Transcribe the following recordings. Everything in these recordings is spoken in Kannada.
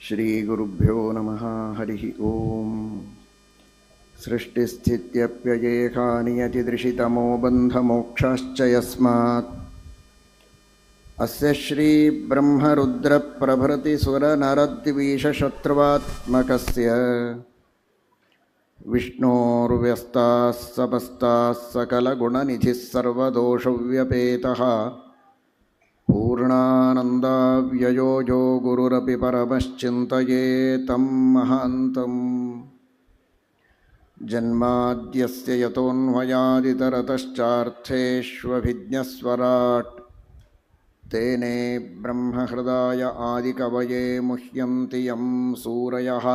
ಶ್ರೀಗುರುಭ್ಯೋ ನಮಃ. ಹರಿ ಓಂ. ಸೃಷ್ಟಿಸ್ಥಿತ್ಯಪ್ಯಯೇಹಾನಿಯತಿದೃಶಿತಮೋ ಬಂಧಮೋಕ್ಷಾಶ್ಚ ಯಸ್ಮಾತ್ ಅಸ್ಯ ಶ್ರೀಬ್ರಹ್ಮರುದ್ರಪ್ರಭೃತಿಸುರನರದ್ವಿಷಶತ್ರುವಾತ್ಮಕಸ್ಯ ವಿಷ್ಣೋರ್ವ್ಯಸ್ತಾಃ ಸಮಸ್ತಾಃ ಸಕಲಗುಣನಿಧಿಃ ಸರ್ವದೋಷವ್ಯಪೇತಃ ಪೂರ್ಣಾನಂದಾವ್ಯಯೋ ಯೋ ಗುರುರಪಿ ಪರಮಶ್ಚಿಂತಯೇತಂ ಮಹಾಂತಂ. ಜನ್ಮಾದ್ಯಸ್ಯ ಯತೋನ್ಮಯಾದಿತರತಶ್ಚಾರ್ಥೇಷ್ವಭಿಜ್ಞಸ್ವರಾಟ್ ತೇನೇ ಬ್ರಹ್ಮಹೃದಾಯ ಆದಿಕವಯೇ ಮುಹ್ಯಂತಿ ಯಂ ಸೂರಯಃ.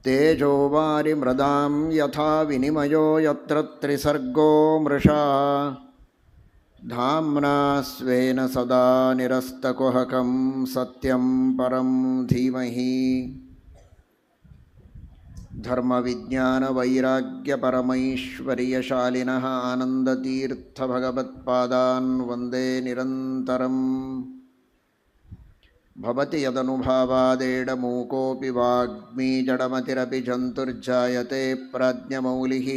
ತೇಜೋ ವಾರಿಮೃದಾಂ ಯಥಾ ವಿನಿಮಯೋ ಯತ್ರ ತ್ರಿಸರ್ಗೋ ಮೃಷಾ ಧಾಮ್ನಾ ಸ್ವೇನ ಸದಾ ನಿರಸ್ತಕುಹಕಂ ಸತ್ಯಂ ಪರಂ ಧೀಮಹಿ. ಧರ್ಮವಿಜ್ಞಾನವೈರಾಗ್ಯಪರಮೈಶ್ವರ್ಯಶಾಲಿನಃ ಆನಂದತೀರ್ಥಭಗವತ್ಪಾದಾನ್ ವಂದೇ ನಿರಂತರಂ. ಭವತಿ ಯದನುಭಾವಾದೇಡಮೂಕೋऽಪಿ ವಾಗ್ಮೀ ಜಡಮತಿರಪಿ ಜಂತುರ್ಜಾಯತೆ ಪ್ರಾಜ್ಞಮೌಲಿಃ.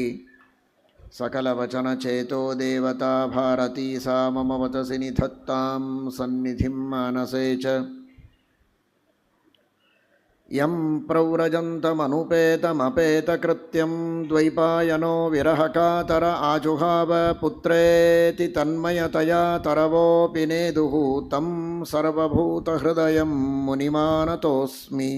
ಸಕಲವಚನಚೇತೋ ದೇವತಾ ಭಾರತೀ ಸಾ ಮಮ ವಚಸಿ ನಿಧತ್ತಾಂ ಸನ್ನಿಧಿಂ ಮಾನಸೇ ಚ. ಯಂ ಪ್ರವ್ರಜन्तमनुपेतमपेतकृत्यं ದ್ವೈಪಾಯನೋ ವಿರಹಕಾತರ ಆಜುಹಾವ ಪುತ್ರೇತಿ ತನ್ಮಯತಯಾ ತರವೋಪಿ ನೇದುಃ तं ಸರ್ವಭೂತಹೃದಯಂ ಮುನಿಮಾನತೋಸ್ಮಿ.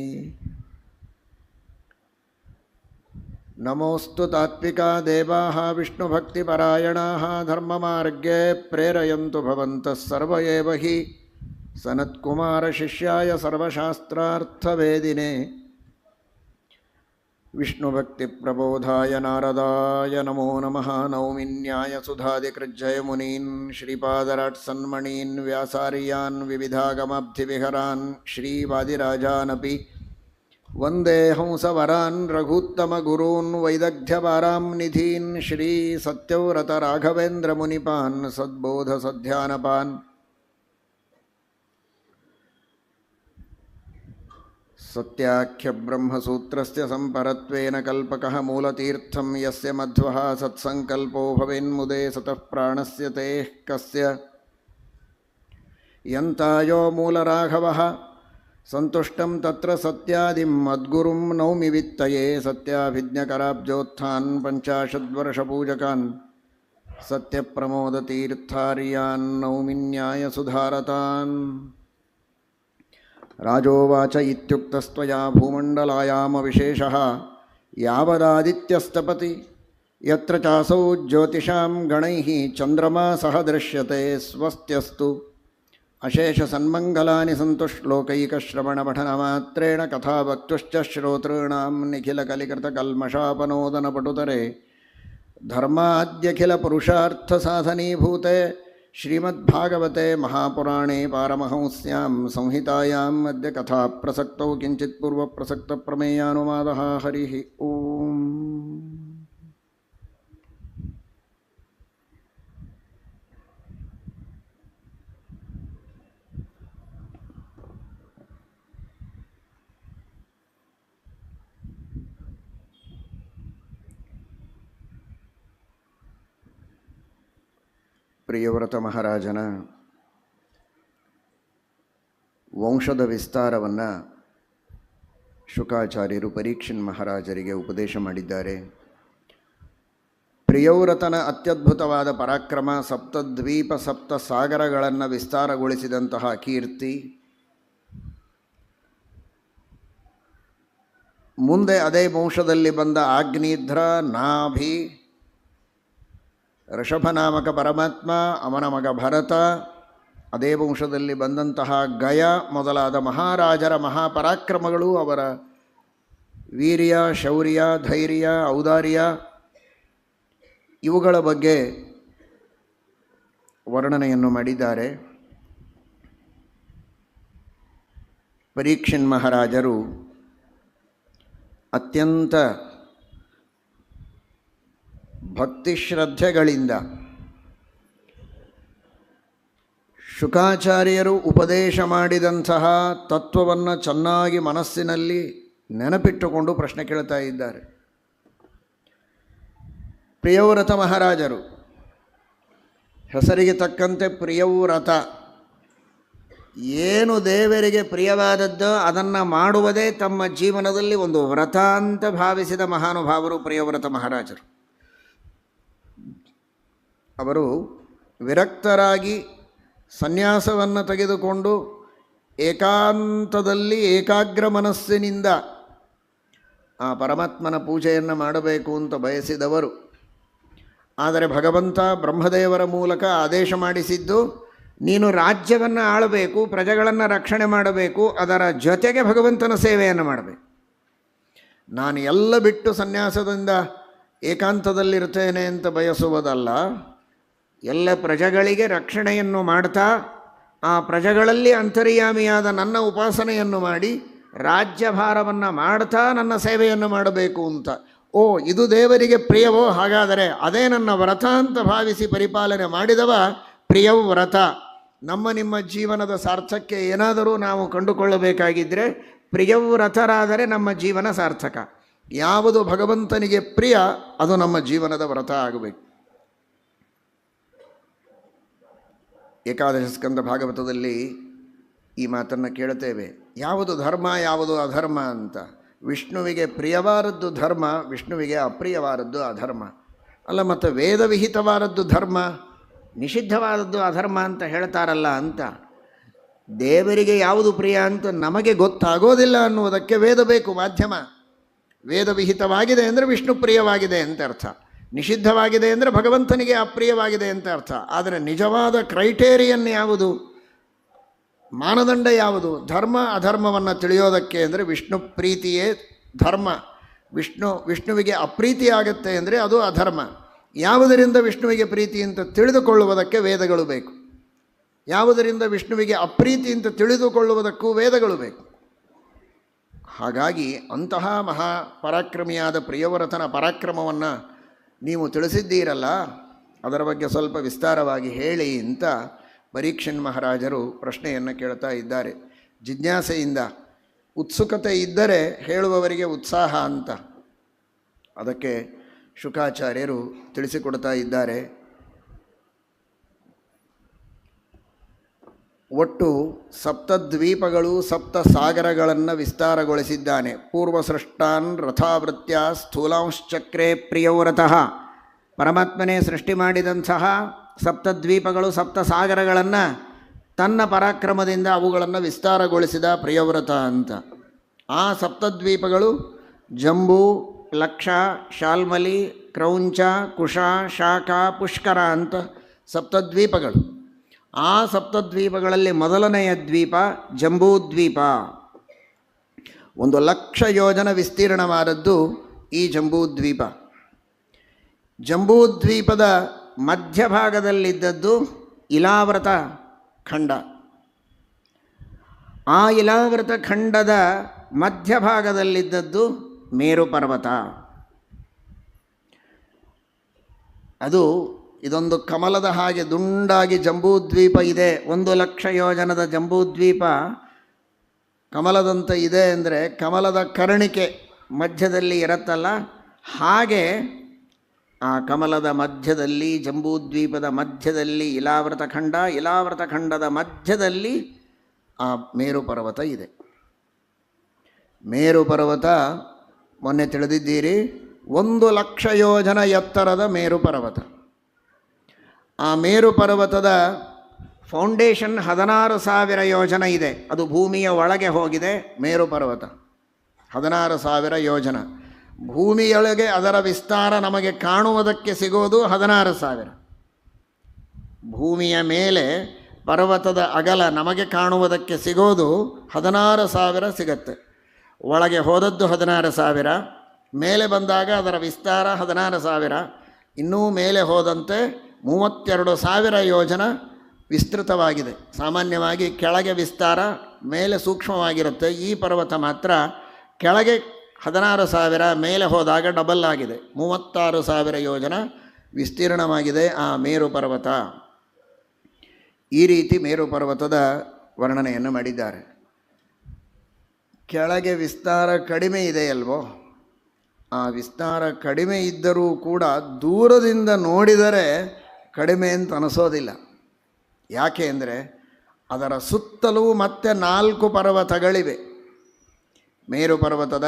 ನಮೋऽस्तु ತಾತ್ವಿಕಾ ದೇವಾಃ ವಿಷ್ಣುಭಕ್ತಿಪರಾಯಣಾಃ ಧರ್ಮಮಾರ್ಗೇ ಪ್ರೇರಯन्तु ಭವಂತಃ ಸರ್ವ ಏವ ಹಿ. ಸನತ್ಕುಮಾರಶಿಷ್ಯಾಯ ಸರ್ವಶಾಸ್ತ್ರಾರ್ಥವೇದಿನೇ ವಿಷ್ಣುಭಕ್ತಿಪ್ರಬೋಧಾಯ ನಾರದಾಯ ನಮೋ ನಮಃ. ನೌಮಿ ನ್ಯಾಯಸುಧಾದಿಕೃಜ್ಜಯಮುನೀನ್ ಶ್ರೀಪಾದರಾಟ್ಸನ್ಮಣೀನ್ ವ್ಯಾಸಾರ್ಯಾನ್ ವಿವಿಧಾಗಮಾಬ್ಧಿವಿಹರಾನ್ ಶ್ರೀವಾದಿರಾಜಾನಪಿ ವಂದೇ ಹಂಸವರಾನ್ ರಘೂತ್ತಮಗುರೂನ್ ವೈದಗ್ಧ್ಯಪಾರಾಂ ನಿಧೀನ್ ಶ್ರೀ ಸತ್ಯವ್ರತರಾಘವೇಂದ್ರಮುನಿಪಾನ್ ಸದ್ಬೋಧಸಧ್ಯಾನಪಾನ್. ಸತ್ಯಾಖ್ಯಬ್ರಹ್ಮಸೂತ್ರಸ್ಯ ಸಂಪರತ್ವೇನ ಕಲ್ಪಕಃ ಮೂಲತೀರ್ಥಂ ಯಸ್ಯ ಮಧ್ವಃ ಸತ್ಸಂಕಲ್ಪೋ ಭವೇನ್ಮುದೆ ಸತಃ ಪ್ರಾಣಸ್ಯ ತೇಃ ಕಸ್ಯ. ಯಂತಾಯೋ ಮೂಲರಾಘವಃ ಸಂತುಷ್ಟಂ ತತ್ರ ಸತ್ಯಾದಿಂ ಮದ್ಗುರುಂ ನೌಮಿ ವಿತ್ತಯೇ. ಸತ್ಯಾಭಿಜ್ಞಕರಾಬ್ಜೋತ್ಥಾನ್ ಪಂಚಾಶದ್ವರ್ಷಪೂಜಕಾನ್ ಸತ್ಯಪ್ರಮೋದತೀರ್ಥಾರ್ಯಾನ್ ನೌಮಿ ನ್ಯಾಯಸುಧಾರತಾನ್. ರಾಜೋವಾಚ ಇತ್ಯುಕ್ತಸ್ತ್ವಯಾ ಭೂಮಂಡಲಾಯಾಮವಿಶೇಷಃ ಯಾವದಾದಿತ್ಯಸ್ತಪತಿ ಯತ್ರ ಚಾಸೌ ಜ್ಯೋತಿಷಾಂ ಗಣೈಃ ಚಂದ್ರಮಾ ಸಹ ದೃಶ್ಯತೆ. ಸ್ವಸ್ತ್ಯಸ್ತು ಅಶೇಷಸನ್ಮಂಗಲಾನಿ ಸಂತು ಶ್ಲೋಕೈಕಶ್ರವಣಪಠನಮಾತ್ರೇಣ ಕಥಾವಕ್ತುಶ್ಚ ಶ್ರೋತॄಣಾಂ ನಿಖಿಲಕಲಿಕೃತಕಲ್ಮಷಾಪನೋದನಪಟುತರೆ ಧರ್ಮಾದ್ಯಖಿಲಪುರುಷಾರ್ಥಸಾಧನೀಭೂತೆ ಶ್ರೀಮದ್ಭಾಗವತೆ ಮಹಾಪುರಾಣೇ ಪಾರಮಹಂಸ್ಯಾಂ ಸಂಹಿತಾಯಾಂ ಅದ್ಯ ಕಥಾಪ್ರಸಕ್ತೌ ಕಿಂಚಿತ್ ಪೂರ್ವಪ್ರಸಕ್ತಪ್ರಮೇಯಾನುವಾದಃ. ಹರಿಃ ಓಂ. ಪ್ರಿಯವ್ರತ ಮಹಾರಾಜನ ವಂಶದ ವಿಸ್ತಾರವನ್ನು ಶುಕಾಚಾರ್ಯರು ಪರೀಕ್ಷಿನ್ ಮಹಾರಾಜರಿಗೆ ಉಪದೇಶ ಮಾಡಿದ್ದಾರೆ. ಪ್ರಿಯವ್ರತನ ಅತ್ಯದ್ಭುತವಾದ ಪರಾಕ್ರಮ ಸಪ್ತದ್ವೀಪ ಸಪ್ತ ಸಾಗರಗಳನ್ನು ವಿಸ್ತಾರಗೊಳಿಸಿದಂತಹ ಕೀರ್ತಿ, ಮುಂದೆ ಅದೇ ವಂಶದಲ್ಲಿ ಬಂದ ಆಗ್ನೇಧ್ರ, ನಾಭಿ, ಋಷಭನಾಮಕ ಪರಮಾತ್ಮ, ಅವನ ಮಗ ಭರತ, ಅದೇ ವಂಶದಲ್ಲಿ ಬಂದಂತಹ ಗಯ ಮೊದಲಾದ ಮಹಾರಾಜರ ಮಹಾಪರಾಕ್ರಮಗಳು, ಅವರ ವೀರ್ಯ, ಶೌರ್ಯ, ಧೈರ್ಯ, ಔದಾರ್ಯ ಇವುಗಳ ಬಗ್ಗೆ ವರ್ಣನೆಯನ್ನು ಮಾಡಿದ್ದಾರೆ. ಪರೀಕ್ಷಿನ್ ಮಹಾರಾಜರು ಅತ್ಯಂತ ಭಕ್ತಿ ಶ್ರದ್ಧೆಗಳಿಂದ ಶುಕಾಚಾರ್ಯರು ಉಪದೇಶ ಮಾಡಿದಂತಹ ತತ್ವವನ್ನು ಚೆನ್ನಾಗಿ ಮನಸ್ಸಿನಲ್ಲಿ ನೆನಪಿಟ್ಟುಕೊಂಡು ಪ್ರಶ್ನೆ ಕೇಳ್ತಾ ಇದ್ದಾರೆ. ಪ್ರಿಯವ್ರತ ಮಹಾರಾಜರು, ಹೆಸರಿಗೆ ತಕ್ಕಂತೆ ಪ್ರಿಯವ್ರತ, ಏನು ದೇವರಿಗೆ ಪ್ರಿಯವಾದದ್ದೋ ಅದನ್ನು ಮಾಡುವುದೇ ತಮ್ಮ ಜೀವನದಲ್ಲಿ ಒಂದು ವ್ರತ ಅಂತ ಭಾವಿಸಿದ ಮಹಾನುಭಾವರು ಪ್ರಿಯವ್ರತ ಮಹಾರಾಜರು. ಅವರು ವಿರಕ್ತರಾಗಿ ಸನ್ಯಾಸವನ್ನು ತೆಗೆದುಕೊಂಡು ಏಕಾಂತದಲ್ಲಿ ಏಕಾಗ್ರ ಮನಸ್ಸಿನಿಂದ ಆ ಪರಮಾತ್ಮನ ಪೂಜೆಯನ್ನು ಮಾಡಬೇಕು ಅಂತ ಬಯಸಿದವರು. ಆದರೆ ಭಗವಂತ ಬ್ರಹ್ಮದೇವರ ಮೂಲಕ ಆದೇಶ ಮಾಡಿಸಿದ್ದು, ನೀನು ರಾಜ್ಯವನ್ನು ಆಳಬೇಕು, ಪ್ರಜೆಗಳನ್ನು ರಕ್ಷಣೆ ಮಾಡಬೇಕು, ಅದರ ಜೊತೆಗೆ ಭಗವಂತನ ಸೇವೆಯನ್ನು ಮಾಡಬೇಕು. ನಾನು ಎಲ್ಲ ಬಿಟ್ಟು ಸನ್ಯಾಸದಿಂದ ಏಕಾಂತದಲ್ಲಿರ್ತೇನೆ ಅಂತ ಬಯಸುವುದಲ್ಲ, ಎಲ್ಲ ಪ್ರಜೆಗಳಿಗೆ ರಕ್ಷಣೆಯನ್ನು ಮಾಡ್ತಾ ಆ ಪ್ರಜೆಗಳಲ್ಲಿ ಅಂತರ್ಯಾಮಿಯಾದ ನನ್ನ ಉಪಾಸನೆಯನ್ನು ಮಾಡಿ ರಾಜ್ಯಭಾರವನ್ನು ಮಾಡ್ತಾ ನನ್ನ ಸೇವೆಯನ್ನು ಮಾಡಬೇಕು ಅಂತ. ಓ, ಇದು ದೇವರಿಗೆ ಪ್ರಿಯವೋ? ಹಾಗಾದರೆ ಅದೇ ನನ್ನ ವ್ರತ ಅಂತ ಭಾವಿಸಿ ಪರಿಪಾಲನೆ ಮಾಡಿದವ ಪ್ರಿಯವ್ರತ. ನಮ್ಮ ನಿಮ್ಮ ಜೀವನದ ಸಾರ್ಥಕ್ಯ ಏನಾದರೂ ನಾವು ಕಂಡುಕೊಳ್ಳಬೇಕಾಗಿದ್ದರೆ ಪ್ರಿಯವ್ರತರಾದರೆ ನಮ್ಮ ಜೀವನ ಸಾರ್ಥಕ. ಯಾವುದು ಭಗವಂತನಿಗೆ ಪ್ರಿಯ ಅದು ನಮ್ಮ ಜೀವನದ ವ್ರತ ಆಗಬೇಕು. ಏಕಾದಶ ಸ್ಕಂದ ಭಾಗವತದಲ್ಲಿ ಈ ಮಾತನ್ನು ಕೇಳುತ್ತೇವೆ. ಯಾವುದು ಧರ್ಮ, ಯಾವುದು ಅಧರ್ಮ ಅಂತ. ವಿಷ್ಣುವಿಗೆ ಪ್ರಿಯವಾದದ್ದು ಧರ್ಮ, ವಿಷ್ಣುವಿಗೆ ಅಪ್ರಿಯವಾದದ್ದು ಅಧರ್ಮ. ಅಲ್ಲ, ಮತ್ತು ವೇದವಿಹಿತವಾದದ್ದು ಧರ್ಮ, ನಿಷಿದ್ಧವಾದದ್ದು ಅಧರ್ಮ ಅಂತ ಹೇಳ್ತಾರಲ್ಲ ಅಂತ. ದೇವರಿಗೆ ಯಾವುದು ಪ್ರಿಯ ಅಂತ ನಮಗೆ ಗೊತ್ತಾಗೋದಿಲ್ಲ ಅನ್ನುವುದಕ್ಕೆ ವೇದ ಬೇಕು, ಮಾಧ್ಯಮ. ವೇದವಿಹಿತವಾಗಿದೆ ಅಂದರೆ ವಿಷ್ಣು ಪ್ರಿಯವಾಗಿದೆ ಅಂತ ಅರ್ಥ, ನಿಷಿದ್ಧವಾಗಿದೆ ಅಂದರೆ ಭಗವಂತನಿಗೆ ಅಪ್ರಿಯವಾಗಿದೆ ಅಂತ ಅರ್ಥ. ಆದರೆ ನಿಜವಾದ ಕ್ರೈಟೇರಿಯನ್ ಯಾವುದು, ಮಾನದಂಡ ಯಾವುದು? ಧರ್ಮ ಅಧರ್ಮವನ್ನು ತಿಳಿಯೋದಕ್ಕೆ ಅಂದರೆ ವಿಷ್ಣು ಪ್ರೀತಿಯೇ ಧರ್ಮ. ವಿಷ್ಣುವಿಗೆ ಅಪ್ರೀತಿ ಆಗುತ್ತೆ ಅಂದರೆ ಅದು ಅಧರ್ಮ. ಯಾವುದರಿಂದ ವಿಷ್ಣುವಿಗೆ ಪ್ರೀತಿ ಅಂತ ತಿಳಿದುಕೊಳ್ಳುವುದಕ್ಕೆ ವೇದಗಳು ಬೇಕು, ಯಾವುದರಿಂದ ವಿಷ್ಣುವಿಗೆ ಅಪ್ರೀತಿ ಅಂತ ತಿಳಿದುಕೊಳ್ಳುವುದಕ್ಕೂ ವೇದಗಳು ಬೇಕು. ಹಾಗಾಗಿ ಅಂತಹ ಮಹಾಪರಾಕ್ರಮಿಯಾದ ಪ್ರಿಯವ್ರತನ ಪರಾಕ್ರಮವನ್ನು ನೀವು ತಿಳಿಸಿದ್ದೀರಲ್ಲ, ಅದರ ಬಗ್ಗೆ ಸ್ವಲ್ಪ ವಿಸ್ತಾರವಾಗಿ ಹೇಳಿ ಅಂತ ಪರೀಕ್ಷನ್ ಮಹಾರಾಜರು ಪ್ರಶ್ನೆಯನ್ನು ಕೇಳ್ತಾ ಇದ್ದಾರೆ. ಜಿಜ್ಞಾಸೆಯಿಂದ, ಉತ್ಸುಕತೆ ಇದ್ದರೆ ಹೇಳುವವರಿಗೆ ಉತ್ಸಾಹ ಅಂತ. ಅದಕ್ಕೆ ಶುಕಾಚಾರ್ಯರು ತಿಳಿಸಿಕೊಡ್ತಾ ಇದ್ದಾರೆ. ಒಟ್ಟು ಸಪ್ತದ್ವೀಪಗಳು ಸಪ್ತ ಸಾಗರಗಳನ್ನು ವಿಸ್ತಾರಗೊಳಿಸಿದ್ದಾನೆ. ಪೂರ್ವಸೃಷ್ಟಾನ್ ರಥಾವೃತ್ಯ ಸ್ಥೂಲಾಂಶ್ಚಕ್ರೆ ಪ್ರಿಯವ್ರತಃ. ಪರಮಾತ್ಮನೇ ಸೃಷ್ಟಿ ಮಾಡಿದಂತಹ ಸಪ್ತದ್ವೀಪಗಳು ಸಪ್ತ ಸಾಗರಗಳನ್ನು ತನ್ನ ಪರಾಕ್ರಮದಿಂದ ಅವುಗಳನ್ನು ವಿಸ್ತಾರಗೊಳಿಸಿದ ಪ್ರಿಯವ್ರತ ಅಂತ. ಆ ಸಪ್ತದ್ವೀಪಗಳು ಜಂಬೂ, ಲಕ್ಷ, ಶಾಲ್ಮಲಿ, ಕ್ರೌಂಚ, ಕುಶ, ಶಾಖ, ಪುಷ್ಕರ ಅಂತ ಸಪ್ತದ್ವೀಪಗಳು. ಆ ಸಪ್ತದ್ವೀಪಗಳಲ್ಲಿ ಮೊದಲನೆಯ ದ್ವೀಪ ಜಂಬೂದ್ವೀಪ. 1,00,000 ಯೋಜನ ವಿಸ್ತೀರ್ಣವಾದದ್ದು ಈ ಜಂಬೂದ್ವೀಪ. ಜಂಬೂದ್ವೀಪದ ಮಧ್ಯಭಾಗದಲ್ಲಿದ್ದದ್ದು ಇಲಾವೃತ ಖಂಡ. ಆ ಇಲಾವೃತ ಖಂಡದ ಮಧ್ಯಭಾಗದಲ್ಲಿದ್ದದ್ದು ಮೇರು ಪರ್ವತ. ಅದು ಇದೊಂದು ಕಮಲದ ಹಾಗೆ ದುಂಡಾಗಿ ಜಂಬೂದ್ವೀಪ ಇದೆ. 1,00,000 ಯೋಜನದ ಜಂಬೂದ್ವೀಪ ಕಮಲದಂತೆ ಇದೆ ಅಂದರೆ ಕಮಲದ ಕರ್ಣಿಕೆ ಮಧ್ಯದಲ್ಲಿ ಇರುತ್ತಲ್ಲ, ಹಾಗೆ ಆ ಕಮಲದ ಮಧ್ಯದಲ್ಲಿ, ಜಂಬೂದ್ವೀಪದ ಮಧ್ಯದಲ್ಲಿ ಇಲಾವೃತ ಖಂಡ, ಇಲಾವೃತ ಖಂಡದ ಮಧ್ಯದಲ್ಲಿ ಆ ಮೇರು ಪರ್ವತ ಇದೆ. ಮೇರು ಪರ್ವತ ಮೊನ್ನೆ ತಿಳಿದಿದ್ದೀರಿ, 1,00,000 ಯೋಜನ ಎತ್ತರದ ಮೇರು ಪರ್ವತ. ಆ ಮೇರು ಪರ್ವತದ ಫೌಂಡೇಶನ್ 16,000 ಯೋಜನ ಇದೆ. ಅದು ಭೂಮಿಯ ಒಳಗೆ ಹೋಗಿದೆ. ಮೇರು ಪರ್ವತ 16,000 ಯೋಜನ. ಭೂಮಿಯೊಳಗೆ ಅದರ ವಿಸ್ತಾರ ನಮಗೆ ಕಾಣುವುದಕ್ಕೆ ಸಿಗೋದು 16,000. ಭೂಮಿಯ ಮೇಲೆ ಪರ್ವತದ ಅಗಲ ನಮಗೆ ಕಾಣುವುದಕ್ಕೆ ಸಿಗೋದು 16,000 ಸಿಗತ್ತೆ. ಒಳಗೆ ಹೋದದ್ದು 16,000, ಮೇಲೆ ಬಂದಾಗ ಅದರ ವಿಸ್ತಾರ 16,000, ಇನ್ನೂ ಮೇಲೆ ಹೋದಂತೆ 32,000 ಯೋಜನ ವಿಸ್ತೃತವಾಗಿದೆ. ಸಾಮಾನ್ಯವಾಗಿ ಕೆಳಗೆ ವಿಸ್ತಾರ, ಮೇಲೆ ಸೂಕ್ಷ್ಮವಾಗಿರುತ್ತೆ. ಈ ಪರ್ವತ ಮಾತ್ರ ಕೆಳಗೆ 16,000, ಮೇಲೆ ಹೋದಾಗ ಡಬಲ್ ಆಗಿದೆ, 36,000 ಯೋಜನ ವಿಸ್ತೀರ್ಣವಾಗಿದೆ ಆ ಮೇರು ಪರ್ವತ. ಈ ರೀತಿ ಮೇರು ಪರ್ವತದ ವರ್ಣನೆಯನ್ನು ಮಾಡಿದ್ದಾರೆ. ಕೆಳಗೆ ವಿಸ್ತಾರ ಕಡಿಮೆ ಇದೆಯಲ್ವೋ, ಆ ವಿಸ್ತಾರ ಕಡಿಮೆ ಇದ್ದರೂ ಕೂಡ ದೂರದಿಂದ ನೋಡಿದರೆ ಕಡಿಮೆ ಅಂತ ಅನಿಸೋದಿಲ್ಲ. ಯಾಕೆ ಅಂದರೆ ಅದರ ಸುತ್ತಲೂ ಮತ್ತೆ 4 ಪರ್ವತಗಳಿವೆ. ಮೇರು ಪರ್ವತದ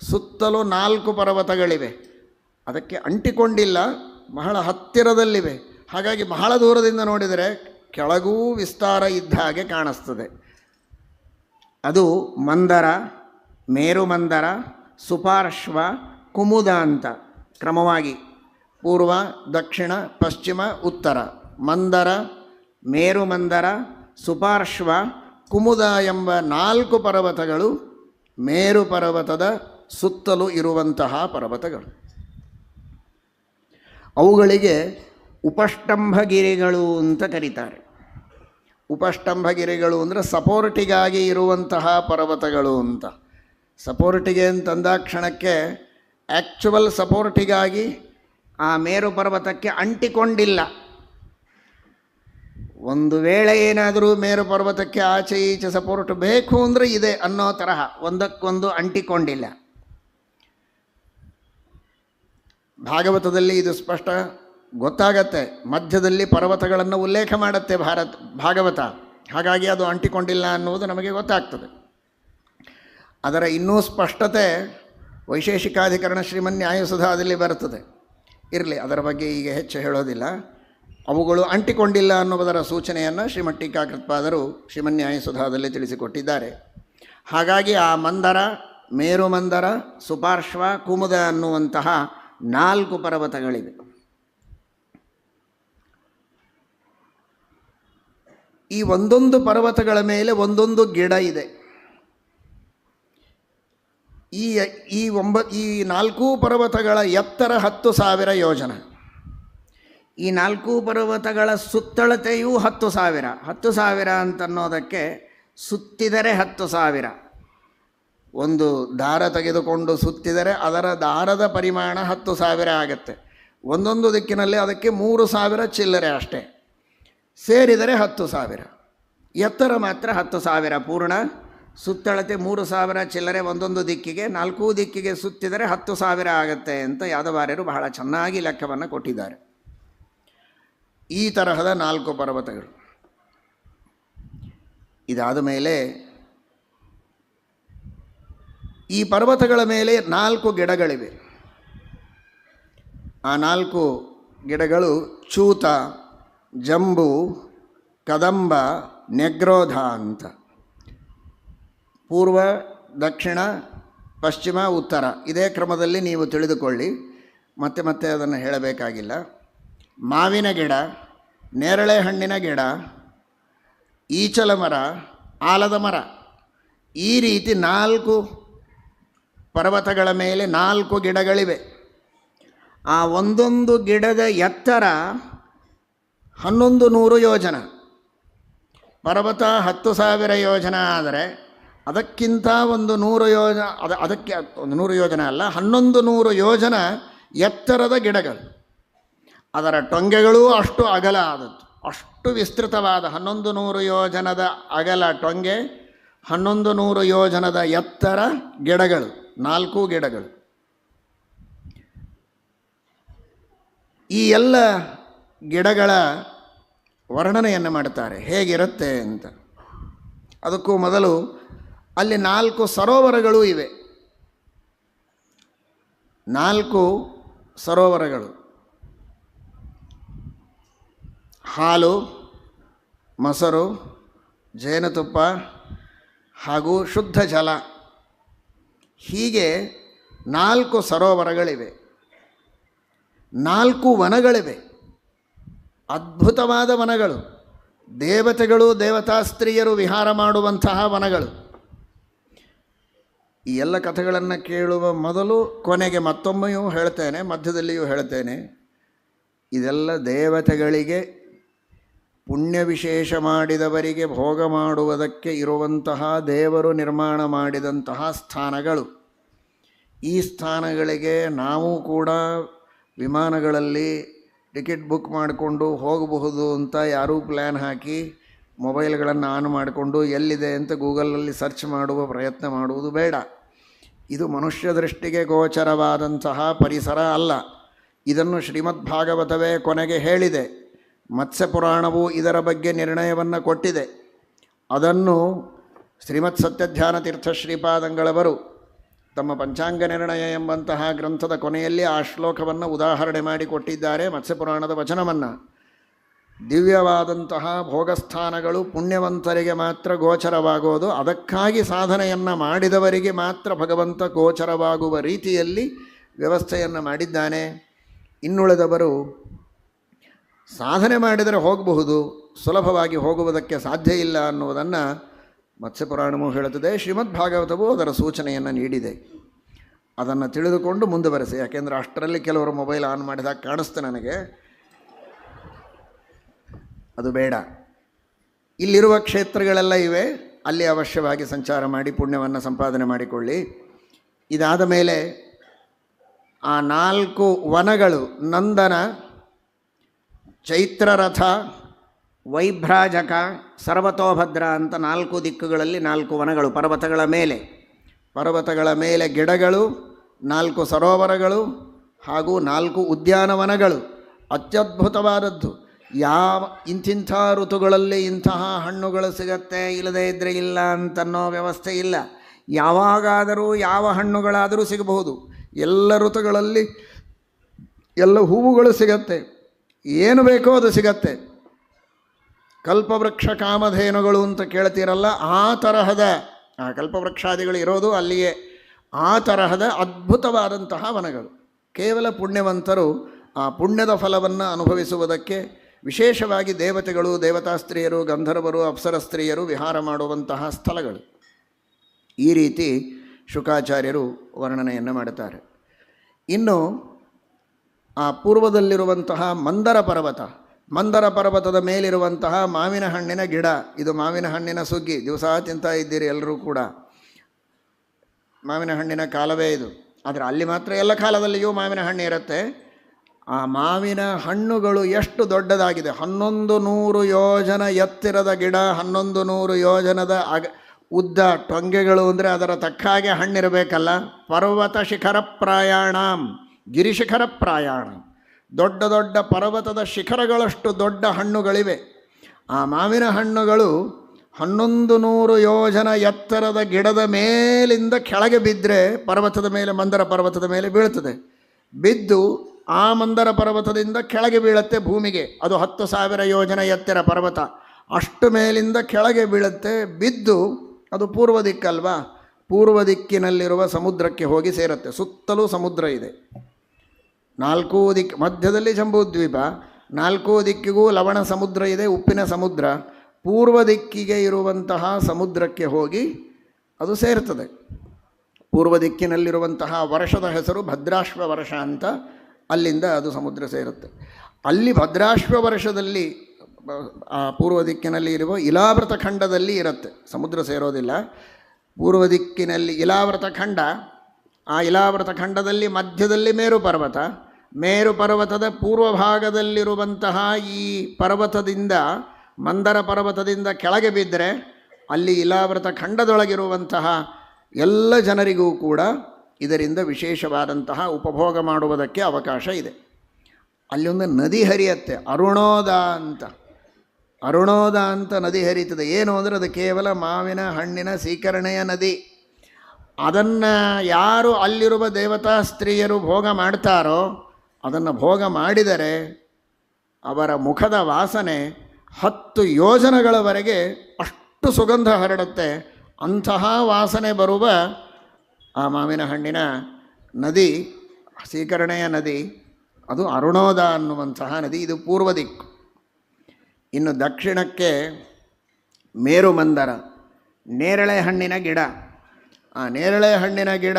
ಸುತ್ತಲೂ 4 ಪರ್ವತಗಳಿವೆ. ಅದಕ್ಕೆ ಅಂಟಿಕೊಂಡಿಲ್ಲ, ಬಹಳ ಹತ್ತಿರದಲ್ಲಿವೆ. ಹಾಗಾಗಿ ಬಹಳ ದೂರದಿಂದ ನೋಡಿದರೆ ಕೆಳಗೂ ವಿಸ್ತಾರ ಇದ್ದ ಹಾಗೆ ಕಾಣಿಸ್ತದೆ. ಅದು ಮಂದರ, ಮೇರುಮಂದರ, ಸುಪಾರ್ಶ್ವ, ಕುಮುದ ಅಂತ ಕ್ರಮವಾಗಿ ಪೂರ್ವ, ದಕ್ಷಿಣ, ಪಶ್ಚಿಮ, ಉತ್ತರ. ಮಂದರ, ಮೇರುಮಂದರ, ಸುಪಾರ್ಶ್ವ, ಕುಮುದ ಎಂಬ 4 ಪರ್ವತಗಳು ಮೇರು ಪರ್ವತದ ಸುತ್ತಲೂ ಇರುವಂತಹ ಪರ್ವತಗಳು. ಅವುಗಳಿಗೆ ಉಪಷ್ಟಂಭಗಿರಿಗಳು ಅಂತ ಕರೀತಾರೆ. ಉಪಷ್ಟಂಭಗಿರಿಗಳು ಅಂದರೆ ಸಪೋರ್ಟಿಗಾಗಿ ಇರುವಂತಹ ಪರ್ವತಗಳು ಅಂತ. ಸಪೋರ್ಟಿಗೆ ಅಂತಂದ ಕ್ಷಣಕ್ಕೆ ಆ್ಯಕ್ಚುವಲ್ ಸಪೋರ್ಟಿಗಾಗಿ ಆ ಮೇರು ಪರ್ವತಕ್ಕೆ ಅಂಟಿಕೊಂಡಿಲ್ಲ. ಒಂದು ವೇಳೆ ಏನಾದರೂ ಮೇರು ಪರ್ವತಕ್ಕೆ ಆಚೆ ಈಚೆ ಸಪೋರ್ಟ್ ಬೇಕು ಅಂದರೆ ಇದೆ ಅನ್ನೋ ತರಹ ಒಂದಕ್ಕೊಂದು ಅಂಟಿಕೊಂಡಿಲ್ಲ. ಭಾಗವತದಲ್ಲಿ ಇದು ಸ್ಪಷ್ಟ ಗೊತ್ತಾಗತ್ತೆ. ಮಧ್ಯದಲ್ಲಿ ಪರ್ವತಗಳನ್ನು ಉಲ್ಲೇಖ ಮಾಡುತ್ತೆ ಭಾಗವತ. ಹಾಗಾಗಿ ಅದು ಅಂಟಿಕೊಂಡಿಲ್ಲ ಅನ್ನುವುದು ನಮಗೆ ಗೊತ್ತಾಗ್ತದೆ. ಅದರ ಇನ್ನೂ ಸ್ಪಷ್ಟತೆ ವೈಶೇಷಿಕಾಧಿಕರಣ ಶ್ರೀಮನ್ಯಾಯಸುಧಾದಲ್ಲಿ ಬರುತ್ತದೆ. ಇರಲಿ, ಅದರ ಬಗ್ಗೆ ಈಗ ಹೆಚ್ಚು ಹೇಳೋದಿಲ್ಲ. ಅವುಗಳು ಅಂಟಿಕೊಂಡಿಲ್ಲ ಅನ್ನುವುದರ ಸೂಚನೆಯನ್ನು ಶ್ರೀಮಠ್ ಟೀಕಾಕೃತ್ಪಾದರು ಶ್ರೀಮನ್ಯಾಯಸುಧಾದಲ್ಲಿ ತಿಳಿಸಿಕೊಟ್ಟಿದ್ದಾರೆ. ಹಾಗಾಗಿ ಆ ಮಂದರ, ಮೇರುಮಂದರ, ಸುಪಾರ್ಶ್ವ, ಕುಮುದ ಅನ್ನುವಂತಹ 4 ಪರ್ವತಗಳಿವೆ. ಈ ಒಂದೊಂದು ಪರ್ವತಗಳ ಮೇಲೆ ಒಂದೊಂದು ಗಿಡ ಇದೆ. ಈ 4 ಪರ್ವತಗಳ ಎತ್ತರ 10,000 ಯೋಜನ. ಈ 4 ಪರ್ವತಗಳ ಸುತ್ತಳತೆಯೂ 10,000. 10,000 ಅಂತನ್ನೋದಕ್ಕೆ ಸುತ್ತಿದರೆ 10,000. ಒಂದು ದಾರ ತೆಗೆದುಕೊಂಡು ಸುತ್ತಿದರೆ ಅದರ ದಾರದ ಪರಿಮಾಣ 10,000 ಆಗುತ್ತೆ. ಒಂದೊಂದು ದಿಕ್ಕಿನಲ್ಲಿ ಅದಕ್ಕೆ 3,000 ಚಿಲ್ಲರೆ ಅಷ್ಟೇ. ಸೇರಿದರೆ 10,000. ಎತ್ತರ ಮಾತ್ರ 10,000 ಪೂರ್ಣ. ಸುತ್ತಳತೆ 3,000 ಚಿಲ್ಲರೆ ಒಂದೊಂದು ದಿಕ್ಕಿಗೆ. 4 ದಿಕ್ಕಿಗೆ ಸುತ್ತಿದರೆ 10,000 ಆಗುತ್ತೆ ಅಂತ ಯಾದವಾರ್ಯರು ಬಹಳ ಚೆನ್ನಾಗಿ ಲೆಕ್ಕವನ್ನು ಕೊಟ್ಟಿದ್ದಾರೆ. ಈ ತರಹದ 4 ಪರ್ವತಗಳು. ಇದಾದ ಮೇಲೆ ಈ ಪರ್ವತಗಳ ಮೇಲೆ 4 ಗಿಡಗಳಿವೆ. ಆ 4 ಗಿಡಗಳು ಚೂತ, ಜಂಬು, ಕದಂಬ, ನೆಗ್ರೋಧ ಅಂತ. ಪೂರ್ವ, ದಕ್ಷಿಣ, ಪಶ್ಚಿಮ, ಉತ್ತರ ಇದೇ ಕ್ರಮದಲ್ಲಿ ನೀವು ತಿಳಿದುಕೊಳ್ಳಿ. ಮತ್ತೆ ಅದನ್ನು ಹೇಳಬೇಕಾಗಿಲ್ಲ. ಮಾವಿನ ಗಿಡ, ನೇರಳೆ ಹಣ್ಣಿನ ಗಿಡ, ಈಚಲ ಮರ, ಆಲದ ಮರ, ಈ ರೀತಿ 4 ಪರ್ವತಗಳ ಮೇಲೆ 4 ಗಿಡಗಳಿವೆ. ಆ ಒಂದೊಂದು ಗಿಡದ ಎತ್ತರ 1,100 ಯೋಜನ. ಪರ್ವತ 10,000 ಯೋಜನ ಆದರೆ ಅದಕ್ಕಿಂತ ಒಂದು 100 ಯೋಜನ, ಅದಕ್ಕೆ 100 ಯೋಜನ ಅಲ್ಲ, 1,100 ಯೋಜನ ಎತ್ತರದ ಗಿಡಗಳು. ಅದರ ಟೊಂಗೆಗಳೂ ಅಷ್ಟು ಅಗಲ ಆದದ್ದು, ಅಷ್ಟು ವಿಸ್ತೃತವಾದ 1,100 ಯೋಜನದ ಅಗಲ ಟೊಂಗೆ, 1,100 ಯೋಜನದ ಎತ್ತರ ಗಿಡಗಳು, 4 ಗಿಡಗಳು. ಈ ಎಲ್ಲ ಗಿಡಗಳ ವರ್ಣನೆಯನ್ನು ಮಾಡ್ತಾರೆ ಹೇಗಿರುತ್ತೆ ಅಂತ. ಅದಕ್ಕೂ ಮೊದಲು ಅಲ್ಲಿ 4 ಸರೋವರಗಳು ಇವೆ. 4 ಸರೋವರಗಳು. ಹಾಲು, ಮೊಸರು, ಜೇನುತುಪ್ಪ ಹಾಗೂ ಶುದ್ಧ ಜಲ, ಹೀಗೆ 4 ಸರೋವರಗಳಿವೆ. 4 ವನಗಳಿವೆ, ಅದ್ಭುತವಾದ ವನಗಳು. ದೇವತೆಗಳು, ದೇವತಾ ಸ್ತ್ರೀಯರು ವಿಹಾರ ಮಾಡುವಂತಹ ವನಗಳು. ಈ ಎಲ್ಲ ಕಥೆಗಳನ್ನು ಕೇಳುವ ಮೊದಲು ಕೊನೆಗೆ ಮತ್ತೊಮ್ಮೆಯೂ ಹೇಳ್ತೇನೆ, ಮಧ್ಯದಲ್ಲಿಯೂ ಹೇಳ್ತೇನೆ, ಇದೆಲ್ಲ ದೇವತೆಗಳಿಗೆ, ಪುಣ್ಯ ವಿಶೇಷ ಮಾಡಿದವರಿಗೆ ಭೋಗ ಮಾಡುವುದಕ್ಕೆ ಇರುವಂತಹ ದೇವರು ನಿರ್ಮಾಣ ಮಾಡಿದಂತಹ ಸ್ಥಾನಗಳು. ಈ ಸ್ಥಾನಗಳಿಗೆ ನಾವು ಕೂಡ ವಿಮಾನಗಳಲ್ಲಿ ಟಿಕೆಟ್ ಬುಕ್ ಮಾಡಿಕೊಂಡು ಹೋಗಬಹುದು ಅಂತ ಯಾರೂ ಪ್ಲ್ಯಾನ್ ಹಾಕಿ ಮೊಬೈಲ್ಗಳನ್ನು ಆನ್ ಮಾಡಿಕೊಂಡು ಎಲ್ಲಿದೆ ಅಂತ ಗೂಗಲಲ್ಲಿ ಸರ್ಚ್ ಮಾಡುವ ಪ್ರಯತ್ನ ಮಾಡುವುದು ಬೇಡ. ಇದು ಮನುಷ್ಯ ದೃಷ್ಟಿಗೆ ಗೋಚರವಾದಂತಹ ಪರಿಸರ ಅಲ್ಲ. ಇದನ್ನು ಶ್ರೀಮದ್ಭಾಗವತವೇ ಕೊನೆಗೆ ಹೇಳಿದೆ. ಮತ್ಸ್ಯ ಪುರಾಣವು ಇದರ ಬಗ್ಗೆ ನಿರ್ಣಯವನ್ನು ಕೊಟ್ಟಿದೆ. ಅದನ್ನು ಶ್ರೀಮತ್ ಸತ್ಯಧ್ಯಾನ ತೀರ್ಥ ಶ್ರೀಪಾದಂಗಳವರು ತಮ್ಮ ಪಂಚಾಂಗ ನಿರ್ಣಯ ಎಂಬಂತಹ ಗ್ರಂಥದ ಕೊನೆಯಲ್ಲಿ ಆ ಶ್ಲೋಕವನ್ನು ಉದಾಹರಣೆ ಮಾಡಿಕೊಟ್ಟಿದ್ದಾರೆ. ಮತ್ಸ್ಯಪುರಾಣದ ವಚನವನ್ನು ದಿವ್ಯವಾದಂತಹ ಭೋಗಸ್ಥಾನಗಳು ಪುಣ್ಯವಂತರಿಗೆ ಮಾತ್ರ ಗೋಚರವಾಗೋದು, ಅದಕ್ಕಾಗಿ ಸಾಧನೆಯನ್ನು ಮಾಡಿದವರಿಗೆ ಮಾತ್ರ ಭಗವಂತ ಗೋಚರವಾಗುವ ರೀತಿಯಲ್ಲಿ ವ್ಯವಸ್ಥೆಯನ್ನು ಮಾಡಿದ್ದಾನೆ. ಇನ್ನುಳಿದವರು ಸಾಧನೆ ಮಾಡಿದರೆ ಹೋಗಬಹುದು, ಸುಲಭವಾಗಿ ಹೋಗುವುದಕ್ಕೆ ಸಾಧ್ಯ ಇಲ್ಲ ಅನ್ನುವುದನ್ನು ಮತ್ಸ್ಯಪುರಾಣವೂ ಹೇಳುತ್ತದೆ. ಶ್ರೀಮದ್ಭಾಗವತವೂ ಅದರ ಸೂಚನೆಯನ್ನು ನೀಡಿದೆ. ಅದನ್ನು ತಿಳಿದುಕೊಂಡು ಮುಂದುವರೆಸಿ. ಯಾಕೆಂದರೆ ಅಷ್ಟರಲ್ಲಿ ಕೆಲವರು ಮೊಬೈಲ್ ಆನ್ ಮಾಡಿದಾಗ ಕಾಣಿಸ್ತು ನನಗೆ, ಅದು ಬೇಡ. ಇಲ್ಲಿರುವ ಕ್ಷೇತ್ರಗಳೆಲ್ಲ ಇವೆ, ಅಲ್ಲಿ ಅವಶ್ಯವಾಗಿ ಸಂಚಾರ ಮಾಡಿ ಪುಣ್ಯವನ್ನು ಸಂಪಾದನೆ ಮಾಡಿಕೊಳ್ಳಿ. ಇದಾದ ಮೇಲೆ ಆ 4 ವನಗಳು, ನಂದನ, ಚೈತ್ರರಥ, ವೈಭ್ರಾಜಕ, ಸರ್ವತೋಭದ್ರ ಅಂತ 4 ದಿಕ್ಕುಗಳಲ್ಲಿ 4 ವನಗಳು. ಪರ್ವತಗಳ ಮೇಲೆ ಗಿಡಗಳು, 4 ಸರೋವರಗಳು ಹಾಗೂ 4 ಉದ್ಯಾನವನಗಳು. ಅತ್ಯದ್ಭುತವಾದದ್ದು. ಇಂತಿಂಥ ಋತುಗಳಲ್ಲಿ ಇಂತಹ ಹಣ್ಣುಗಳು ಸಿಗತ್ತೆ, ಇಲ್ಲದೇ ಇದ್ದರೆ ಇಲ್ಲ ಅಂತನ್ನೋ ವ್ಯವಸ್ಥೆ ಇಲ್ಲ. ಯಾವಾಗಾದರೂ ಯಾವ ಹಣ್ಣುಗಳಾದರೂ ಸಿಗಬಹುದು. ಎಲ್ಲ ಋತುಗಳಲ್ಲಿ ಎಲ್ಲ ಹೂವುಗಳು ಸಿಗತ್ತೆ, ಏನು ಬೇಕೋ ಅದು ಸಿಗತ್ತೆ. ಕಲ್ಪವೃಕ್ಷ ಕಾಮಧೇನುಗಳು ಅಂತ ಕೇಳ್ತೀರಲ್ಲ, ಆ ತರಹದ ಕಲ್ಪವೃಕ್ಷಾದಿಗಳು ಇರೋದು ಅಲ್ಲಿಯೇ. ಆ ತರಹದ ಅದ್ಭುತವಾದಂತಹ ವನಗಳು. ಕೇವಲ ಪುಣ್ಯವಂತರು ಆ ಪುಣ್ಯದ ಫಲವನ್ನು ಅನುಭವಿಸುವುದಕ್ಕೆ, ವಿಶೇಷವಾಗಿ ದೇವತೆಗಳು, ದೇವತಾ ಸ್ತ್ರೀಯರು, ಗಂಧರ್ವರು, ಅಪ್ಸರ ಸ್ತ್ರೀಯರು ವಿಹಾರ ಮಾಡುವಂತಹ ಸ್ಥಳಗಳು. ಈ ರೀತಿ ಶುಕಾಚಾರ್ಯರು ವರ್ಣನೆಯನ್ನು ಮಾಡುತ್ತಾರೆ. ಇನ್ನು ಆ ಪೂರ್ವದಲ್ಲಿರುವಂತಹ ಮಂದರ ಪರ್ವತದ ಮೇಲಿರುವಂತಹ ಮಾವಿನ ಹಣ್ಣಿನ ಗಿಡ, ಇದು ಮಾವಿನ ಹಣ್ಣಿನ ಸುಗ್ಗಿ. ದಿವಸ ತಿಂತಾ ಇದ್ದೀರಿ ಎಲ್ಲರೂ ಕೂಡ. ಮಾವಿನ ಹಣ್ಣಿನ ಕಾಲವೇ ಇದು. ಆದರೆ ಅಲ್ಲಿ ಮಾತ್ರ ಎಲ್ಲ ಕಾಲದಲ್ಲಿಯೂ ಮಾವಿನ ಹಣ್ಣು ಇರುತ್ತೆ. ಆ ಮಾವಿನ ಹಣ್ಣುಗಳು ಎಷ್ಟು ದೊಡ್ಡದಾಗಿದೆ. 1100 ಯೋಜನ ಎತ್ತರದ ಗಿಡ, 1100 ಯೋಜನದ ಉದ್ದ ಟೊಂಗೆಗಳು. ಅಂದರೆ ಅದರ ತಕ್ಕಾಗೆ ಹಣ್ಣಿರಬೇಕಲ್ಲ. ಪರ್ವತ ಶಿಖರ ಪ್ರಾಯಾಣಂ, ಗಿರಿಶಿಖರ ಪ್ರಾಯಾಣ, ದೊಡ್ಡ ದೊಡ್ಡ ಪರ್ವತದ ಶಿಖರಗಳಷ್ಟು ದೊಡ್ಡ ಹಣ್ಣುಗಳಿವೆ. ಆ ಮಾವಿನ ಹಣ್ಣುಗಳು 1100 ಯೋಜನ ಎತ್ತರದ ಗಿಡದ ಮೇಲಿಂದ ಕೆಳಗೆ ಬಿದ್ದರೆ ಪರ್ವತದ ಮೇಲೆ, ಮಂದರ ಪರ್ವತದ ಮೇಲೆ ಬೀಳ್ತದೆ. ಬಿದ್ದು ಆ ಮಂದರ ಪರ್ವತದಿಂದ ಕೆಳಗೆ ಬೀಳುತ್ತೆ ಭೂಮಿಗೆ. ಅದು 10,000 ಯೋಜನ ಎತ್ತರ ಪರ್ವತ. ಅಷ್ಟು ಮೇಲಿಂದ ಕೆಳಗೆ ಬೀಳುತ್ತೆ. ಬಿದ್ದು ಅದು ಪೂರ್ವ ದಿಕ್ಕಲ್ವಾ, ಪೂರ್ವ ದಿಕ್ಕಿನಲ್ಲಿರುವ ಸಮುದ್ರಕ್ಕೆ ಹೋಗಿ ಸೇರುತ್ತೆ. ಸುತ್ತಲೂ ಸಮುದ್ರ ಇದೆ. 4 ದಿಕ್ಕು, ಮಧ್ಯದಲ್ಲಿ ಜಂಬೂದ್ವೀಪ, 4 ದಿಕ್ಕಿಗೂ ಲವಣ ಸಮುದ್ರ ಇದೆ, ಉಪ್ಪಿನ ಸಮುದ್ರ. ಪೂರ್ವ ದಿಕ್ಕಿಗೆ ಇರುವಂತಹ ಸಮುದ್ರಕ್ಕೆ ಹೋಗಿ ಅದು ಸೇರ್ತದೆ. ಪೂರ್ವ ದಿಕ್ಕಿನಲ್ಲಿರುವಂತಹ ವರ್ಷದ ಹೆಸರು ಭದ್ರಾಶ್ವ ವರ್ಷ ಅಂತ. ಅಲ್ಲಿಂದ ಅದು ಸಮುದ್ರ ಸೇರುತ್ತೆ. ಅಲ್ಲಿ ಭದ್ರಾಶ್ವ ವರ್ಷದಲ್ಲಿ ಆ ಪೂರ್ವ ದಿಕ್ಕಿನಲ್ಲಿ ಇರುವ ಇಲಾವೃತ ಖಂಡದಲ್ಲಿ ಇರುತ್ತೆ, ಸಮುದ್ರ ಸೇರೋದಿಲ್ಲ. ಪೂರ್ವ ದಿಕ್ಕಿನಲ್ಲಿ ಇಲಾವೃತ ಖಂಡ, ಆ ಇಲಾವೃತ ಖಂಡದಲ್ಲಿ ಮಧ್ಯದಲ್ಲಿ ಮೇರು ಪರ್ವತದ ಪೂರ್ವ ಭಾಗದಲ್ಲಿರುವಂತಹ ಈ ಪರ್ವತದಿಂದ, ಮಂದರ ಪರ್ವತದಿಂದ ಕೆಳಗೆ ಬಿದ್ದರೆ ಅಲ್ಲಿ ಇಲಾವೃತ ಖಂಡದೊಳಗಿರುವಂತಹ ಎಲ್ಲ ಜನರಿಗೂ ಕೂಡ ಇದರಿಂದ ವಿಶೇಷವಾದಂತಹ ಉಪಭೋಗ ಮಾಡುವುದಕ್ಕೆ ಅವಕಾಶ ಇದೆ. ಅಲ್ಲಿ ಒಂದು ನದಿ ಹರಿಯುತ್ತೆ, ಅರುಣೋದ ಅಂತ ನದಿ ಹರಿಯುತ್ತದೆ. ಏನು ಅಂದರೆ ಅದು ಕೇವಲ ಮಾವಿನ ಹಣ್ಣಿನ ಸೀಕರಣೆಯ ನದಿ. ಅದನ್ನು ಯಾರು ಅಲ್ಲಿರುವ ದೇವತಾ ಸ್ತ್ರೀಯರು ಭೋಗ ಮಾಡ್ತಾರೋ, ಅದನ್ನು ಭೋಗ ಮಾಡಿದರೆ ಅವರ ಮುಖದ ವಾಸನೆ 10 ಯೋಜನಗಳವರೆಗೆ ಅಷ್ಟು ಸುಗಂಧ ಹರಡುತ್ತೆ. ಅಂತಹ ವಾಸನೆ ಬರುವ ಆ ಮಾವಿನ ಹಣ್ಣಿನ ನದಿ, ಸೀಕರಣೆಯ ನದಿ, ಅದು ಅರುಣೋದ ಅನ್ನುವಂತಹ ನದಿ. ಇದು ಪೂರ್ವ ದಿಕ್ಕು. ಇನ್ನು ದಕ್ಷಿಣಕ್ಕೆ ಮೇರುಮಂದರ, ನೇರಳೆ ಹಣ್ಣಿನ ಗಿಡ. ಆ ನೇರಳೆ ಹಣ್ಣಿನ ಗಿಡ,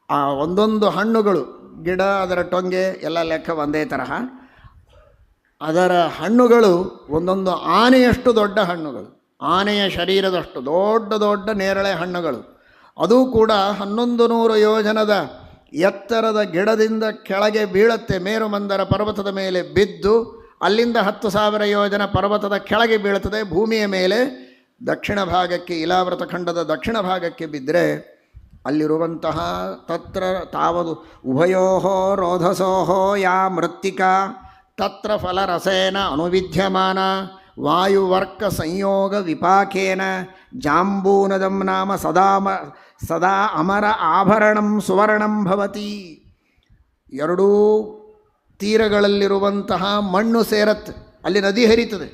ಆ ಒಂದೊಂದು ಹಣ್ಣುಗಳು, ಗಿಡ, ಅದರ ಟೊಂಗೆ ಎಲ್ಲ ಲೆಕ್ಕ ಒಂದೇ ತರಹ. ಅದರ ಹಣ್ಣುಗಳು ಒಂದೊಂದು ಆನೆಯಷ್ಟು ದೊಡ್ಡ ಹಣ್ಣುಗಳು, ಆನೆಯ ಶರೀರದಷ್ಟು ದೊಡ್ಡ ದೊಡ್ಡ ನೇರಳೆ ಹಣ್ಣುಗಳು. ಅದು ಕೂಡ 1100 ಯೋಜನದ ಎತ್ತರದ ಗಿಡದಿಂದ ಕೆಳಗೆ ಬೀಳುತ್ತೆ, ಮೇರುಮಂದರ ಪರ್ವತದ ಮೇಲೆ ಬಿದ್ದು ಅಲ್ಲಿಂದ 10,000 ಯೋಜನ ಪರ್ವತದ ಕೆಳಗೆ ಬೀಳುತ್ತದೆ, ಭೂಮಿಯ ಮೇಲೆ ದಕ್ಷಿಣ ಭಾಗಕ್ಕೆ, ಇಲಾವೃತ ಖಂಡದ ದಕ್ಷಿಣ ಭಾಗಕ್ಕೆ ಬಿದ್ದರೆ ಅಲ್ಲಿರುವಂತಹ ತತ್ರ ತಾವದು ಉಭಯೋಹೋ ರೋಧಸೋಹೋ ಯಾ ಮೃತ್ತಿಕಾ ತತ್ರ ಫಲರಸೇನ ಅನುವಿದ್ಯಮಾನ ವಾಯುವರ್ಕ ಸಂಯೋಗ ವಿಪಾಕೇನ ಜಾಂಬೂನದಂ ನಾಮ ಸದಾ ಅಮರ ಆಭರಣಂ ಸುವರ್ಣಂ ಭವತಿ. ಎರಡೂ ತೀರಗಳಲ್ಲಿರುವಂತಹ ಮಣ್ಣು ಸೇರತ್ತೆ, ಅಲ್ಲಿ ನದಿ ಹರಿತದೆ,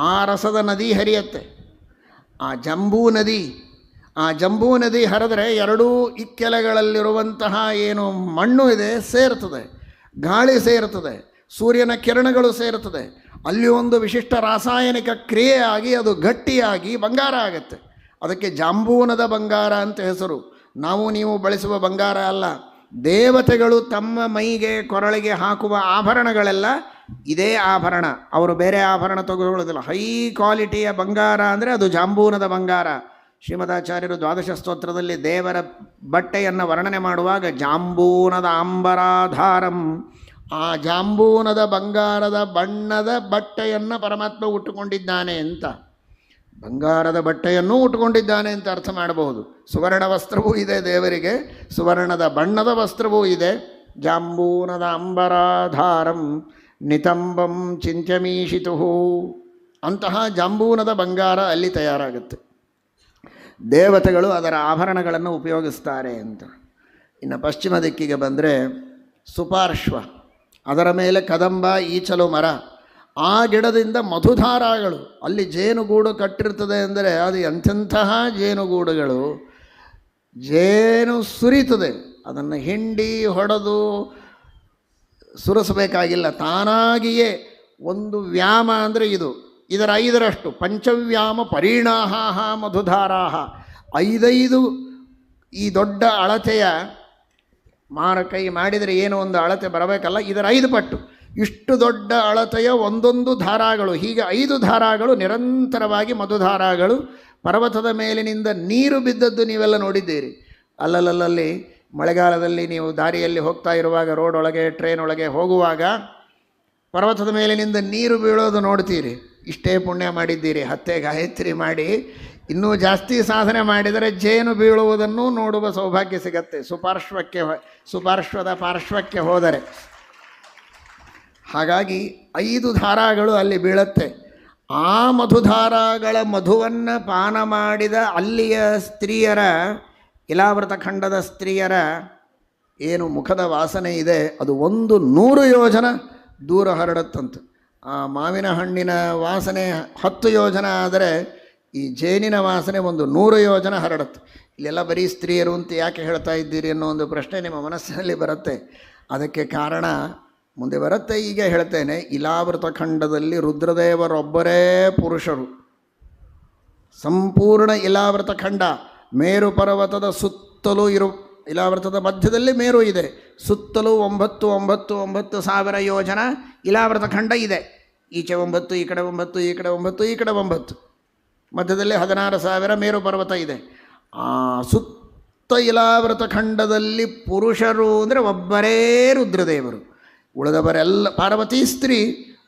ಆ ರಸದ ನದಿ ಹರಿಯತ್ತೆ. ಆ ಜಂಬೂ ನದಿ ಹರಿದ್ರೆ ಎರಡೂ ಇಕ್ಕೆಲೆಗಳಲ್ಲಿರುವಂತಹ ಏನು ಮಣ್ಣು ಇದೆ ಸೇರ್ತದೆ, ಗಾಳಿ ಸೇರ್ತದೆ, ಸೂರ್ಯನ ಕಿರಣಗಳು ಸೇರ್ತದೆ. ಅಲ್ಲಿ ಒಂದು ವಿಶಿಷ್ಟ ರಾಸಾಯನಿಕ ಕ್ರಿಯೆ ಆಗಿ ಅದು ಗಟ್ಟಿಯಾಗಿ ಬಂಗಾರ ಆಗುತ್ತೆ. ಅದಕ್ಕೆ ಜಾಂಬೂನದ ಬಂಗಾರ ಅಂತ ಹೆಸರು. ನಾವು ನೀವು ಬಳಸುವ ಬಂಗಾರ ಅಲ್ಲ. ದೇವತೆಗಳು ತಮ್ಮ ಮೈಗೆ ಕೊರಳಿಗೆ ಹಾಕುವ ಆಭರಣಗಳೆಲ್ಲ ಇದೇ ಆಭರಣ, ಅವರು ಬೇರೆ ಆಭರಣ ತೆಗೆದುಕೊಳ್ಳೋದಿಲ್ಲ. ಹೈ ಕ್ವಾಲಿಟಿಯ ಬಂಗಾರ ಅಂದರೆ ಅದು ಜಾಂಬೂನದ ಬಂಗಾರ. ಶ್ರೀಮದಾಚಾರ್ಯರು ದ್ವಾದಶ ಸ್ತೋತ್ರದಲ್ಲಿ ದೇವರ ಬಟ್ಟೆಯನ್ನು ವರ್ಣನೆ ಮಾಡುವಾಗ ಜಾಂಬೂನದ ಅಂಬರಾಧಾರಂ, ಆ ಜಾಂಬೂನದ ಬಂಗಾರದ ಬಣ್ಣದ ಬಟ್ಟೆಯನ್ನು ಪರಮಾತ್ಮ ಉಟ್ಟುಕೊಂಡಿದ್ದಾನೆ ಅಂತ, ಬಂಗಾರದ ಬಟ್ಟೆಯನ್ನೂ ಉಟ್ಟುಕೊಂಡಿದ್ದಾನೆ ಅಂತ ಅರ್ಥ ಮಾಡಬಹುದು. ಸುವರ್ಣ ವಸ್ತ್ರವೂ ಇದೆ ದೇವರಿಗೆ, ಸುವರ್ಣದ ಬಣ್ಣದ ವಸ್ತ್ರವೂ ಇದೆ. ಜಾಂಬೂನದ ಅಂಬರಾಧಾರಂ ನಿತಂಬಂ ಚಿಂತ್ಯಮೀಶಿತು, ಅಂತಹ ಜಾಂಬೂನದ ಬಂಗಾರ ಅಲ್ಲಿ ತಯಾರಾಗುತ್ತೆ. ದೇವತೆಗಳು ಅದರ ಆಭರಣಗಳನ್ನು ಉಪಯೋಗಿಸ್ತಾರೆ ಅಂತ. ಇನ್ನು ಪಶ್ಚಿಮ ದಿಕ್ಕಿಗೆ ಬಂದರೆ ಸುಪಾರ್ಶ್ವ, ಅದರ ಮೇಲೆ ಕದಂಬ ಈಚಲು ಮರ, ಆ ಗಿಡದಿಂದ ಮಧುಧಾರಾಗಳು, ಅಲ್ಲಿ ಜೇನುಗೂಡು ಕಟ್ಟಿರ್ತದೆ ಅಂದರೆ ಅದು ಎಂಥೆಂತಹ ಜೇನುಗೂಡುಗಳು, ಜೇನು ಸುರಿತದೆ, ಅದನ್ನು ಹಿಂಡಿ ಹೊಡೆದು ಸುರಿಸಬೇಕಾಗಿಲ್ಲ, ತಾನಾಗಿಯೇ ಒಂದು ವ್ಯಾಮ ಅಂದರೆ ಇದರ 5ರಷ್ಟು ಪಂಚವ್ಯಾಮ ಪರಿಣಾಹ ಮಧುಧಾರಾಹ, 5 ಈ ದೊಡ್ಡ ಅಳತೆಯ ಮಾರಕೈ ಮಾಡಿದರೆ ಏನೋ ಒಂದು ಅಳತೆ ಬರಬೇಕಲ್ಲ, ಇದರ 5 ಪಟ್ಟು ಇಷ್ಟು ದೊಡ್ಡ ಅಳತೆಯ ಒಂದೊಂದು ಧಾರಾಗಳು, ಹೀಗೆ 5 ಧಾರಾಗಳು ನಿರಂತರವಾಗಿ ಮಧುಧಾರಾಗಳು ಪರ್ವತದ ಮೇಲಿನಿಂದ ನೀರು ಬಿದ್ದದ್ದು ನೀವೆಲ್ಲ ನೋಡಿದ್ದೀರಿ. ಅಲ್ಲಲ್ಲಿ ಮಳೆಗಾಲದಲ್ಲಿ ನೀವು ದಾರಿಯಲ್ಲಿ ಹೋಗ್ತಾ ಇರುವಾಗ, ರೋಡ್ ಒಳಗೆ ಟ್ರೈನ್ ಒಳಗೆ ಹೋಗುವಾಗ ಪರ್ವತದ ಮೇಲಿನಿಂದ ನೀರು ಬೀಳೋದು ನೋಡ್ತೀರಿ. ಇಷ್ಟೇ ಪುಣ್ಯ ಮಾಡಿದ್ದೀರಿ, 10 ಗಾಯತ್ರಿ ಮಾಡಿ ಇನ್ನೂ ಜಾಸ್ತಿ ಸಾಧನೆ ಮಾಡಿದರೆ ಜೇನು ಬೀಳುವುದನ್ನು ನೋಡುವ ಸೌಭಾಗ್ಯ ಸಿಗತ್ತೆ, ಸುಪಾರ್ಶ್ವದ ಪಾರ್ಶ್ವಕ್ಕೆ ಹೋದರೆ. ಹಾಗಾಗಿ 5 ಧಾರಾಗಳು ಅಲ್ಲಿ ಬೀಳತ್ತೆ. ಆ ಮಧುಧಾರಾಗಳ ಮಧುವನ್ನು ಪಾನ ಮಾಡಿದ ಅಲ್ಲಿಯ ಸ್ತ್ರೀಯರ, ಇಲಾವೃತ ಖಂಡದ ಸ್ತ್ರೀಯರ ಏನು ಮುಖದ ವಾಸನೆ ಇದೆ ಅದು 100 ಯೋಜನ ದೂರ ಹರಡತ್ತಂತೆ. ಆ ಮಾವಿನ ಹಣ್ಣಿನ ವಾಸನೆ 10 ಯೋಜನ ಆದರೆ ಈ ಜೇನಿನ ವಾಸನೆ 100 ಯೋಜನ ಹರಡುತ್ತೆ. ಇಲ್ಲೆಲ್ಲ ಬರೀ ಸ್ತ್ರೀಯರು ಅಂತ ಯಾಕೆ ಹೇಳ್ತಾ ಇದ್ದೀರಿ ಅನ್ನೋ ಒಂದು ಪ್ರಶ್ನೆ ನಿಮ್ಮ ಮನಸ್ಸಿನಲ್ಲಿ ಬರುತ್ತೆ. ಅದಕ್ಕೆ ಕಾರಣ ಮುಂದೆ ಬರುತ್ತೆ, ಈಗ ಹೇಳ್ತೇನೆ. ಇಲಾವೃತ ಖಂಡದಲ್ಲಿ ರುದ್ರದೇವರೊಬ್ಬರೇ ಪುರುಷರು. ಸಂಪೂರ್ಣ ಇಲಾವೃತ ಖಂಡ ಮೇರು ಪರ್ವತದ ಸುತ್ತಲೂ ಇಲಾವೃತದ ಮಧ್ಯದಲ್ಲಿ ಮೇರು ಇದೆ, ಸುತ್ತಲೂ 9,9,9,000 ಯೋಜನ ಇಲಾವೃತ ಖಂಡ ಇದೆ. ಈಚೆ 9, ಈ ಕಡೆ 9, ಈ ಕಡೆ 9, ಈ ಕಡೆ 9, ಮಧ್ಯದಲ್ಲಿ 16,000 ಮೇರು ಪರ್ವತ ಇದೆ. ಆ ಸುತ್ತ ಇಲಾವೃತ ಖಂಡದಲ್ಲಿ ಪುರುಷರು ಅಂದರೆ ಒಬ್ಬರೇ ರುದ್ರದೇವರು. ಉಳಿದವರೆಲ್ಲ ಪಾರ್ವತಿ ಸ್ತ್ರೀ,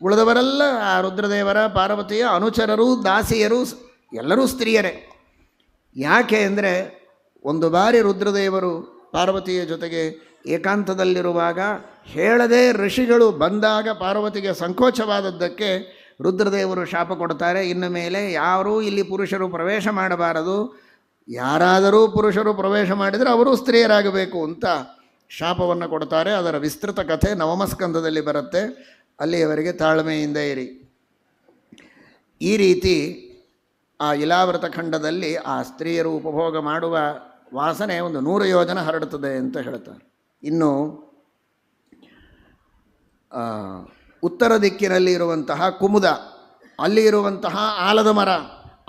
ಉಳಿದವರೆಲ್ಲ ಆ ರುದ್ರದೇವರ ಪಾರ್ವತಿಯ ಅನುಚರರು, ದಾಸಿಯರು, ಎಲ್ಲರೂ ಸ್ತ್ರೀಯರೇ. ಯಾಕೆ ಅಂದರೆ ಒಂದು ಬಾರಿ ರುದ್ರದೇವರು ಪಾರ್ವತಿಯ ಜೊತೆಗೆ ಏಕಾಂತದಲ್ಲಿರುವಾಗ ಹೇಳದೆ ಋಷಿಗಳು ಬಂದಾಗ ಪಾರ್ವತಿಗೆ ಸಂಕೋಚವಾದದ್ದಕ್ಕೆ ರುದ್ರದೇವರು ಶಾಪ ಕೊಡ್ತಾರೆ. ಇನ್ನು ಮೇಲೆ ಯಾರೂ ಇಲ್ಲಿ ಪುರುಷರು ಪ್ರವೇಶ ಮಾಡಬಾರದು, ಯಾರಾದರೂ ಪುರುಷರು ಪ್ರವೇಶ ಮಾಡಿದರೆ ಅವರು ಸ್ತ್ರೀಯರಾಗಬೇಕು ಅಂತ ಶಾಪವನ್ನು ಕೊಡ್ತಾರೆ. ಅದರ ವಿಸ್ತೃತ ಕಥೆ ನವಮಸ್ಕಂದದಲ್ಲಿ ಬರುತ್ತೆ. ಅಲ್ಲಿಯವರೆಗೆ ತಾಳ್ಮೆಯಿಂದ ಇರಿ. ಈ ರೀತಿ ಆ ಇಲಾವೃತ ಖಂಡದಲ್ಲಿ ಆ ಸ್ತ್ರೀಯರು ಉಪಭೋಗ ಮಾಡುವ ವಾಸನೆ 100 ಯೋಜನ ಹರಡುತ್ತದೆ ಅಂತ ಹೇಳ್ತಾರೆ. ಇನ್ನು ಉತ್ತರ ದಿಕ್ಕಿನಲ್ಲಿ ಇರುವಂತಹ ಕುಮುದ, ಅಲ್ಲಿ ಇರುವಂತಹ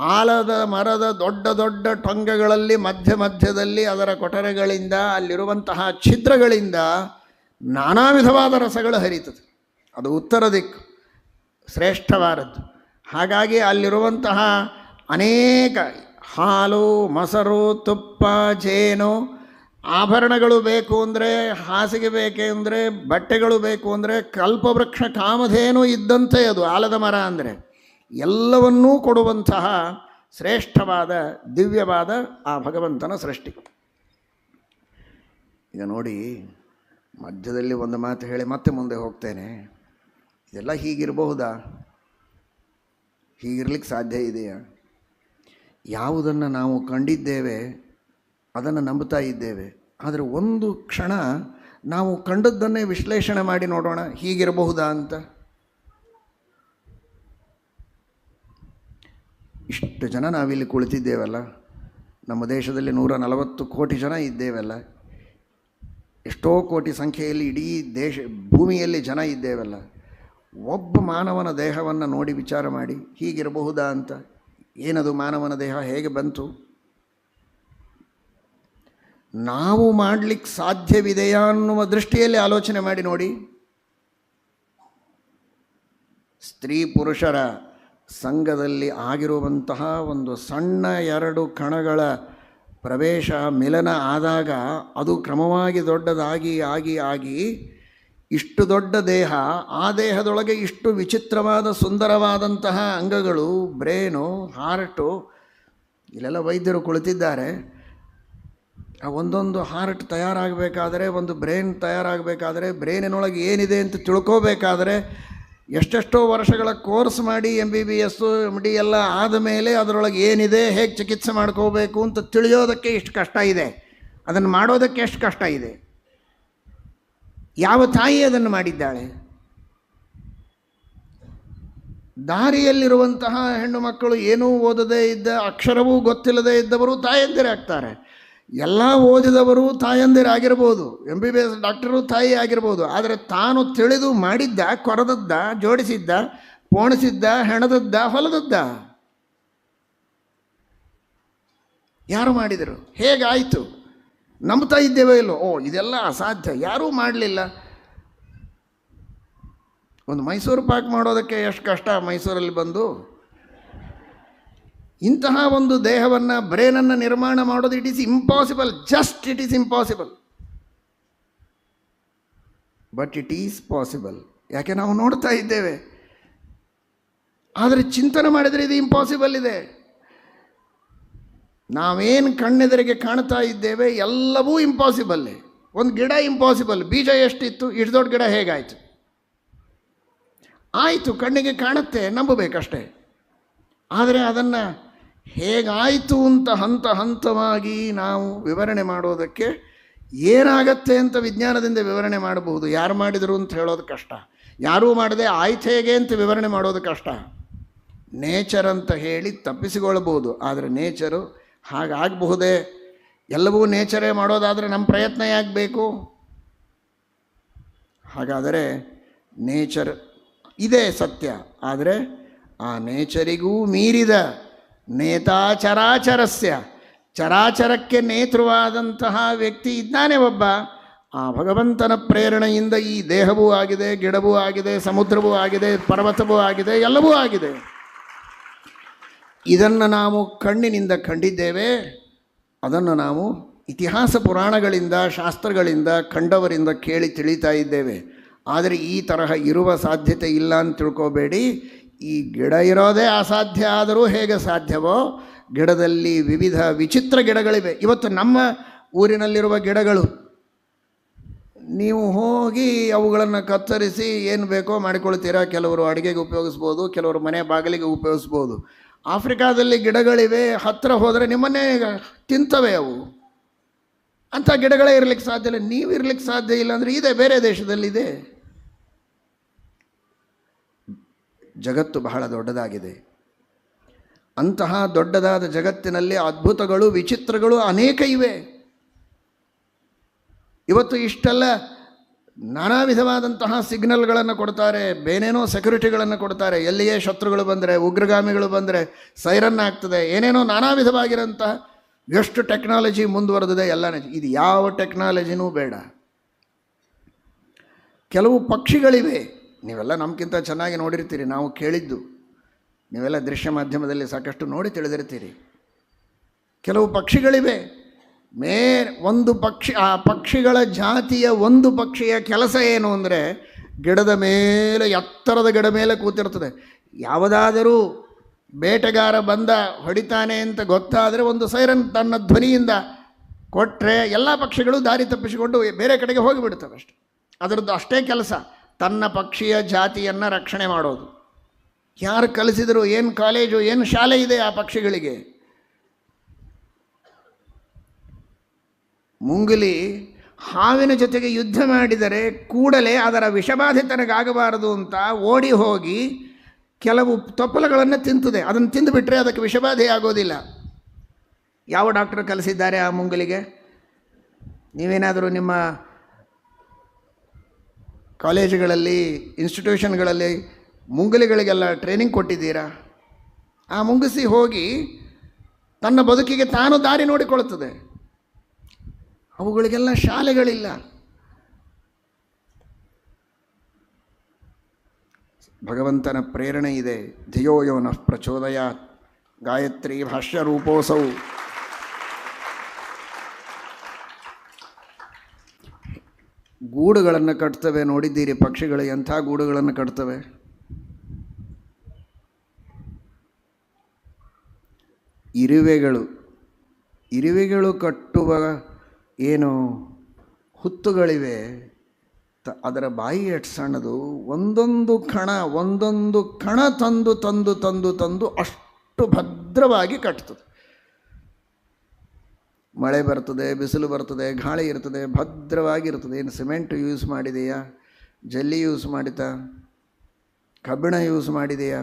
ಆಲದ ಮರದ ದೊಡ್ಡ ದೊಡ್ಡ ಟೊಂಗೆಗಳಲ್ಲಿ ಮಧ್ಯದಲ್ಲಿ ಅದರ ಕೊಠರೆಗಳಿಂದ, ಅಲ್ಲಿರುವಂತಹ ಛಿದ್ರಗಳಿಂದ ನಾನಾ ವಿಧವಾದ ರಸಗಳು ಹರಿತದೆ. ಅದು ಉತ್ತರ ದಿಕ್ಕು, ಶ್ರೇಷ್ಠವಾದದ್ದು. ಹಾಗಾಗಿ ಅಲ್ಲಿರುವಂತಹ ಅನೇಕ ಹಾಲು, ಮೊಸರು, ತುಪ್ಪ, ಜೇನು, ಆಭರಣಗಳು ಬೇಕು ಅಂದರೆ, ಹಾಸಿಗೆ ಬೇಕೆ ಅಂದರೆ, ಬಟ್ಟೆಗಳು ಬೇಕು ಅಂದರೆ, ಕಲ್ಪವೃಕ್ಷ ಕಾಮಧೇನು ಇದ್ದಂತೆ ಅದು ಆಲದ ಮರ ಅಂದರೆ ಎಲ್ಲವನ್ನೂ ಕೊಡುವಂತಹ ಶ್ರೇಷ್ಠವಾದ ದಿವ್ಯವಾದ ಆ ಭಗವಂತನ ಸೃಷ್ಟಿ. ಈಗ ನೋಡಿ, ಮಧ್ಯದಲ್ಲಿ ಒಂದು ಮಾತು ಹೇಳಿ ಮತ್ತೆ ಮುಂದೆ ಹೋಗ್ತೇನೆ. ಇದೆಲ್ಲ ಹೀಗಿರಬಹುದಾ? ಹೀಗಿರ್ಲಿಕ್ಕೆ ಸಾಧ್ಯ ಇದೆಯಾ? ಯಾವುದನ್ನು ನಾವು ಕಂಡಿದ್ದೇವೆ ಅದನ್ನು ನಂಬುತ್ತಾ ಇದ್ದೇವೆ. ಆದರೆ ಒಂದು ಕ್ಷಣ ನಾವು ಕಂಡದ್ದನ್ನೇ ವಿಶ್ಲೇಷಣೆ ಮಾಡಿ ನೋಡೋಣ, ಹೀಗಿರಬಹುದಾ ಅಂತ. ಇಷ್ಟು ಜನ ನಾವಿಲ್ಲಿ ಕುಳಿತಿದ್ದೇವಲ್ಲ, ನಮ್ಮ ದೇಶದಲ್ಲಿ 140 ಕೋಟಿ ಜನ ಇದ್ದೇವಲ್ಲ, ಎಷ್ಟೋ ಕೋಟಿ ಸಂಖ್ಯೆಯಲ್ಲಿ ಇಡೀ ಭೂಮಿಯಲ್ಲಿ ಜನ ಇದ್ದೇವಲ್ಲ. ಒಬ್ಬ ಮಾನವನ ದೇಹವನ್ನು ನೋಡಿ ವಿಚಾರ ಮಾಡಿ, ಹೀಗಿರಬಹುದಾ ಅಂತ. ಏನದು ಮಾನವನ ದೇಹ, ಹೇಗೆ ಬಂತು? ನಾವು ಮಾಡಲಿಕ್ಕೆ ಸಾಧ್ಯವಿದೆಯಾ ಅನ್ನುವ ದೃಷ್ಟಿಯಲ್ಲಿ ಆಲೋಚನೆ ಮಾಡಿ ನೋಡಿ. ಸ್ತ್ರೀ ಪುರುಷರ ಸಂಘದಲ್ಲಿ ಆಗಿರುವಂತಹ ಒಂದು ಸಣ್ಣ 2 ಕಣಗಳ ಪ್ರವೇಶ ಮಿಲನ ಆದಾಗ ಅದು ಕ್ರಮವಾಗಿ ದೊಡ್ಡದಾಗಿ ಆಗಿ ಆಗಿ ಇಷ್ಟು ದೊಡ್ಡ ದೇಹ, ಆ ದೇಹದೊಳಗೆ ಇಷ್ಟು ವಿಚಿತ್ರವಾದ ಸುಂದರವಾದಂತಹ ಅಂಗಗಳು, ಬ್ರೇನು, ಹಾರ್ಟು, ಇಲ್ಲೆಲ್ಲ ವೈದ್ಯರು ಕುಳಿತಿದ್ದಾರೆ. ಆ ಒಂದೊಂದು ಹಾರ್ಟ್ ತಯಾರಾಗಬೇಕಾದರೆ, ಒಂದು ಬ್ರೇನ್ ತಯಾರಾಗಬೇಕಾದರೆ, ಬ್ರೇನಿನೊಳಗೆ ಏನಿದೆ ಅಂತ ತಿಳ್ಕೋಬೇಕಾದರೆ ಎಷ್ಟೆಷ್ಟೋ ವರ್ಷಗಳ ಕೋರ್ಸ್ ಮಾಡಿ MBBS MD ಎಲ್ಲ ಆದಮೇಲೆ ಅದರೊಳಗೆ ಏನಿದೆ, ಹೇಗೆ ಚಿಕಿತ್ಸೆ ಮಾಡ್ಕೋಬೇಕು ಅಂತ ತಿಳಿಯೋದಕ್ಕೆ ಇಷ್ಟು ಕಷ್ಟ ಇದೆ. ಅದನ್ನು ಮಾಡೋದಕ್ಕೆ ಎಷ್ಟು ಕಷ್ಟ ಇದೆ. ಯಾವ ತಾಯಿ ಅದನ್ನು ಮಾಡಿದ್ದಾಳೆ? ದಾರಿಯಲ್ಲಿರುವಂತಹ ಹೆಣ್ಣು ಮಕ್ಕಳು ಏನೂ ಓದದೇ ಇದ್ದ, ಅಕ್ಷರವೂ ಗೊತ್ತಿಲ್ಲದೇ ಇದ್ದವರು ತಾಯಂದಿರೇ ಆಗ್ತಾರೆ. ಎಲ್ಲ ಓದಿದವರು ತಾಯಂದಿರಾಗಿರ್ಬೋದು, MBBS ಡಾಕ್ಟರು ತಾಯಿ ಆಗಿರ್ಬೋದು. ಆದರೆ ತಾನು ತಿಳಿದು ಮಾಡಿದ್ದ, ಕೊರೆದದ್ದ, ಜೋಡಿಸಿದ್ದ, ಪೋಣಿಸಿದ್ದ, ಹೆಣದದ್ದ, ಹೊಲದದ್ದ ಯಾರು ಮಾಡಿದರು? ಹೇಗಾಯಿತು? ನಂಬ್ತಾ ಇದ್ದೇವೋ ಇಲ್ಲೋ? ಇದೆಲ್ಲ ಅಸಾಧ್ಯ, ಯಾರೂ ಮಾಡಲಿಲ್ಲ. ಒಂದು ಮೈಸೂರು ಪಾಕ್ ಮಾಡೋದಕ್ಕೆ ಎಷ್ಟು ಕಷ್ಟ ಮೈಸೂರಲ್ಲಿ ಬಂದು. ಇಂತಹ ಒಂದು ದೇಹವನ್ನು, ಬ್ರೇನನ್ನು ನಿರ್ಮಾಣ ಮಾಡೋದು it is impossible. Just it is impossible. But it is possible. ಯಾಕೆ ನಾವು ನೋಡ್ತಾ ಇದ್ದೇವೆ. ಆದರೆ ಚಿಂತನೆ ಮಾಡಿದರೆ ಇದು ಇಂಪಾಸಿಬಲ್ ಇದೆ. ನಾವೇನು ಕಣ್ಣೆದರಿಗೆ ಕಾಣ್ತಾ ಇದ್ದೇವೆ ಎಲ್ಲವೂ ಇಂಪಾಸಿಬಲ್ಲೇ. ಒಂದು ಗಿಡ ಇಂಪಾಸಿಬಲ್. ಬೀಜ ಎಷ್ಟಿತ್ತು, ಇಷ್ಟು ದೊಡ್ಡ ಗಿಡ ಹೇಗಾಯಿತು? ಆಯಿತು, ಕಣ್ಣಿಗೆ ಕಾಣುತ್ತೆ, ನಂಬಬೇಕಷ್ಟೇ. ಆದರೆ ಅದನ್ನು ಹೇಗಾಯಿತು ಅಂತ ಹಂತ ಹಂತವಾಗಿ ನಾವು ವಿವರಣೆ ಮಾಡೋದಕ್ಕೆ ಏನಾಗತ್ತೆ ಅಂತ ವಿಜ್ಞಾನದಿಂದ ವಿವರಣೆ ಮಾಡಬಹುದು. ಯಾರು ಮಾಡಿದರು ಅಂತ ಹೇಳೋದು ಕಷ್ಟ. ಯಾರೂ ಮಾಡದೆ ಆಯ್ತು ಹೇಗೆ ಅಂತ ವಿವರಣೆ ಮಾಡೋದು ಕಷ್ಟ. ನೇಚರ್ ಅಂತ ಹೇಳಿ ತಪ್ಪಿಸಿಕೊಳ್ಳಬಹುದು. ಆದರೆ ನೇಚರು ಹಾಗಾಗಬಹುದೇ? ಎಲ್ಲವೂ ನೇಚರೇ ಮಾಡೋದಾದರೆ ನಮ್ಮ ಪ್ರಯತ್ನ ಯಾಕೆ ಬೇಕು? ಹಾಗಾದರೆ ನೇಚರ್ ಇದೇ ಸತ್ಯ. ಆದರೆ ಆ ನೇಚರಿಗೂ ಮೀರಿದ ನೇತಾ ಚರಾಚರಸ್ಯ, ಚರಾಚರಕ್ಕೆ ನೇತೃವಾದಂತಹ ವ್ಯಕ್ತಿ ಇದ್ದಾನೆ ಒಬ್ಬ. ಆ ಭಗವಂತನ ಪ್ರೇರಣೆಯಿಂದ ಈ ದೇಹವೂ ಆಗಿದೆ, ಗಿಡವೂ ಆಗಿದೆ, ಸಮುದ್ರವೂ ಆಗಿದೆ, ಪರ್ವತವೂ ಆಗಿದೆ, ಎಲ್ಲವೂ ಆಗಿದೆ. ಇದನ್ನು ನಾವು ಕಣ್ಣಿನಿಂದ ಕಂಡಿದ್ದೇವೆ. ಅದನ್ನು ನಾವು ಇತಿಹಾಸ ಪುರಾಣಗಳಿಂದ, ಶಾಸ್ತ್ರಗಳಿಂದ, ಕಂಡವರಿಂದ ಕೇಳಿ ತಿಳಿತಾ ಇದ್ದೇವೆ. ಆದರೆ ಈ ತರಹ ಇರುವ ಸಾಧ್ಯತೆ ಇಲ್ಲ ಅಂತ ತಿಳ್ಕೋಬೇಡಿ. ಈ ಗಿಡ ಇರೋದೇ ಅಸಾಧ್ಯ ಆದರೂ ಹೇಗೆ ಸಾಧ್ಯವೋ, ಗಿಡದಲ್ಲಿ ವಿವಿಧ ವಿಚಿತ್ರ ಗಿಡಗಳಿವೆ. ಇವತ್ತು ನಮ್ಮ ಊರಿನಲ್ಲಿರುವ ಗಿಡಗಳು ನೀವು ಹೋಗಿ ಅವುಗಳನ್ನು ಕತ್ತರಿಸಿ ಏನು ಬೇಕೋ ಮಾಡಿಕೊಳ್ತೀರಾ. ಕೆಲವರು ಅಡುಗೆಗೆ ಉಪಯೋಗಿಸ್ಬೋದು, ಕೆಲವರು ಮನೆ ಬಾಗಿಲಿಗೆ ಉಪಯೋಗಿಸ್ಬೋದು. ಆಫ್ರಿಕಾದಲ್ಲಿ ಗಿಡಗಳಿವೆ, ಹತ್ತಿರ ಹೋದರೆ ನಿಮ್ಮನ್ನೇ ತಿಂತವೆ ಅವು. ಅಂಥ ಗಿಡಗಳೇ ಇರಲಿಕ್ಕೆ ಸಾಧ್ಯ ಇಲ್ಲ. ನೀವು ಇರಲಿಕ್ಕೆ ಸಾಧ್ಯ ಇಲ್ಲ ಅಂದರೆ ಇದೆ, ಬೇರೆ ದೇಶದಲ್ಲಿದೆ. ಜಗತ್ತು ಬಹಳ ದೊಡ್ಡದಾಗಿದೆ. ಅಂತಹ ದೊಡ್ಡದಾದ ಜಗತ್ತಿನಲ್ಲಿ ಅದ್ಭುತಗಳು, ವಿಚಿತ್ರಗಳು ಅನೇಕ ಇವೆ. ಇವತ್ತು ಇಷ್ಟೆಲ್ಲ ನಾನಾ ವಿಧವಾದಂತಹ ಸಿಗ್ನಲ್ಗಳನ್ನು ಕೊಡ್ತಾರೆ, ಬೇನೇನೋ ಸೆಕ್ಯೂರಿಟಿಗಳನ್ನು ಕೊಡ್ತಾರೆ. ಎಲ್ಲಿಯೇ ಶತ್ರುಗಳು ಬಂದರೆ, ಉಗ್ರಗಾಮಿಗಳು ಬಂದರೆ ಸೈರನ್ ಆಗ್ತದೆ. ಏನೇನೋ ನಾನಾ ವಿಧವಾಗಿರೋಂತಹ ಎಷ್ಟು ಟೆಕ್ನಾಲಜಿ ಮುಂದುವರೆದಿದೆ ಎಲ್ಲ. ಇದು ಯಾವ ಟೆಕ್ನಾಲಜಿನೂ ಬೇಡ. ಕೆಲವು ಪಕ್ಷಿಗಳಿವೆ, ನೀವೆಲ್ಲ ನಮಗಿಂತ ಚೆನ್ನಾಗಿ ನೋಡಿರ್ತೀರಿ, ನಾವು ಕೇಳಿದ್ದು. ನೀವೆಲ್ಲ ದೃಶ್ಯ ಮಾಧ್ಯಮದಲ್ಲಿ ಸಾಕಷ್ಟು ನೋಡಿ ತಿಳಿದಿರ್ತೀರಿ. ಕೆಲವು ಪಕ್ಷಿಗಳಿವೆ, ಒಂದು ಪಕ್ಷಿ, ಆ ಪಕ್ಷಿಗಳ ಜಾತಿಯ ಒಂದು ಪಕ್ಷಿಯ ಕೆಲಸ ಏನು ಅಂದರೆ ಗಿಡದ ಮೇಲೆ, ಎತ್ತರದ ಗಿಡ ಮೇಲೆ ಕೂತಿರ್ತದೆ. ಯಾವುದಾದರೂ ಬೇಟೆಗಾರ ಬಂದ ಹೊಡಿತಾನೆ ಅಂತ ಗೊತ್ತಾದರೆ ಒಂದು ಸೈರನ್ ತನ್ನ ಧ್ವನಿಯಿಂದ ಕೊಟ್ಟರೆ ಎಲ್ಲ ಪಕ್ಷಿಗಳು ದಾರಿ ತಪ್ಪಿಸಿಕೊಂಡು ಬೇರೆ ಕಡೆಗೆ ಹೋಗಿಬಿಡ್ತವೆ. ಅಷ್ಟೆ, ಅದರದ್ದು ಅಷ್ಟೇ ಕೆಲಸ, ತನ್ನ ಪಕ್ಷಿಯ ಜಾತಿಯನ್ನು ರಕ್ಷಣೆ ಮಾಡೋದು. ಯಾರು ಕಲಿಸಿದರು? ಏನು ಕಾಲೇಜು, ಏನು ಶಾಲೆ ಇದೆ ಆ ಪಕ್ಷಿಗಳಿಗೆ? ಮುಂಗುಲಿ ಹಾವಿನ ಜೊತೆಗೆ ಯುದ್ಧ ಮಾಡಿದರೆ ಕೂಡಲೇ ಅದರ ವಿಷಬಾಧೆ ತನಗಾಗಬಾರದು ಅಂತ ಓಡಿ ಹೋಗಿ ಕೆಲವು ತೊಪ್ಪಲುಗಳನ್ನು ತಿಂತದೆ. ಅದನ್ನು ತಿಂದುಬಿಟ್ರೆ ಅದಕ್ಕೆ ವಿಷಬಾಧೆ ಆಗೋದಿಲ್ಲ. ಯಾವ ಡಾಕ್ಟರ್ ಕಲಿಸಿದ್ದಾರೆ ಆ ಮುಂಗುಲಿಗೆ? ನೀವೇನಾದರೂ ನಿಮ್ಮ ಕಾಲೇಜುಗಳಲ್ಲಿ, ಇನ್ಸ್ಟಿಟ್ಯೂಷನ್ಗಳಲ್ಲಿ ಮುಂಗುಲಿಗಳಿಗೆಲ್ಲ ಟ್ರೈನಿಂಗ್ ಕೊಟ್ಟಿದ್ದೀರಾ? ಆ ಮುಂಗುಸಿ ಹೋಗಿ ತನ್ನ ಬದುಕಿಗೆ ತಾನು ದಾರಿ ನೋಡಿಕೊಳ್ಳುತ್ತದೆ. ಅವುಗಳಿಗೆಲ್ಲ ಶಾಲೆಗಳಿಲ್ಲ. ಭಗವಂತನ ಪ್ರೇರಣೆ ಇದೆ. ಧಿಯೋ ಯೋ ನಃ ಪ್ರಚೋದಯಾತ್, ಗಾಯತ್ರಿ ಭಾಷ್ಯ ರೂಪೋಸೌ. ಗೂಡುಗಳನ್ನು ಕಟ್ತವೆ, ನೋಡಿದ್ದೀರಿ ಪಕ್ಷಿಗಳು ಎಂಥ ಗೂಡುಗಳನ್ನು ಕಟ್ತವೆ. ಇರುವೆಗಳು ಕಟ್ಟುವ ಏನು ಹುತ್ತುಗಳಿವೆ, ಅದರ ಬಾಯಿ ಎಷ್ಟು ಸಣ್ಣದು. ಒಂದೊಂದು ಕಣ ತಂದು ತಂದು ತಂದು ತಂದು ಅಷ್ಟು ಭದ್ರವಾಗಿ ಕಟ್ತದೆ. ಮಳೆ ಬರ್ತದೆ, ಬಿಸಿಲು ಬರ್ತದೆ, ಗಾಳಿ ಇರ್ತದೆ, ಭದ್ರವಾಗಿರ್ತದೆ. ಏನು ಸಿಮೆಂಟ್ ಯೂಸ್ ಮಾಡಿದೆಯಾ, ಜಲ್ಲಿ ಯೂಸ್ ಮಾಡಿತಾ, ಕಬ್ಬಿಣ ಯೂಸ್ ಮಾಡಿದೆಯಾ?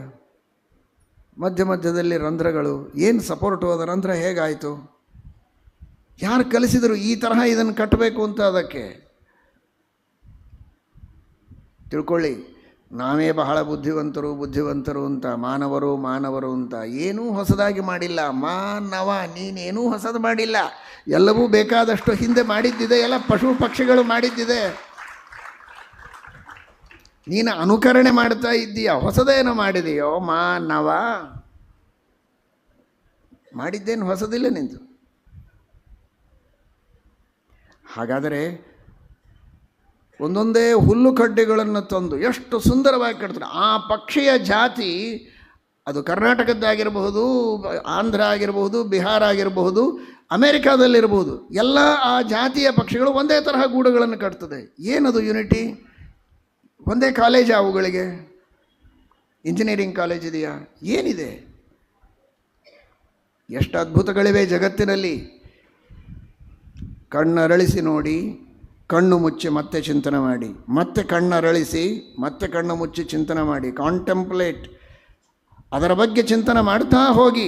ಮಧ್ಯ ಮಧ್ಯದಲ್ಲಿ ರಂಧ್ರಗಳು, ಏನು ಸಪೋರ್ಟು, ಅದರ ರಂಧ್ರ ಹೇಗಾಯಿತು? ಯಾರು ಕಲಿಸಿದರು ಈ ತರಹ ಇದನ್ನು ಕಟ್ಟಬೇಕು ಅಂತ? ಅದಕ್ಕೆ ತಿಳ್ಕೊಳ್ಳಿ, ನಾವೇ ಬಹಳ ಬುದ್ಧಿವಂತರು ಅಂತ, ಮಾನವರು ಅಂತ ಏನೂ ಹೊಸದಾಗಿ ಮಾಡಿಲ್ಲ. ಮಾನವ, ನೀನೇನೂ ಹೊಸದು ಮಾಡಿಲ್ಲ. ಎಲ್ಲವೂ ಬೇಕಾದಷ್ಟು ಹಿಂದೆ ಮಾಡಿದ್ದಿದೆ, ಎಲ್ಲ ಪಶು ಪಕ್ಷಿಗಳು ಮಾಡಿದ್ದಿದೆ. ನೀನು ಅನುಕರಣೆ ಮಾಡ್ತಾ ಇದ್ದೀಯ, ಹೊಸದೇನೋ ಮಾಡಿದೆಯೋ? ಮಾನವ ಮಾಡಿದ್ದೇನು ಹೊಸದಿಲ್ಲ ನಿಂದು. ಹಾಗಾದರೆ ಒಂದೊಂದೇ ಹುಲ್ಲು ಕಡ್ಡಿಗಳನ್ನು ತಂದು ಎಷ್ಟು ಸುಂದರವಾಗಿ ಕಟ್ತಾರೆ. ಆ ಪಕ್ಷಿಯ ಜಾತಿ ಅದು ಕರ್ನಾಟಕದ್ದಾಗಿರಬಹುದು, ಆಂಧ್ರ ಆಗಿರಬಹುದು, ಬಿಹಾರ ಆಗಿರಬಹುದು, ಅಮೇರಿಕಾದಲ್ಲಿರಬಹುದು, ಎಲ್ಲ ಆ ಜಾತಿಯ ಪಕ್ಷಿಗಳು ಒಂದೇ ತರಹ ಗೂಡುಗಳನ್ನು ಕಟ್ತದೆ. ಏನದು ಯುನಿಟಿ? ಒಂದೇ ಕಾಲೇಜ್ ಅವುಗಳಿಗೆ? ಇಂಜಿನಿಯರಿಂಗ್ ಕಾಲೇಜ್ ಇದೆಯಾ? ಏನಿದೆ? ಎಷ್ಟು ಅದ್ಭುತಗಳಿವೆ ಜಗತ್ತಿನಲ್ಲಿ. ಕಣ್ಣರಳಿಸಿ ನೋಡಿ, ಕಣ್ಣು ಮುಚ್ಚಿ ಮತ್ತೆ ಚಿಂತನೆ ಮಾಡಿ, ಮತ್ತೆ ಕಣ್ಣರಳಿಸಿ ಮತ್ತೆ ಕಣ್ಣು ಮುಚ್ಚಿ ಚಿಂತನೆ ಮಾಡಿ, ಕಾಂಟೆಂಪ್ಲೇಟ್, ಅದರ ಬಗ್ಗೆ ಚಿಂತನೆ ಮಾಡ್ತಾ ಹೋಗಿ.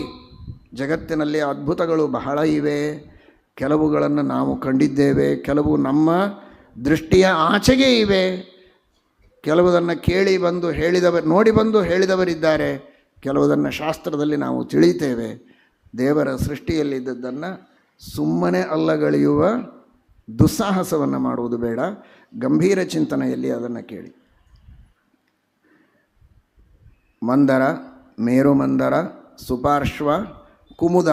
ಜಗತ್ತಿನಲ್ಲಿ ಅದ್ಭುತಗಳು ಬಹಳ ಇವೆ. ಕೆಲವುಗಳನ್ನು ನಾವು ಕಂಡಿದ್ದೇವೆ, ಕೆಲವು ನಮ್ಮ ದೃಷ್ಟಿಯ ಆಚೆಗೆ ಇವೆ, ಕೆಲವುದನ್ನು ಕೇಳಿ ಬಂದು ನೋಡಿ ಬಂದು ಹೇಳಿದವರಿದ್ದಾರೆ, ಕೆಲವುದನ್ನು ಶಾಸ್ತ್ರದಲ್ಲಿ ನಾವು ತಿಳಿತೇವೆ. ದೇವರ ಸೃಷ್ಟಿಯಲ್ಲಿದ್ದದ್ದನ್ನು ಸುಮ್ಮನೆ ಅಲ್ಲಗಳೆಯುವ ದುಸ್ಸಾಹಸವನ್ನು ಮಾಡುವುದು ಬೇಡ. ಗಂಭೀರ ಚಿಂತನೆಯಲ್ಲಿ ಅದನ್ನು ಕೇಳಿ. ಮಂದರ, ಮೇರುಮಂದರ, ಸುಪಾರ್ಶ್ವ, ಕುಮುದ,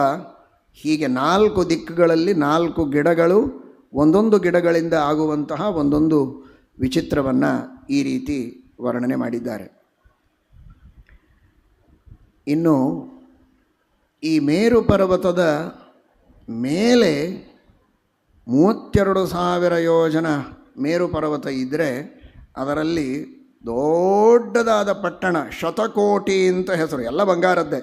ಹೀಗೆ 4 ದಿಕ್ಕುಗಳಲ್ಲಿ 4 ಗಿಡಗಳು, ಒಂದೊಂದು ಗಿಡಗಳಿಂದ ಆಗುವಂತಹ ಒಂದೊಂದು ವಿಚಿತ್ರವನ್ನು ಈ ರೀತಿ ವರ್ಣನೆ ಮಾಡಿದ್ದಾರೆ. ಇನ್ನು ಈ ಮೇರು ಪರ್ವತದ ಮೇಲೆ 32,000 ಯೋಜನ ಮೇರು ಪರ್ವತ ಇದ್ದರೆ ಅದರಲ್ಲಿ ದೊಡ್ಡದಾದ ಪಟ್ಟಣ, ಶತಕೋಟಿ ಅಂತ ಹೆಸರು, ಎಲ್ಲ ಬಂಗಾರದ್ದೇ,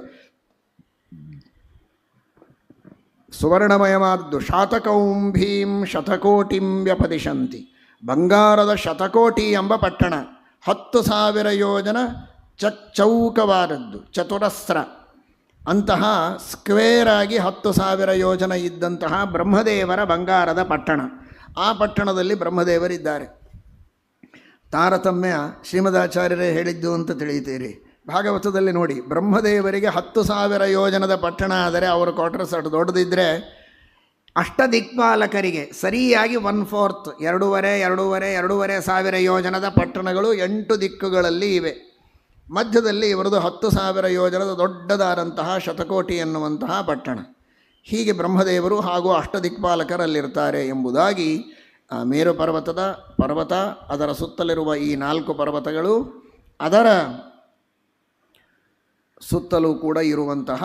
ಸುವರ್ಣಮಯವಾದದ್ದು. ಶಾತಕೌಂಭೀಂ ಶತಕೋಟಿಂ ವ್ಯಪದಿಶಂತಿ, ಬಂಗಾರದ ಶತಕೋಟಿ ಎಂಬ ಪಟ್ಟಣ, 10,000 ಯೋಜನ ಚೌಕವಾದದ್ದು, ಚತುರಸ್ರ, ಅಂತಹ ಸ್ಕ್ವೇರ್ ಆಗಿ 10,000 ಯೋಜನ ಇದ್ದಂತಹ ಬ್ರಹ್ಮದೇವರ ಬಂಗಾರದ ಪಟ್ಟಣ. ಆ ಪಟ್ಟಣದಲ್ಲಿ ಬ್ರಹ್ಮದೇವರಿದ್ದಾರೆ. ತಾರತಮ್ಯ ಶ್ರೀಮದಾಚಾರ್ಯರೇ ಹೇಳಿದ್ದು ಅಂತ ತಿಳಿಯುತ್ತೀರಿ. ಭಾಗವತದಲ್ಲಿ ನೋಡಿ, ಬ್ರಹ್ಮದೇವರಿಗೆ 10,000 ಯೋಜನದ ಪಟ್ಟಣ ಆದರೆ ಅವರ ಕ್ವಾರ್ಟರ್ಸ್ ಅಷ್ಟು ದೊಡ್ಡದಿದ್ದರೆ, ಅಷ್ಟದಿಕ್ಪಾಲಕರಿಗೆ ಸರಿಯಾಗಿ 1/4, 2,500 ಯೋಜನದ ಪಟ್ಟಣಗಳು 8 ದಿಕ್ಕುಗಳಲ್ಲಿ ಇವೆ. ಮಧ್ಯದಲ್ಲಿ ಇವರದು 10,000 ಯೋಜನದ ದೊಡ್ಡದಾದಂತಹ ಶತಕೋಟಿ ಎನ್ನುವಂತಹ ಪಟ್ಟಣ. ಹೀಗೆ ಬ್ರಹ್ಮದೇವರು ಹಾಗೂ ಅಷ್ಟದಿಕ್ಪಾಲಕರಲ್ಲಿರ್ತಾರೆ ಎಂಬುದಾಗಿ ಮೇರು ಪರ್ವತ ಅದರ ಸುತ್ತಲಿರುವ ಈ 4 ಪರ್ವತಗಳು, ಅದರ ಸುತ್ತಲೂ ಕೂಡ ಇರುವಂತಹ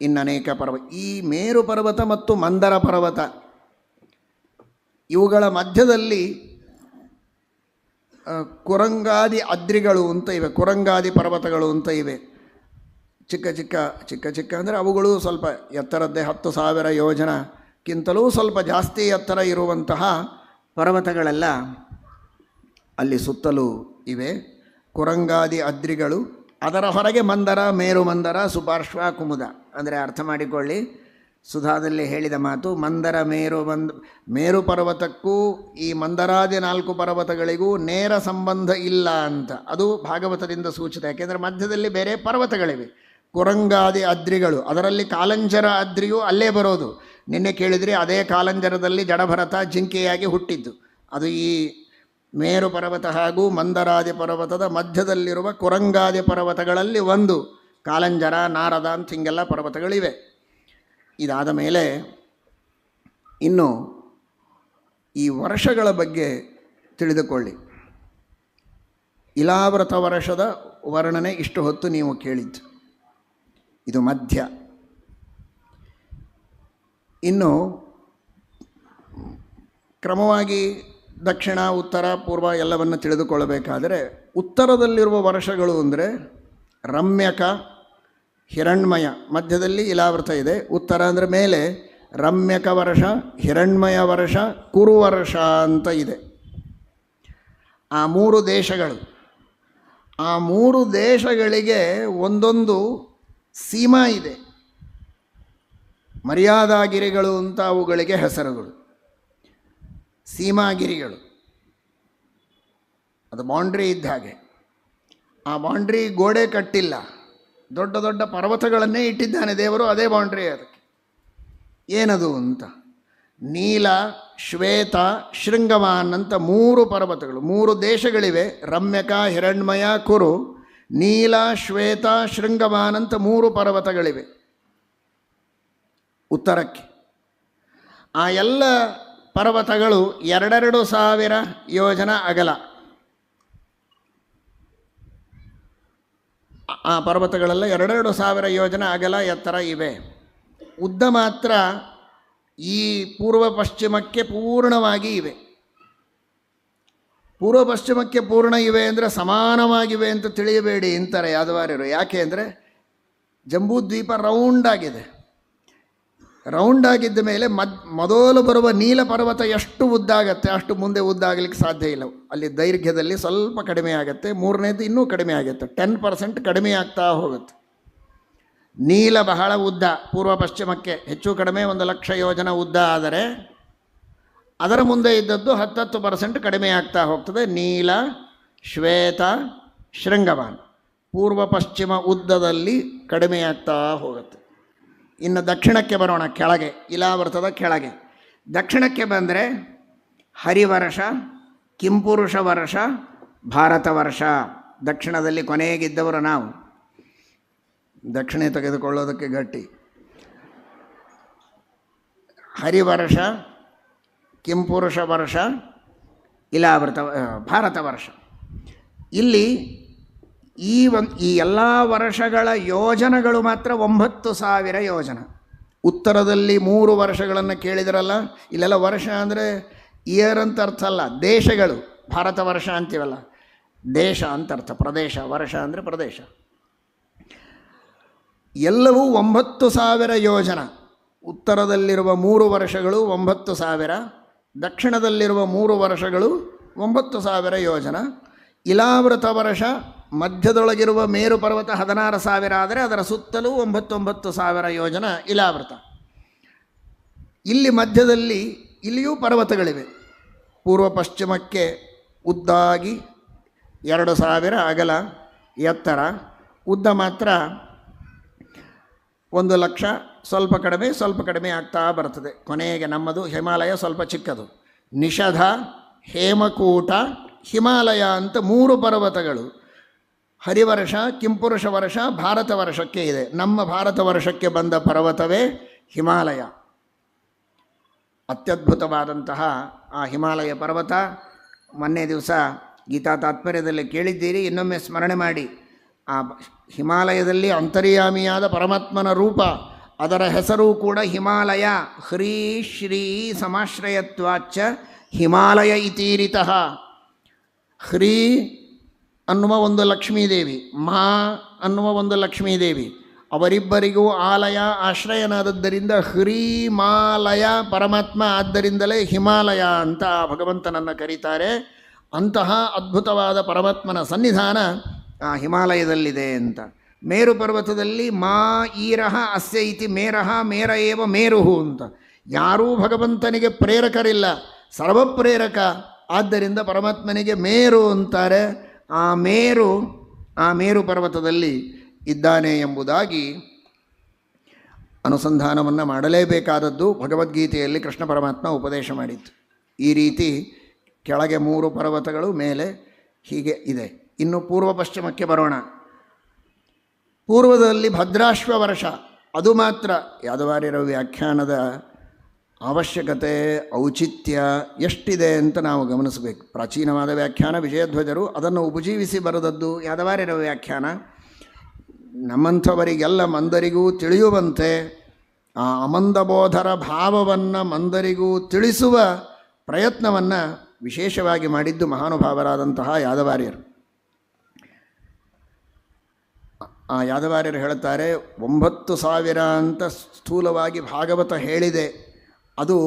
ಇನ್ನನೇಕ ಪರ್ವತ. ಈ ಮೇರು ಪರ್ವತ ಮತ್ತು ಮಂದರ ಪರ್ವತ ಇವುಗಳ ಮಧ್ಯದಲ್ಲಿ ಕುರಂಗಾದಿ ಅದ್ರಿಗಳು ಅಂತ ಇವೆ, ಕುರಂಗಾದಿ ಪರ್ವತಗಳು ಅಂತ ಇವೆ. ಚಿಕ್ಕ ಅಂದರೆ ಅವುಗಳು ಸ್ವಲ್ಪ ಎತ್ತರದ್ದೇ, 10,000 ಯೋಜನಕ್ಕಿಂತಲೂ ಸ್ವಲ್ಪ ಜಾಸ್ತಿ ಎತ್ತರ ಇರುವಂತಹ ಪರ್ವತಗಳೆಲ್ಲ ಅಲ್ಲಿ ಸುತ್ತಲೂ ಇವೆ, ಕುರಂಗಾದಿ ಅದ್ರಿಗಳು. ಅದರ ಹೊರಗೆ ಮಂದರ, ಮೇರು ಮಂದರ, ಸುಪಾರ್ಶ್ವ, ಕುಮುದ. ಅಂದರೆ ಅರ್ಥ ಮಾಡಿಕೊಳ್ಳಿ, ಸುಧಾದಲ್ಲಿ ಹೇಳಿದ ಮಾತು, ಮಂದರ ಮೇರು ಪರ್ವತಕ್ಕೂ ಈ ಮಂದರಾದಿ 4 ಪರ್ವತಗಳಿಗೂ ನೇರ ಸಂಬಂಧ ಇಲ್ಲ ಅಂತ ಅದು ಭಾಗವತದಿಂದ ಸೂಚಿತ. ಯಾಕೆಂದರೆ ಮಧ್ಯದಲ್ಲಿ ಬೇರೆ ಪರ್ವತಗಳಿವೆ, ಕುರಂಗಾದಿ ಅದ್ರಿಗಳು. ಅದರಲ್ಲಿ ಕಾಲಂಜರ ಅದ್ರಿಯು ಅಲ್ಲೇ ಬರೋದು. ನಿನ್ನೆ ಕೇಳಿದರೆ ಅದೇ ಕಾಲಂಜರದಲ್ಲಿ ಜಡಭರತ ಜಿಂಕೆಯಾಗಿ ಹುಟ್ಟಿದ್ದು. ಅದು ಈ ಮೇರು ಪರ್ವತ ಹಾಗೂ ಮಂದರಾದಿ ಪರ್ವತದ ಮಧ್ಯದಲ್ಲಿರುವ ಕುರಂಗಾದಿ ಪರ್ವತಗಳಲ್ಲಿ ಒಂದು. ಕಾಲಂಜರ, ನಾರದ ಅಂತ ಹಿಂಗೆಲ್ಲ ಪರ್ವತಗಳಿವೆ. ಇದಾದ ಮೇಲೆ ಇನ್ನು ಈ ವರ್ಷಗಳ ಬಗ್ಗೆ ತಿಳಿದುಕೊಳ್ಳಿ. ಇಲಾವೃತ ವರ್ಷದ ವರ್ಣನೆ ಇಷ್ಟು ಹೊತ್ತು ನೀವು ಕೇಳಿದ್ದು, ಇದು ಮಧ್ಯ. ಇನ್ನು ಕ್ರಮವಾಗಿ ದಕ್ಷಿಣ, ಉತ್ತರ, ಪೂರ್ವ ಎಲ್ಲವನ್ನು ತಿಳಿದುಕೊಳ್ಳಬೇಕಾದರೆ ಉತ್ತರದಲ್ಲಿರುವ ವರ್ಷಗಳು ಅಂದರೆ ರಮ್ಯಕ, ಹಿರಣ್ಮಯ, ಮಧ್ಯದಲ್ಲಿ ಇಲಾವೃತ ಇದೆ. ಉತ್ತರ ಅಂದರೆ ಮೇಲೆ ರಮ್ಯಕ ವರ್ಷ, ಹಿರಣ್ಮಯ ವರ್ಷ, ಕುರುವರ್ಷ ಅಂತ ಇದೆ. ಆ 3 ದೇಶಗಳು, ಆ 3 ದೇಶಗಳಿಗೆ ಒಂದೊಂದು ಸೀಮಾ ಇದೆ. ಮರ್ಯಾದಾಗಿರಿಗಳು ಅಂತ ಅವುಗಳಿಗೆ ಹೆಸರುಗಳು, ಸೀಮಾಗಿರಿಗಳು. ಅದು ಬೌಂಡ್ರಿ ಇದ್ದ ಹಾಗೆ. ಆ ಬೌಂಡ್ರಿ ಗೋಡೆ ಕಟ್ಟಿಲ್ಲ, ದೊಡ್ಡ ದೊಡ್ಡ ಪರ್ವತಗಳನ್ನೇ ಇಟ್ಟಿದ್ದಾನೆ ದೇವರು, ಅದೇ ಬೌಂಡ್ರಿ ಅದಕ್ಕೆ. ಏನದು ಅಂತ, ನೀಲ, ಶ್ವೇತ, ಶೃಂಗಮಾನ್ ಅಂತ 3 ಪರ್ವತಗಳು, 3 ದೇಶಗಳಿವೆ. ರಮ್ಯಕ, ಹಿರಣ್ಮಯ, ಕುರು, ನೀಲ, ಶ್ವೇತ, ಶೃಂಗಮಾನ್ ಅಂತ 3 ಪರ್ವತಗಳಿವೆ ಉತ್ತರಕ್ಕೆ. ಆ ಎಲ್ಲ ಪರ್ವತಗಳು 2,000 ಯೋಜನ ಅಗಲ. ಆ ಪರ್ವತಗಳೆಲ್ಲ 2,000 ಯೋಜನ ಅಗಲ ಎತ್ತರ ಇವೆ. ಉದ್ದ ಮಾತ್ರ ಈ ಪೂರ್ವ ಪಶ್ಚಿಮಕ್ಕೆ ಪೂರ್ಣವಾಗಿ ಇವೆ. ಪೂರ್ವ ಪಶ್ಚಿಮಕ್ಕೆ ಪೂರ್ಣ ಇವೆ ಅಂದರೆ ಸಮಾನವಾಗಿವೆ ಅಂತ ತಿಳಿಯಬೇಡಿ ಅಂತಾರೆ ಯಾದವಾರ್ಯರು. ಯಾಕೆ ಅಂದರೆ ಜಂಬೂದ್ವೀಪ ರೌಂಡಾಗಿದೆ. ರೌಂಡಾಗಿದ್ದ ಮೇಲೆ ಮೊದಲು ಬರುವ ನೀಲ ಪರ್ವತ ಎಷ್ಟು ಉದ್ದಾಗತ್ತೆ ಅಷ್ಟು ಮುಂದೆ ಉದ್ದಾಗಲಿಕ್ಕೆ ಸಾಧ್ಯ ಇಲ್ಲ. ಅಲ್ಲಿ ದೈರ್ಘ್ಯದಲ್ಲಿ ಸ್ವಲ್ಪ ಕಡಿಮೆ ಆಗುತ್ತೆ. 3ನೇದು ಇನ್ನೂ ಕಡಿಮೆ ಆಗುತ್ತೆ, 10% ಕಡಿಮೆ ಆಗ್ತಾ ಹೋಗುತ್ತೆ. ನೀಲ ಬಹಳ ಉದ್ದ, ಪೂರ್ವ ಪಶ್ಚಿಮಕ್ಕೆ ಹೆಚ್ಚು ಕಡಿಮೆ 1,00,000 ಯೋಜನ ಉದ್ದ. ಆದರೆ ಅದರ ಮುಂದೆ ಇದ್ದದ್ದು 10% ಕಡಿಮೆ ಆಗ್ತಾ ಹೋಗ್ತದೆ. ನೀಲ, ಶ್ವೇತ, ಶೃಂಗಮಾನ್ ಪೂರ್ವ ಪಶ್ಚಿಮ ಉದ್ದದಲ್ಲಿ ಕಡಿಮೆ ಆಗ್ತಾ ಹೋಗುತ್ತೆ. ಇನ್ನು ದಕ್ಷಿಣಕ್ಕೆ ಬರೋಣ, ಕೆಳಗೆ, ಇಲಾವೃತದ ಕೆಳಗೆ. ದಕ್ಷಿಣಕ್ಕೆ ಬಂದರೆ ಹರಿವರ್ಷ, ಕಿಂಪುರುಷ ವರ್ಷ, ಭಾರತ ವರ್ಷ. ದಕ್ಷಿಣದಲ್ಲಿ ಕೊನೆಗಿದ್ದವರು ನಾವು. ದಕ್ಷಿಣ ತೆಗೆದುಕೊಳ್ಳೋದಕ್ಕೆ ಗಟ್ಟಿ. ಹರಿವರ್ಷ, ಕಿಂಪುರುಷ ವರ್ಷ, ಇಲಾವೃತ, ಭಾರತ ವರ್ಷ. ಇಲ್ಲಿ ಈ ಎಲ್ಲ ವರ್ಷಗಳ ಯೋಜನಗಳು ಮಾತ್ರ 9,000 ಯೋಜನ. ಉತ್ತರದಲ್ಲಿ 3 ವರ್ಷಗಳನ್ನು ಕೇಳಿದರಲ್ಲ, ಇಲ್ಲೆಲ್ಲ ವರ್ಷ ಅಂದರೆ ಇಯರ್ ಅಂತ ಅರ್ಥ ಅಲ್ಲ, ದೇಶಗಳು. ಭಾರತ ವರ್ಷ ಅಂತೀವಲ್ಲ, ದೇಶ ಅಂತ ಅರ್ಥ, ಪ್ರದೇಶ. ವರ್ಷ ಅಂದರೆ ಪ್ರದೇಶ. ಎಲ್ಲವೂ 9,000 ಯೋಜನ. ಉತ್ತರದಲ್ಲಿರುವ 3 ವರ್ಷಗಳು 9,000, ದಕ್ಷಿಣದಲ್ಲಿರುವ 3 ವರ್ಷಗಳು 9,000 ಯೋಜನ. ಇಲಾವೃತ ವರ್ಷ ಮಧ್ಯದೊಳಗಿರುವ ಮೇರು ಪರ್ವತ 16,000 ಆದರೆ ಅದರ ಸುತ್ತಲೂ 9,000 ಯೋಜನ ಇಲಾವೃತ. ಇಲ್ಲಿ ಮಧ್ಯದಲ್ಲಿ ಇಲ್ಲಿಯೂ ಪರ್ವತಗಳಿವೆ. ಪೂರ್ವ ಪಶ್ಚಿಮಕ್ಕೆ ಉದ್ದಾಗಿ 2,000 ಅಗಲ ಎತ್ತರ. ಉದ್ದ ಮಾತ್ರ 1,00,000, ಸ್ವಲ್ಪ ಕಡಿಮೆ ಆಗ್ತಾ ಬರ್ತದೆ. ಕೊನೆಗೆ ನಮ್ಮದು ಹಿಮಾಲಯ ಸ್ವಲ್ಪ ಚಿಕ್ಕದು. ನಿಷಧ, ಹೇಮಕೂಟ, ಹಿಮಾಲಯ ಅಂತ 3 ಪರ್ವತಗಳು ಹರಿವರ್ಷ, ಕಿಂಪುರುಷ ವರ್ಷ, ಭಾರತ ವರ್ಷಕ್ಕೆ ಇದೆ. ನಮ್ಮ ಭಾರತ ವರ್ಷಕ್ಕೆ ಬಂದ ಪರ್ವತವೇ ಹಿಮಾಲಯ. ಅತ್ಯದ್ಭುತವಾದಂತಹ ಆ ಹಿಮಾಲಯ ಪರ್ವತ ಮೊನ್ನೆ ದಿವಸ ಗೀತಾ ತಾತ್ಪರ್ಯದಲ್ಲಿ ಕೇಳಿದ್ದೀರಿ. ಇನ್ನೊಮ್ಮೆ ಸ್ಮರಣೆ ಮಾಡಿ. ಆ ಹಿಮಾಲಯದಲ್ಲಿ ಅಂತರ್ಯಾಮಿಯಾದ ಪರಮಾತ್ಮನ ರೂಪ, ಅದರ ಹೆಸರು ಕೂಡ ಹಿಮಾಲಯ. ಹ್ರೀ ಶ್ರೀ ಸಮಾಶ್ರಯತ್ವಾಚ್ಚ ಹಿಮಾಲಯ ಇತೀರಿತಃ. ಹ್ರೀ ಅನ್ನುವ ಒಂದು ಲಕ್ಷ್ಮೀದೇವಿ, ಮಹಾ ಅನ್ನುವ ಒಂದು ಲಕ್ಷ್ಮೀದೇವಿ, ಅವರಿಬ್ಬರಿಗೂ ಆಲಯ ಆಶ್ರಯನಾದದ್ದರಿಂದ ಹ್ರೀಮಾಲಯ ಪರಮಾತ್ಮ, ಆದ್ದರಿಂದಲೇ ಹಿಮಾಲಯ ಅಂತ ಭಗವಂತನನ್ನು ಕರೀತಾರೆ. ಅಂತಹ ಅದ್ಭುತವಾದ ಪರಮಾತ್ಮನ ಸನ್ನಿಧಾನ ಆ ಹಿಮಾಲಯದಲ್ಲಿದೆ ಅಂತ. ಮೇರು ಪರ್ವತದಲ್ಲಿ ಮಾ ಈರಹ ಅಸ್ಯ ಇತಿ ಮೇರಹ ಮೇರ ಏವ ಮೇರುಹು ಅಂತ. ಯಾರೂ ಭಗವಂತನಿಗೆ ಪ್ರೇರಕರಿಲ್ಲ, ಸರ್ವಪ್ರೇರಕ. ಆದ್ದರಿಂದ ಪರಮಾತ್ಮನಿಗೆ ಮೇರು ಅಂತಾರೆ. ಆ ಮೇರು ಪರ್ವತದಲ್ಲಿ ಇದ್ದಾನೆ ಎಂಬುದಾಗಿ ಅನುಸಂಧಾನವನ್ನು ಮಾಡಲೇಬೇಕಾದದ್ದು ಭಗವದ್ಗೀತೆಯಲ್ಲಿ ಕೃಷ್ಣ ಪರಮಾತ್ಮ ಉಪದೇಶ ಮಾಡಿತ್ತು. ಈ ರೀತಿ ಕೆಳಗೆ 3 ಪರ್ವತಗಳು, ಮೇಲೆ ಹೀಗೆ ಇದೆ. ಇನ್ನು ಪೂರ್ವ ಪಶ್ಚಿಮಕ್ಕೆ ಬರೋಣ. ಪೂರ್ವದಲ್ಲಿ ಭದ್ರಾಶ್ವ ವರ್ಷ, ಅದು ಮಾತ್ರ ಯಾದವಾರ್ಯರ ವ್ಯಾಖ್ಯಾನದ ಅವಶ್ಯಕತೆ ಔಚಿತ್ಯ ಎಷ್ಟಿದೆ ಅಂತ ನಾವು ಗಮನಿಸಬೇಕು. ಪ್ರಾಚೀನವಾದ ವ್ಯಾಖ್ಯಾನ ವಿಜಯಧ್ವಜರು ಅದನ್ನು ಉಪಜೀವಿಸಿ ಬರೆದದ್ದು ಯಾದವಾರ್ಯರ ವ್ಯಾಖ್ಯಾನ. ನಮ್ಮಂಥವರಿಗೆಲ್ಲ ಮಂದರಿಗೂ ತಿಳಿಯುವಂತೆ ಆ ಅಮಂದಬೋಧರ ಭಾವವನ್ನು ಮಂದರಿಗೂ ತಿಳಿಸುವ ಪ್ರಯತ್ನವನ್ನು ವಿಶೇಷವಾಗಿ ಮಾಡಿದ್ದು ಮಹಾನುಭಾವರಾದಂತಹ ಯಾದವಾರ್ಯರು. ಆ ಯಾದವಾರ್ಯರು ಹೇಳುತ್ತಾರೆ, 9,000 ಅಂತ ಸ್ಥೂಲವಾಗಿ ಭಾಗವತ ಹೇಳಿದೆ. ಅದು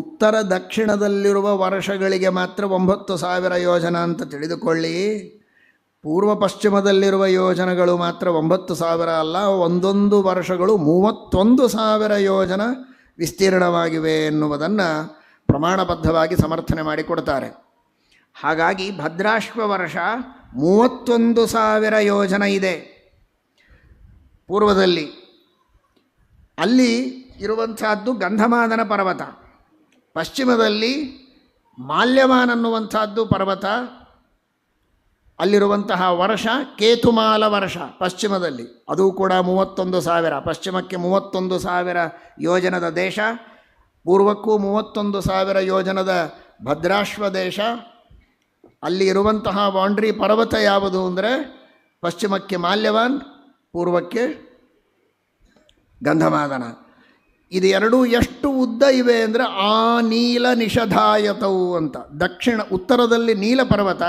ಉತ್ತರ ದಕ್ಷಿಣದಲ್ಲಿರುವ ವರ್ಷಗಳಿಗೆ ಮಾತ್ರ 9,000 ಯೋಜನ ಅಂತ ತಿಳಿದುಕೊಳ್ಳಿ. ಪೂರ್ವ ಪಶ್ಚಿಮದಲ್ಲಿರುವ ಯೋಜನೆಗಳು ಮಾತ್ರ 9,000 ಅಲ್ಲ, ಒಂದೊಂದು ವರ್ಷಗಳು 31,000 ಯೋಜನ ವಿಸ್ತೀರ್ಣವಾಗಿವೆ ಎನ್ನುವುದನ್ನು ಪ್ರಮಾಣಬದ್ಧವಾಗಿ ಸಮರ್ಥನೆ ಮಾಡಿಕೊಡ್ತಾರೆ. ಹಾಗಾಗಿ ಭದ್ರಾಶ್ವ ವರ್ಷ 31,000 ಯೋಜನ ಇದೆ ಪೂರ್ವದಲ್ಲಿ. ಅಲ್ಲಿ ಇರುವಂಥದ್ದು ಗಂಧಮಾದನ ಪರ್ವತ, ಪಶ್ಚಿಮದಲ್ಲಿ ಮಾಲ್ಯವಾನ್ ಅನ್ನುವಂಥದ್ದು ಪರ್ವತ, ಅಲ್ಲಿರುವಂತಹ ವರ್ಷ ಕೇತುಮಾಲ ವರ್ಷ ಪಶ್ಚಿಮದಲ್ಲಿ, ಅದು ಕೂಡ 31,000. ಪಶ್ಚಿಮಕ್ಕೆ 31,000 ಯೋಜನದ ದೇಶ, ಪೂರ್ವಕ್ಕೂ 31,000 ಯೋಜನದ ಭದ್ರಾಶ್ವ ದೇಶ. ಅಲ್ಲಿ ಇರುವಂತಹ ಬೌಂಡ್ರಿ ಪರ್ವತ ಯಾವುದು ಅಂದರೆ ಪಶ್ಚಿಮಕ್ಕೆ ಮಾಲ್ಯವಾನ್, ಪೂರ್ವಕ್ಕೆ ಗಂಧಮಾದನ. ಇದು ಎರಡೂ ಎಷ್ಟು ಉದ್ದ ಇವೆ ಅಂದರೆ ಆ ನೀಲ ನಿಷಧಾಯತವು ಅಂತ. ಉತ್ತರದಲ್ಲಿ ನೀಲ ಪರ್ವತ,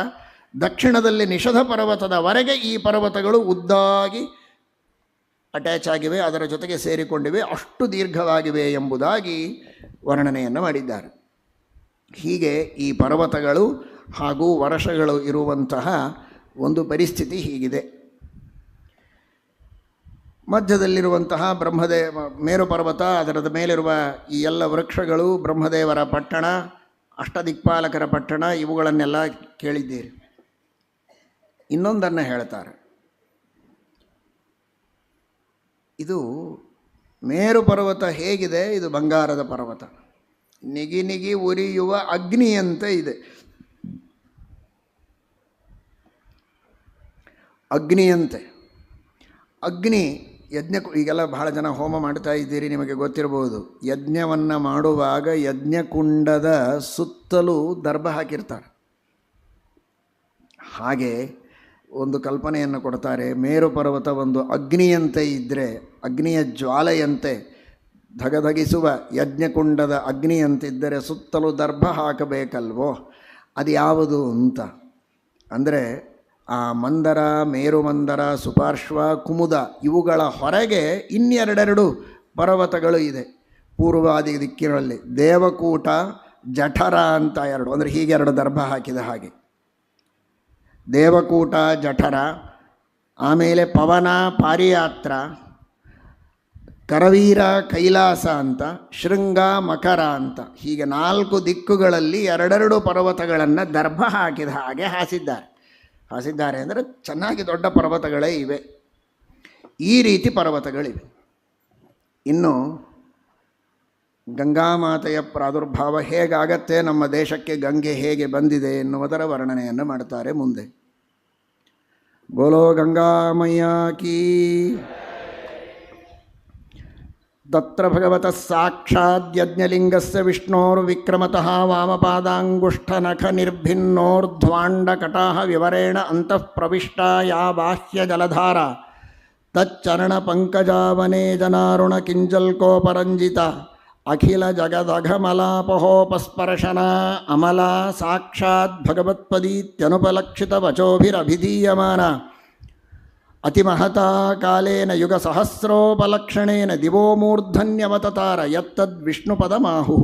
ದಕ್ಷಿಣದಲ್ಲಿ ನಿಷಧ ಪರ್ವತದವರೆಗೆ ಈ ಪರ್ವತಗಳು ಉದ್ದಾಗಿ ಅಟ್ಯಾಚ್ ಆಗಿವೆ, ಅದರ ಜೊತೆಗೆ ಸೇರಿಕೊಂಡಿವೆ, ಅಷ್ಟು ದೀರ್ಘವಾಗಿವೆ ಎಂಬುದಾಗಿ ವರ್ಣನೆಯನ್ನು ಮಾಡಿದ್ದಾರೆ. ಹೀಗೆ ಈ ಪರ್ವತಗಳು ಹಾಗೂ ವರ್ಷಗಳು ಇರುವಂತಹ ಒಂದು ಪರಿಸ್ಥಿತಿ ಹೀಗಿದೆ. ಮಧ್ಯದಲ್ಲಿರುವಂತಹ ಮೇರು ಪರ್ವತ, ಅದರದ ಮೇಲಿರುವ ಈ ಎಲ್ಲ ವೃಕ್ಷಗಳು, ಬ್ರಹ್ಮದೇವರ ಪಟ್ಟಣ, ಅಷ್ಟದಿಕ್ಪಾಲಕರ ಪಟ್ಟಣ, ಇವುಗಳನ್ನೆಲ್ಲ ಕೇಳಿದ್ದೀರಿ. ಇನ್ನೊಂದನ್ನು ಹೇಳ್ತಾರೆ. ಇದು ಮೇರು ಪರ್ವತ ಹೇಗಿದೆ? ಇದು ಬಂಗಾರದ ಪರ್ವತ, ನಿಗಿ ನಿಗಿ ಉರಿಯುವ ಅಗ್ನಿಯಂತೆ ಇದೆ. ಅಗ್ನಿಯಂತೆ. ಅಗ್ನಿ ಈಗೆಲ್ಲ ಬಹಳ ಜನ ಹೋಮ ಮಾಡ್ತಾ ಇದ್ದೀರಿ, ನಿಮಗೆ ಗೊತ್ತಿರಬಹುದು. ಯಜ್ಞವನ್ನು ಮಾಡುವಾಗ ಯಜ್ಞಕುಂಡದ ಸುತ್ತಲೂ ದರ್ಭ ಹಾಕಿರ್ತಾರೆ. ಹಾಗೆ ಒಂದು ಕಲ್ಪನೆಯನ್ನು ಕೊಡ್ತಾರೆ. ಮೇರು ಪರ್ವತ ಒಂದು ಅಗ್ನಿಯಂತೆ ಇದ್ದರೆ, ಅಗ್ನಿಯ ಜ್ವಾಲೆಯಂತೆ ಧಗಧಗಿಸುವ ಯಜ್ಞಕುಂಡದ ಅಗ್ನಿಯಂತಿದ್ದರೆ ಸುತ್ತಲೂ ದರ್ಭ ಹಾಕಬೇಕಲ್ವೋ, ಅದು ಯಾವುದು ಅಂತ ಅಂದರೆ ಆ ಮಂದರ, ಮೇರುಮಂದರ, ಸುಪಾರ್ಶ್ವ, ಕುಮುದ ಇವುಗಳ ಹೊರಗೆ ಇನ್ನೆರಡೆರಡು ಪರ್ವತಗಳು ಇದೆ ಪೂರ್ವಾದಿ ದಿಕ್ಕಿನಲ್ಲಿ. ದೇವಕೂಟ, ಜಠರ ಅಂತ ಎರಡು, ಅಂದರೆ ಹೀಗೆ ಎರಡು ದರ್ಭ ಹಾಕಿದ ಹಾಗೆ. ದೇವಕೂಟ, ಜಠರ, ಆಮೇಲೆ ಪವನ, ಪಾರಿಯಾತ್ರ, ಕರವೀರ, ಕೈಲಾಸ ಅಂತ, ಶೃಂಗ, ಮಕರ ಅಂತ, ಹೀಗೆ 4 ದಿಕ್ಕುಗಳಲ್ಲಿ ಎರಡೆರಡು ಪರ್ವತಗಳನ್ನು ದರ್ಭ ಹಾಕಿದ ಹಾಗೆ ಹಾಸಿದ್ದಾರೆ ಅಂದರೆ ಚೆನ್ನಾಗಿ ದೊಡ್ಡ ಪರ್ವತಗಳೇ ಇವೆ. ಈ ರೀತಿ ಪರ್ವತಗಳಿವೆ. ಇನ್ನು ಗಂಗಾಮಾತೆಯ ಪ್ರಾದುರ್ಭಾವ ಹೇಗಾಗತ್ತೆ, ನಮ್ಮ ದೇಶಕ್ಕೆ ಗಂಗೆ ಹೇಗೆ ಬಂದಿದೆ ಎನ್ನುವುದರ ವರ್ಣನೆಯನ್ನು ಮಾಡ್ತಾರೆ ಮುಂದೆ. ಬೋಲೋ ಗಂಗಾಮಯ್ಯ ಕೀ. ತತ್ರ ಭಗವತಃ ಸಾಕ್ಷಾದ್ಯಜ್ಞಲಿಂಗಸ್ಯ ವಿಷ್ಣೋರ್ವಿಕ್ರಮತಃ ವಾಮಪಾದಾಂಗುಷ್ಠನಖನಿರ್ಭಿನ್ನೋರ್ಧ್ವಾಂಡಕಟಾಹ ವಿವರೇಣ ಅಂತಃ ಪ್ರವಿಷ್ಟಾ ಯಾ ಬಾಹ್ಯಜಲಧಾರ ತಚ್ಚರಣಪಂಕಜಾವನೇ ಜನಾರುಣ ಕಿಂಜಲ್ಕೋಪರಂಜಿತ ಅಖಿಲ ಜಗದಘಮಲಾಪಹೋಪಸ್ಪರ್ಶನಾ ಅಮಲಾ ಸಾಕ್ಷಾತ್ ಭಗವತ್ಪದೀತ್ಯನುಪಲಕ್ಷಿತ ವಚೋಭಿರಭಿಧೀಯಮಾನ ಅತಿಮಹತಾ ಕಾಲೇನ ಯುಗ ಸಹಸ್ರೋಪಲಕ್ಷಣೇನ ದಿವೋ ಮೂರ್ಧನ್ಯವತತಾರ ಯತ್ತದ್ವಿಷ್ಣುಪದಮಾಹುಃ.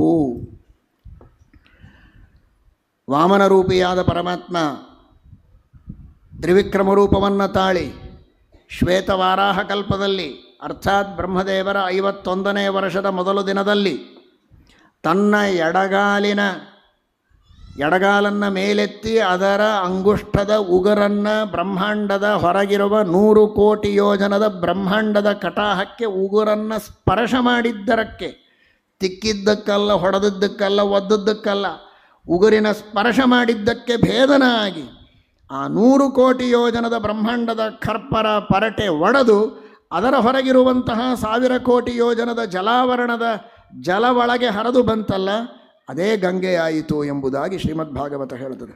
ವಾಮನರೂಪಿಯಾದ ಪರಮಾತ್ಮ ತ್ರಿವಿಕ್ರಮ ರೂಪವನ್ನು ತಾಳಿ ಶ್ವೇತವಾರಾಹ ಕಲ್ಪದಲ್ಲಿ ಅರ್ಥಾತ್ ಬ್ರಹ್ಮದೇವರ 51ನೇ ವರ್ಷದ ಮೊದಲು ದಿನದಲ್ಲಿ ತನ್ನ ಎಡಗಾಲನ್ನು ಮೇಲೆತ್ತಿ ಅದರ ಅಂಗುಷ್ಠದ ಉಗುರನ್ನು ಬ್ರಹ್ಮಾಂಡದ ಹೊರಗಿರುವ 100 ಕೋಟಿ ಯೋಜನದ ಬ್ರಹ್ಮಾಂಡದ ಕಟಾಹಕ್ಕೆ ಉಗುರನ್ನು ಸ್ಪರ್ಶ ಮಾಡಿದ್ದರಕ್ಕೆ, ತಿಕ್ಕಿದ್ದಕ್ಕಲ್ಲ, ಹೊಡೆದಿದ್ದಕ್ಕಲ್ಲ, ಒದ್ದದ್ದಕ್ಕಲ್ಲ, ಉಗುರಿನ ಸ್ಪರ್ಶ ಮಾಡಿದ್ದಕ್ಕೆ ಭೇದನ ಆಗಿ ಆ 100 ಕೋಟಿ ಯೋಜನದ ಬ್ರಹ್ಮಾಂಡದ ಖರ್ಪರ ಪರಟೆ ಒಡೆದು ಅದರ ಹೊರಗಿರುವಂತಹ 1000 ಕೋಟಿ ಯೋಜನದ ಜಲಾವರಣದ ಜಲ ಒಳಗೆ ಹರಿದು ಬಂತಲ್ಲ, ಅದೇ ಗಂಗೆಯಾಯಿತು ಎಂಬುದಾಗಿ ಶ್ರೀಮದ್ಭಾಗವತ ಹೇಳುತ್ತದೆ.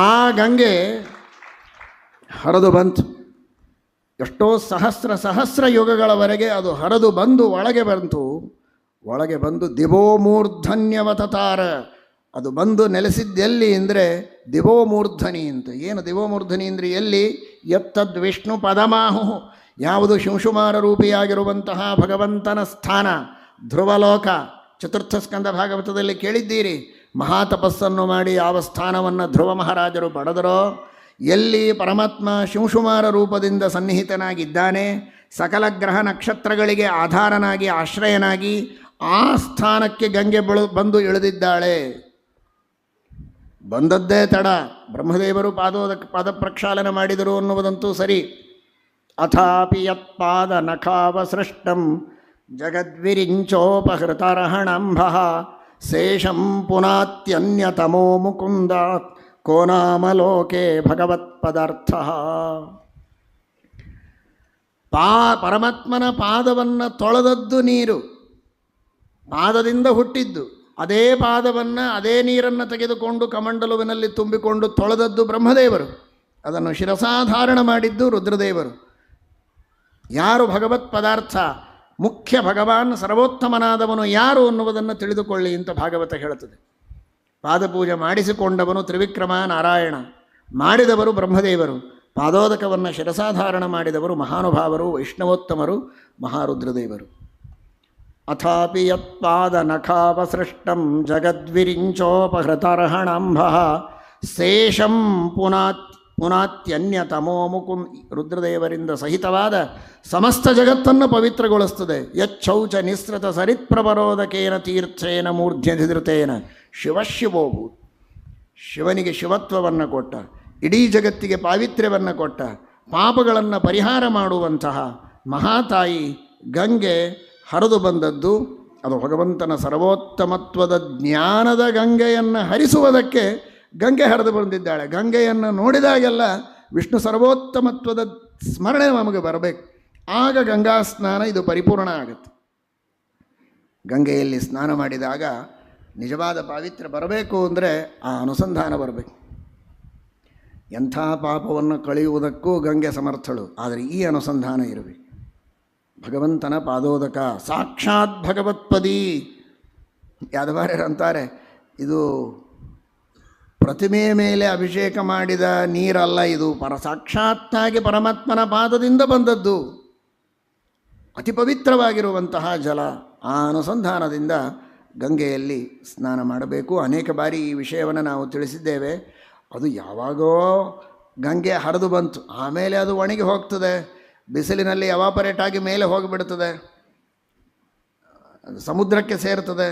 ಆ ಗಂಗೆ ಹರಿದು ಬಂತು. ಎಷ್ಟೋ ಸಹಸ್ರ ಯುಗಗಳವರೆಗೆ ಅದು ಹರಿದು ಬಂದು ಒಳಗೆ ಬಂತು. ಒಳಗೆ ಬಂದು ದಿವೋಮೂರ್ಧನ್ಯವತಾರ, ಅದು ಬಂದು ನೆಲೆಸಿದ್ದೆಲ್ಲಿ ಅಂದರೆ ದಿವೋಮೂರ್ಧನಿ ಅಂತ. ಏನು ದಿವೋಮೂರ್ಧನಿ ಅಂದರೆ ಎಲ್ಲಿ? ಯತ್ತದ್ ವಿಷ್ಣು ಪದಮಾಹು, ಯಾವುದು ಶಿಂಶುಮಾರ ರೂಪಿಯಾಗಿರುವಂತಹ ಭಗವಂತನ ಸ್ಥಾನ ಧ್ರುವಲೋಕ. ಚತುರ್ಥ ಸ್ಕಂದ ಭಾಗವತದಲ್ಲಿ ಕೇಳಿದ್ದೀರಿ. ಮಹಾತಪಸ್ಸನ್ನು ಮಾಡಿ ಯಾವ ಸ್ಥಾನವನ್ನು ಧ್ರುವ ಮಹಾರಾಜರು ಪಡೆದರೋ, ಎಲ್ಲಿ ಪರಮಾತ್ಮ ಶಿಂಶುಮಾರ ರೂಪದಿಂದ ಸನ್ನಿಹಿತನಾಗಿದ್ದಾನೆ, ಸಕಲ ಗ್ರಹ ನಕ್ಷತ್ರಗಳಿಗೆ ಆಧಾರನಾಗಿ ಆಶ್ರಯನಾಗಿ ಆ ಸ್ಥಾನಕ್ಕೆ ಗಂಗೆ ಬಂದು ಇಳಿದಿದ್ದಾಳೆ. ಬಂದದ್ದೇ ತಡ. ಬ್ರಹ್ಮದೇವರು ಪಾದ ಪ್ರಕ್ಷಾಳನೆ ಮಾಡಿದರು ಅನ್ನುವುದಂತೂ ಸರಿ. ಅಥಾಪಿ ಯತ್ಪಾದ ನಖಾವಸೃಷ್ಟಂ ಜಗದ್ವಿರಿಂಚೋಪಹೃತರ್ಹಣಂಭಃ ಶೇಷಂ ಪುನಾತ್ಯನ್ಯತಮೋ ಮುಕುಂದಾತ್ ಕೋ ನಾಮ ಲೋಕೆ ಭಗವತ್ಪದಾರ್ಥಃ. ಪರಮಾತ್ಮನ ಪಾದವನ್ನು ತೊಳೆದದ್ದು ನೀರು, ಪಾದದಿಂದ ಹುಟ್ಟಿದ್ದು. ಅದೇ ಪಾದವನ್ನು, ಅದೇ ನೀರನ್ನು ತೆಗೆದುಕೊಂಡು ಕಮಂಡಲುವಿನಲ್ಲಿ ತುಂಬಿಕೊಂಡು ತೊಳೆದದ್ದು ಬ್ರಹ್ಮದೇವರು. ಅದನ್ನು ಶಿರಸಾಧಾರಣ ಮಾಡಿದ್ದು ರುದ್ರದೇವರು. ಯಾರು ಭಗವತ್ ಪದಾರ್ಥ, ಮುಖ್ಯ ಭಗವಾನ್ ಸರ್ವೋತ್ತಮನಾದವನು ಯಾರು ಅನ್ನುವುದನ್ನು ತಿಳಿದುಕೊಳ್ಳಿ ಅಂತ ಭಾಗವತ ಹೇಳುತ್ತದೆ. ಪಾದಪೂಜೆ ಮಾಡಿಸಿಕೊಂಡವನು ತ್ರಿವಿಕ್ರಮ ನಾರಾಯಣ, ಮಾಡಿದವರು ಬ್ರಹ್ಮದೇವರು. ಪಾದೋದಕವನ್ನು ಶಿರಸಾಧಾರಣ ಮಾಡಿದವರು ಮಹಾನುಭಾವರು, ವೈಷ್ಣವೋತ್ತಮರು, ಮಹಾರುದ್ರದೇವರು. ಅಥಾಪಿ ಯತ್ಪಾದ ನಖಾವಸೃಷ್ಟಂ ಜಗದ್ವಿರಿಂಚೋಪಹೃತರ್ಹಣಂಭಃ ಶೇಷಂ ಪುನಾತ್ಯನ್ಯತಮೋ ಮುಕುಂದ್. ರುದ್ರದೇವರಿಂದ ಸಹಿತವಾದ ಸಮಸ್ತ ಜಗತ್ತನ್ನು ಪವಿತ್ರಗೊಳಿಸ್ತದೆ. ಯಚ್ಚೌಚ ನಿಸ್ಸೃತ ಸರಿತ್ಪ್ರವರೋದಕೇನ ತೀರ್ಥೇನ ಮೂರ್ಧ್ಯಧಿಧೃತೇನ ಶಿವಶಿವೋಭೂ. ಶಿವನಿಗೆ ಶಿವತ್ವವನ್ನು ಕೊಟ್ಟ, ಇಡೀ ಜಗತ್ತಿಗೆ ಪಾವಿತ್ರ್ಯವನ್ನು ಕೊಟ್ಟ, ಪಾಪಗಳನ್ನು ಪರಿಹಾರ ಮಾಡುವಂತಹ ಮಹಾತಾಯಿ ಗಂಗೆ ಹರಿದು ಬಂದದ್ದು. ಅದು ಭಗವಂತನ ಸರ್ವೋತ್ತಮತ್ವದ ಜ್ಞಾನದ ಗಂಗೆಯನ್ನು ಹರಿಸುವುದಕ್ಕೆ ಗಂಗೆ ಹರಿದು ಬಂದಿದ್ದಾಳೆ. ಗಂಗೆಯನ್ನು ನೋಡಿದಾಗೆಲ್ಲ ವಿಷ್ಣು ಸರ್ವೋತ್ತಮತ್ವದ ಸ್ಮರಣೆ ನಮಗೆ ಬರಬೇಕು. ಆಗ ಗಂಗಾ ಸ್ನಾನ ಇದು ಪರಿಪೂರ್ಣ ಆಗುತ್ತೆ. ಗಂಗೆಯಲ್ಲಿ ಸ್ನಾನ ಮಾಡಿದಾಗ ನಿಜವಾದ ಪಾವಿತ್ರ್ಯ ಬರಬೇಕು ಅಂದರೆ ಆ ಅನುಸಂಧಾನ ಬರಬೇಕು. ಎಂಥ ಪಾಪವನ್ನು ಕಳೆಯುವುದಕ್ಕೂ ಗಂಗೆ ಸಮರ್ಥಳು, ಆದರೆ ಈ ಅನುಸಂಧಾನ ಇರಬೇಕು. ಭಗವಂತನ ಪಾದೋದಕ ಸಾಕ್ಷಾತ್ ಭಗವತ್ಪದಿ. ಯಾದವಾರ್ಯರಂತಾರೆ, ಇದು ಪ್ರತಿಮೆಯ ಮೇಲೆ ಅಭಿಷೇಕ ಮಾಡಿದ ನೀರಲ್ಲ, ಇದು ಸಾಕ್ಷಾತ್ತಾಗಿ ಪರಮಾತ್ಮನ ಪಾದದಿಂದ ಬಂದದ್ದು, ಅತಿ ಪವಿತ್ರವಾಗಿರುವಂತಹ ಜಲ. ಆ ಅನುಸಂಧಾನದಿಂದ ಗಂಗೆಯಲ್ಲಿ ಸ್ನಾನ ಮಾಡಬೇಕು. ಅನೇಕ ಬಾರಿ ಈ ವಿಷಯವನ್ನು ನಾವು ತಿಳಿಸಿದ್ದೇವೆ. ಅದು ಯಾವಾಗೋ ಗಂಗೆ ಹರಿದು ಬಂತು, ಆಮೇಲೆ ಅದು ಒಣಗಿ ಹೋಗ್ತದೆ, ಬಿಸಿಲಿನಲ್ಲಿ ಎವಾಪರೇಟ್ ಆಗಿ ಮೇಲೆ ಹೋಗಿಬಿಡ್ತದೆ, ಸಮುದ್ರಕ್ಕೆ ಸೇರ್ತದೆ,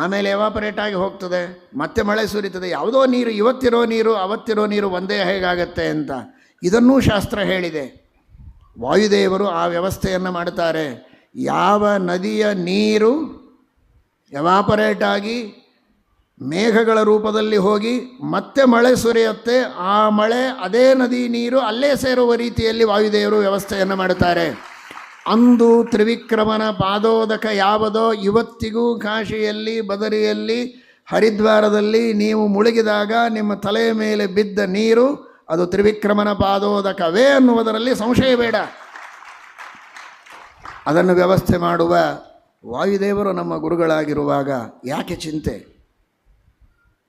ಆಮೇಲೆ ಎವಾಪರೇಟ್ ಆಗಿ ಹೋಗ್ತದೆ, ಮತ್ತೆ ಮಳೆ ಸುರಿತದೆ. ಯಾವುದೋ ನೀರು, ಇವತ್ತಿರೋ ನೀರು ಅವತ್ತಿರೋ ನೀರು ಒಂದೇ ಹೇಗಾಗತ್ತೆ ಅಂತ ಇದನ್ನೂ ಶಾಸ್ತ್ರ ಹೇಳಿದೆ. ವಾಯುದೇವರು ಆ ವ್ಯವಸ್ಥೆಯನ್ನು ಮಾಡ್ತಾರೆ. ಯಾವ ನದಿಯ ನೀರು ಎವಾಪರೇಟ್ ಆಗಿ ಮೇಘಗಳ ರೂಪದಲ್ಲಿ ಹೋಗಿ ಮತ್ತೆ ಮಳೆ ಸುರಿಯುತ್ತೆ, ಆ ಮಳೆ ಅದೇ ನದಿ ನೀರು ಅಲ್ಲೇ ಸೇರುವ ರೀತಿಯಲ್ಲಿ ವಾಯುದೇವರು ವ್ಯವಸ್ಥೆಯನ್ನು ಮಾಡುತ್ತಾರೆ. ಅಂದು ತ್ರಿವಿಕ್ರಮನ ಪಾದೋದಕ ಯಾವುದೋ ಇವತ್ತಿಗೂ ಕಾಶಿಯಲ್ಲಿ, ಬದರಿಯಲ್ಲಿ, ಹರಿದ್ವಾರದಲ್ಲಿ ನೀವು ಮುಳುಗಿದಾಗ ನಿಮ್ಮ ತಲೆಯ ಮೇಲೆ ಬಿದ್ದ ನೀರು ಅದು ತ್ರಿವಿಕ್ರಮನ ಪಾದೋದಕವೇ ಅನ್ನುವುದರಲ್ಲಿ ಸಂಶಯ ಬೇಡ. ಅದನ್ನು ವ್ಯವಸ್ಥೆ ಮಾಡುವ ವಾಯುದೇವರು ನಮ್ಮ ಗುರುಗಳಾಗಿರುವಾಗ ಯಾಕೆ ಚಿಂತೆ?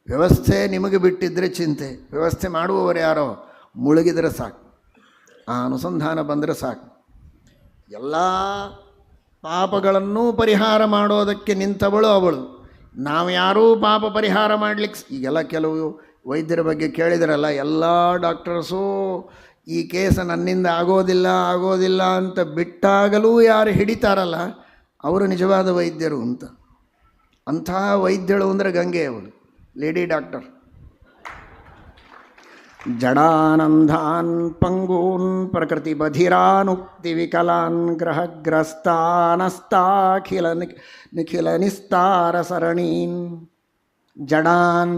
ವ್ಯವಸ್ಥೆ ನಿಮಗೆ ಬಿಟ್ಟಿದ್ದರೆ ಚಿಂತೆ. ವ್ಯವಸ್ಥೆ ಮಾಡುವವರು ಯಾರೋ ಮುಳುಗಿದರೆ ಸಾಕು, ಆ ಅನುಸಂಧಾನ ಬಂದರೆ ಸಾಕು. ಎಲ್ಲ ಪಾಪಗಳನ್ನೂ ಪರಿಹಾರ ಮಾಡೋದಕ್ಕೆ ನಿಂತವಳು ಅವಳು. ನಾವು ಯಾರೂ ಪಾಪ ಪರಿಹಾರ ಮಾಡಲಿಕ್ಕೆ ಈಗೆಲ್ಲ ಕೆಲವು ವೈದ್ಯರ ಬಗ್ಗೆ ಕೇಳಿದರಲ್ಲ, ಎಲ್ಲ ಡಾಕ್ಟರ್ಸು ಈ ಕೇಸ ನನ್ನಿಂದ ಆಗೋದಿಲ್ಲ ಅಂತ ಬಿಟ್ಟಾಗಲೂ ಯಾರು ಹಿಡಿತಾರಲ್ಲ ಅವರು ನಿಜವಾದ ವೈದ್ಯರು ಅಂತ. ಅಂಥ ವೈದ್ಯಳು ಅಂದರೆ ಗಂಗೆ ಅವಳು, ಲೇಡಿ ಡಾಕ್ಟರ್. ಜಡಾನಂದಾನ್ ಪಂಗೂನ್ ಪ್ರಕೃತಿ ಬಧಿರಾನುಕ್ತಿ ವಿಕಲಾನ್ ಗ್ರಹಗ್ರಸ್ತಾನಸ್ತಾಖಿಲ ನಿಖಿಲ ನಿಸ್ತಾರ ಸರಣೀನ್. ಜಡಾನ್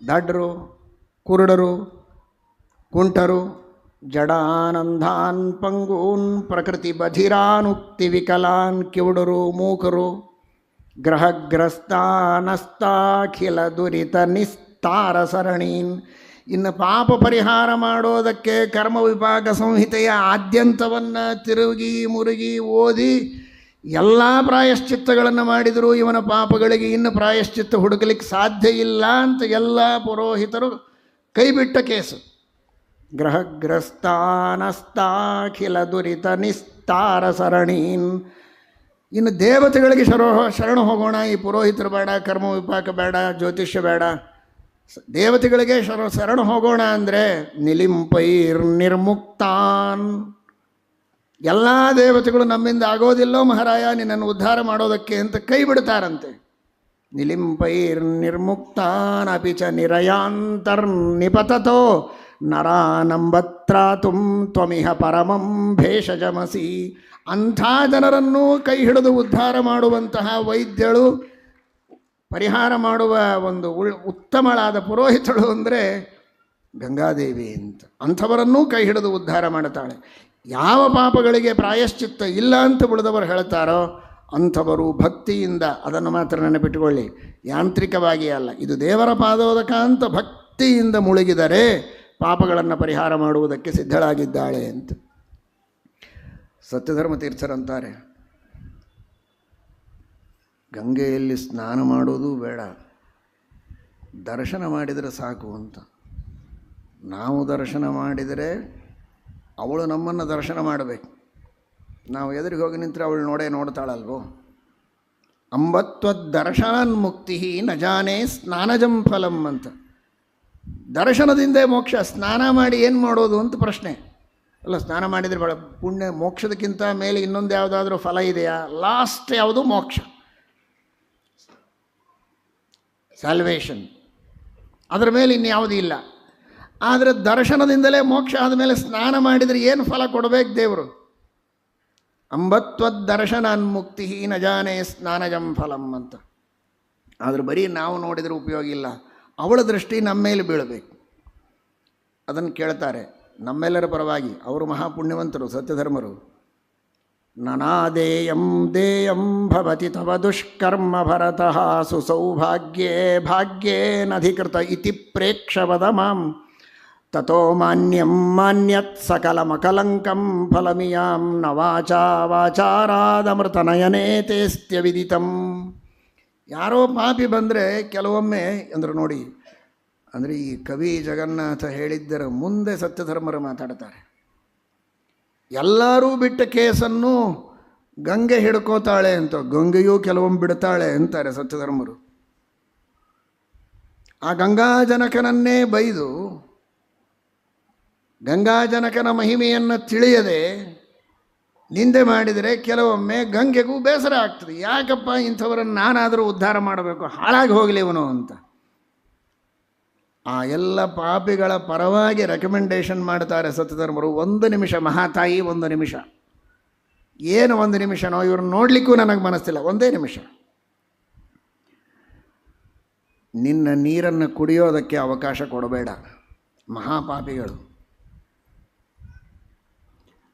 ದಡ್ರು, ಕುರುಡರು, ಕುಂಟರು. ಜಡಾನಂದಾನ್ ಪಂಗೂನ್ ಪ್ರಕೃತಿ ಬಧಿರಾನುಕ್ತಿ ವಿಕಲಾನ್, ಕಿವುಡರು, ಮೂಕರು. ಗ್ರಹಗ್ರಸ್ತಾನಸ್ತಾಖಿಲ ದುರಿತ ನಿಸ್ತಾರ ಸರಣೀನ್. ಇನ್ನು ಪಾಪ ಪರಿಹಾರ ಮಾಡೋದಕ್ಕೆ ಕರ್ಮ ವಿಪಾಕ ಸಂಹಿತೆಯ ಆದ್ಯಂತವನ್ನು ತಿರುಗಿ ಮುರುಗಿ ಓದಿ ಎಲ್ಲ ಪ್ರಾಯಶ್ಚಿತ್ತಗಳನ್ನು ಮಾಡಿದರೂ ಇವನ ಪಾಪಗಳಿಗೆ ಇನ್ನು ಪ್ರಾಯಶ್ಚಿತ್ತ ಹುಡುಕಲಿಕ್ಕೆ ಸಾಧ್ಯ ಇಲ್ಲ ಅಂತ ಎಲ್ಲ ಪುರೋಹಿತರು ಕೈಬಿಟ್ಟ ಕೇಸು. ಗ್ರಹಗ್ರಸ್ತಾನಸ್ತಾಖಿಲ ದುರಿತ ನಿಸ್ತಾರ ಸರಣೀನ್. ಇನ್ನು ದೇವತೆಗಳಿಗೆ ಶರಣ ಹೋಗೋಣ, ಈ ಪುರೋಹಿತರು ಬೇಡ, ಕರ್ಮ ವಿಪಾಕ ಬೇಡ, ಜ್ಯೋತಿಷ್ಯ ಬೇಡ, ದೇವತೆಗಳಿಗೆ ಶರಣ ಹೋಗೋಣ ಅಂದರೆ ನಿಲಿಂಪೈರ್ ನಿರ್ಮುಕ್ತಾನ್. ಎಲ್ಲ ದೇವತೆಗಳು ನಮ್ಮಿಂದ ಆಗೋದಿಲ್ಲೋ ಮಹಾರಾಯ ನಿನ್ನನ್ನು ಉದ್ಧಾರ ಮಾಡೋದಕ್ಕೆ ಅಂತ ಕೈ ಬಿಡ್ತಾರಂತೆ. ನಿಲಿಂಪೈರ್ ನಿರ್ಮುಕ್ತಾನ್ ಅಪಿಚ ನಿರಯಾಂತರ್ ನಿಪತತೋ ನರಾನಂಬತ್ರಾತುಂ ತ್ವಮಿಹ ಪರಮಂ ಭೇಷಜಮಸಿ. ಅಂಥ ಜನರನ್ನು ಕೈ ಹಿಡಿದು ಉದ್ಧಾರ ಮಾಡುವಂತಹ ವೈದ್ಯಳು, ಪರಿಹಾರ ಮಾಡುವ ಒಂದು ಉತ್ತಮಳಾದ ಪುರೋಹಿತಳು ಅಂದರೆ ಗಂಗಾದೇವಿ ಅಂತ. ಅಂಥವರನ್ನೂ ಕೈ ಹಿಡಿದು ಉದ್ಧಾರ ಮಾಡುತ್ತಾಳೆ. ಯಾವ ಪಾಪಗಳಿಗೆ ಪ್ರಾಯಶ್ಚಿತ್ತ ಇಲ್ಲ ಅಂತ ಉಳಿದವರು ಹೇಳ್ತಾರೋ ಅಂಥವರು ಭಕ್ತಿಯಿಂದ, ಅದನ್ನು ಮಾತ್ರ ನೆನಪಿಟ್ಟುಕೊಳ್ಳಿ, ಯಾಂತ್ರಿಕವಾಗಿ ಅಲ್ಲ, ಇದು ದೇವರ ಪಾದೋದಕ ಅಂತ ಭಕ್ತಿಯಿಂದ ಮುಳುಗಿದರೆ ಪಾಪಗಳನ್ನು ಪರಿಹಾರ ಮಾಡುವುದಕ್ಕೆ ಸಿದ್ಧಳಾಗಿದ್ದಾಳೆ ಅಂತ. ಸತ್ಯಧರ್ಮ ತೀರ್ಥರಂತಾರೆ, ಗಂಗೆಯಲ್ಲಿ ಸ್ನಾನ ಮಾಡೋದು ಬೇಡ, ದರ್ಶನ ಮಾಡಿದರೆ ಸಾಕು ಅಂತ. ನಾವು ದರ್ಶನ ಮಾಡಿದರೆ ಅವಳು ನಮ್ಮನ್ನು ದರ್ಶನ ಮಾಡಬೇಕು. ನಾವು ಎದುರಿಗೆ ಹೋಗಿ ನಿಂತರೆ ಅವಳು ನೋಡ್ತಾಳಲ್ವೋ. ಅಂಬತ್ವದರ್ಶನನ್ ಮುಕ್ತಿ ನ ಜಾನೇ ಸ್ನಾನಜಂ ಫಲಂ ಅಂತ. ದರ್ಶನದಿಂದೇ ಮೋಕ್ಷ. ಸ್ನಾನ ಮಾಡಿ ಏನು ಮಾಡೋದು ಅಂತ ಪ್ರಶ್ನೆ ಅಲ್ಲ. ಸ್ನಾನ ಮಾಡಿದರೆ ಭಾಳ ಪುಣ್ಯ, ಮೋಕ್ಷದಕ್ಕಿಂತ ಮೇಲೆ ಇನ್ನೊಂದು ಯಾವುದಾದ್ರೂ ಫಲ ಇದೆಯಾ? ಲಾಸ್ಟ್ ಯಾವುದು? ಮೋಕ್ಷ, ಸ್ಯಾಲ್ವೇಷನ್. ಅದರ ಮೇಲೆ ಇನ್ಯಾವುದೂ ಇಲ್ಲ. ಆದರೆ ದರ್ಶನದಿಂದಲೇ ಮೋಕ್ಷ ಆದಮೇಲೆ ಸ್ನಾನ ಮಾಡಿದರೆ ಏನು ಫಲ ಕೊಡಬೇಕು ದೇವರು? ಅಂಬತ್ವದರ್ಶನನ್ ಮುಕ್ತಿ ನ ಜಾನೇ ಸ್ನಾನಜಂ ಫಲಂ ಅಂತ. ಆದರೆ ಬರೀ ನಾವು ನೋಡಿದರೆ ಉಪಯೋಗ ಇಲ್ಲ, ಅವಳ ದೃಷ್ಟಿ ನಮ್ಮ ಮೇಲೆ ಬೀಳಬೇಕು. ಅದನ್ನು ಕೇಳ್ತಾರೆ ನಮ್ಮೆಲ್ಲರ ಪರವಾಗಿ. ಅವರು ಮಹಾಪುಣ್ಯವಂತರು, ಸತ್ಯಧರ್ಮರು. ನನಾದೇಯಂ ದೇಯಂ ಭವತಿ ತವ ದುಷ್ಕರ್ಮ ಭರತಃ ಸುಸೌಭಾಗ್ಯೇ ಭಾಗ್ಯೇನಧಿಕೃತ ಇತಿ ಪ್ರೇಕ್ಷವದ ಮಾಂ ತಥೋ ಮಾನ್ಯಂ ಮಾನ್ಯತ್ ಸಕಲಮಕಲಂಕಂ ಫಲಮಿಯಾಂ ನ ವಾಚಾ ವಾಚಾರಾದಮೃತನಯನೇ ತೇಸ್ತ್ಯ ವಿದಿತಂ. ಯಾರೋ ಪಾಪಿ ಬಂದರೆ ಕೆಲವೊಮ್ಮೆ ಅಂದ್ರೆ ನೋಡಿ, ಅಂದರೆ ಈ ಕವಿ ಜಗನ್ನಾಥ ಹೇಳಿದ್ದರ ಮುಂದೆ ಸತ್ಯಧರ್ಮರು ಮಾತಾಡ್ತಾರೆ. ಎಲ್ಲರೂ ಬಿಟ್ಟ ಕೇಸನ್ನು ಗಂಗೆ ಹಿಡ್ಕೋತಾಳೆ ಅಂತ, ಗಂಗೆಯೂ ಕೆಲವೊಮ್ಮೆ ಬಿಡ್ತಾಳೆ ಅಂತಾರೆ ಸತ್ಯಧರ್ಮರು. ಆ ಗಂಗಾಜನಕನನ್ನೇ ಬೈದು ಗಂಗಾಜನಕನ ಮಹಿಮೆಯನ್ನು ತಿಳಿಯದೆ ನಿಂದೆ ಮಾಡಿದರೆ ಕೆಲವೊಮ್ಮೆ ಗಂಗೆಗೂ ಬೇಸರ ಆಗ್ತದೆ. ಯಾಕಪ್ಪ ಇಂಥವರನ್ನು ನಾನಾದರೂ ಉದ್ಧಾರ ಮಾಡಬೇಕು, ಹಾಳಾಗಿ ಹೋಗಲಿ ಇವನು ಅಂತ. ಆ ಎಲ್ಲ ಪಾಪಿಗಳ ಪರವಾಗಿ ರೆಕಮೆಂಡೇಶನ್ ಮಾಡ್ತಾರೆ ಸತ್ಯಧರ್ಮರು. 1 ನಿಮಿಷ ಮಹಾತಾಯಿ, 1 ನಿಮಿಷ. ಏನು 1 ನಿಮಿಷನೋ, ಇವ್ರನ್ನ ನೋಡಲಿಕ್ಕೂ ನನಗೆ ಮನಸ್ಸಿಲ್ಲ, 1 ನಿಮಿಷ. ನಿನ್ನ ನೀರನ್ನು ಕುಡಿಯೋದಕ್ಕೆ ಅವಕಾಶ ಕೊಡಬೇಡ, ಮಹಾಪಾಪಿಗಳು.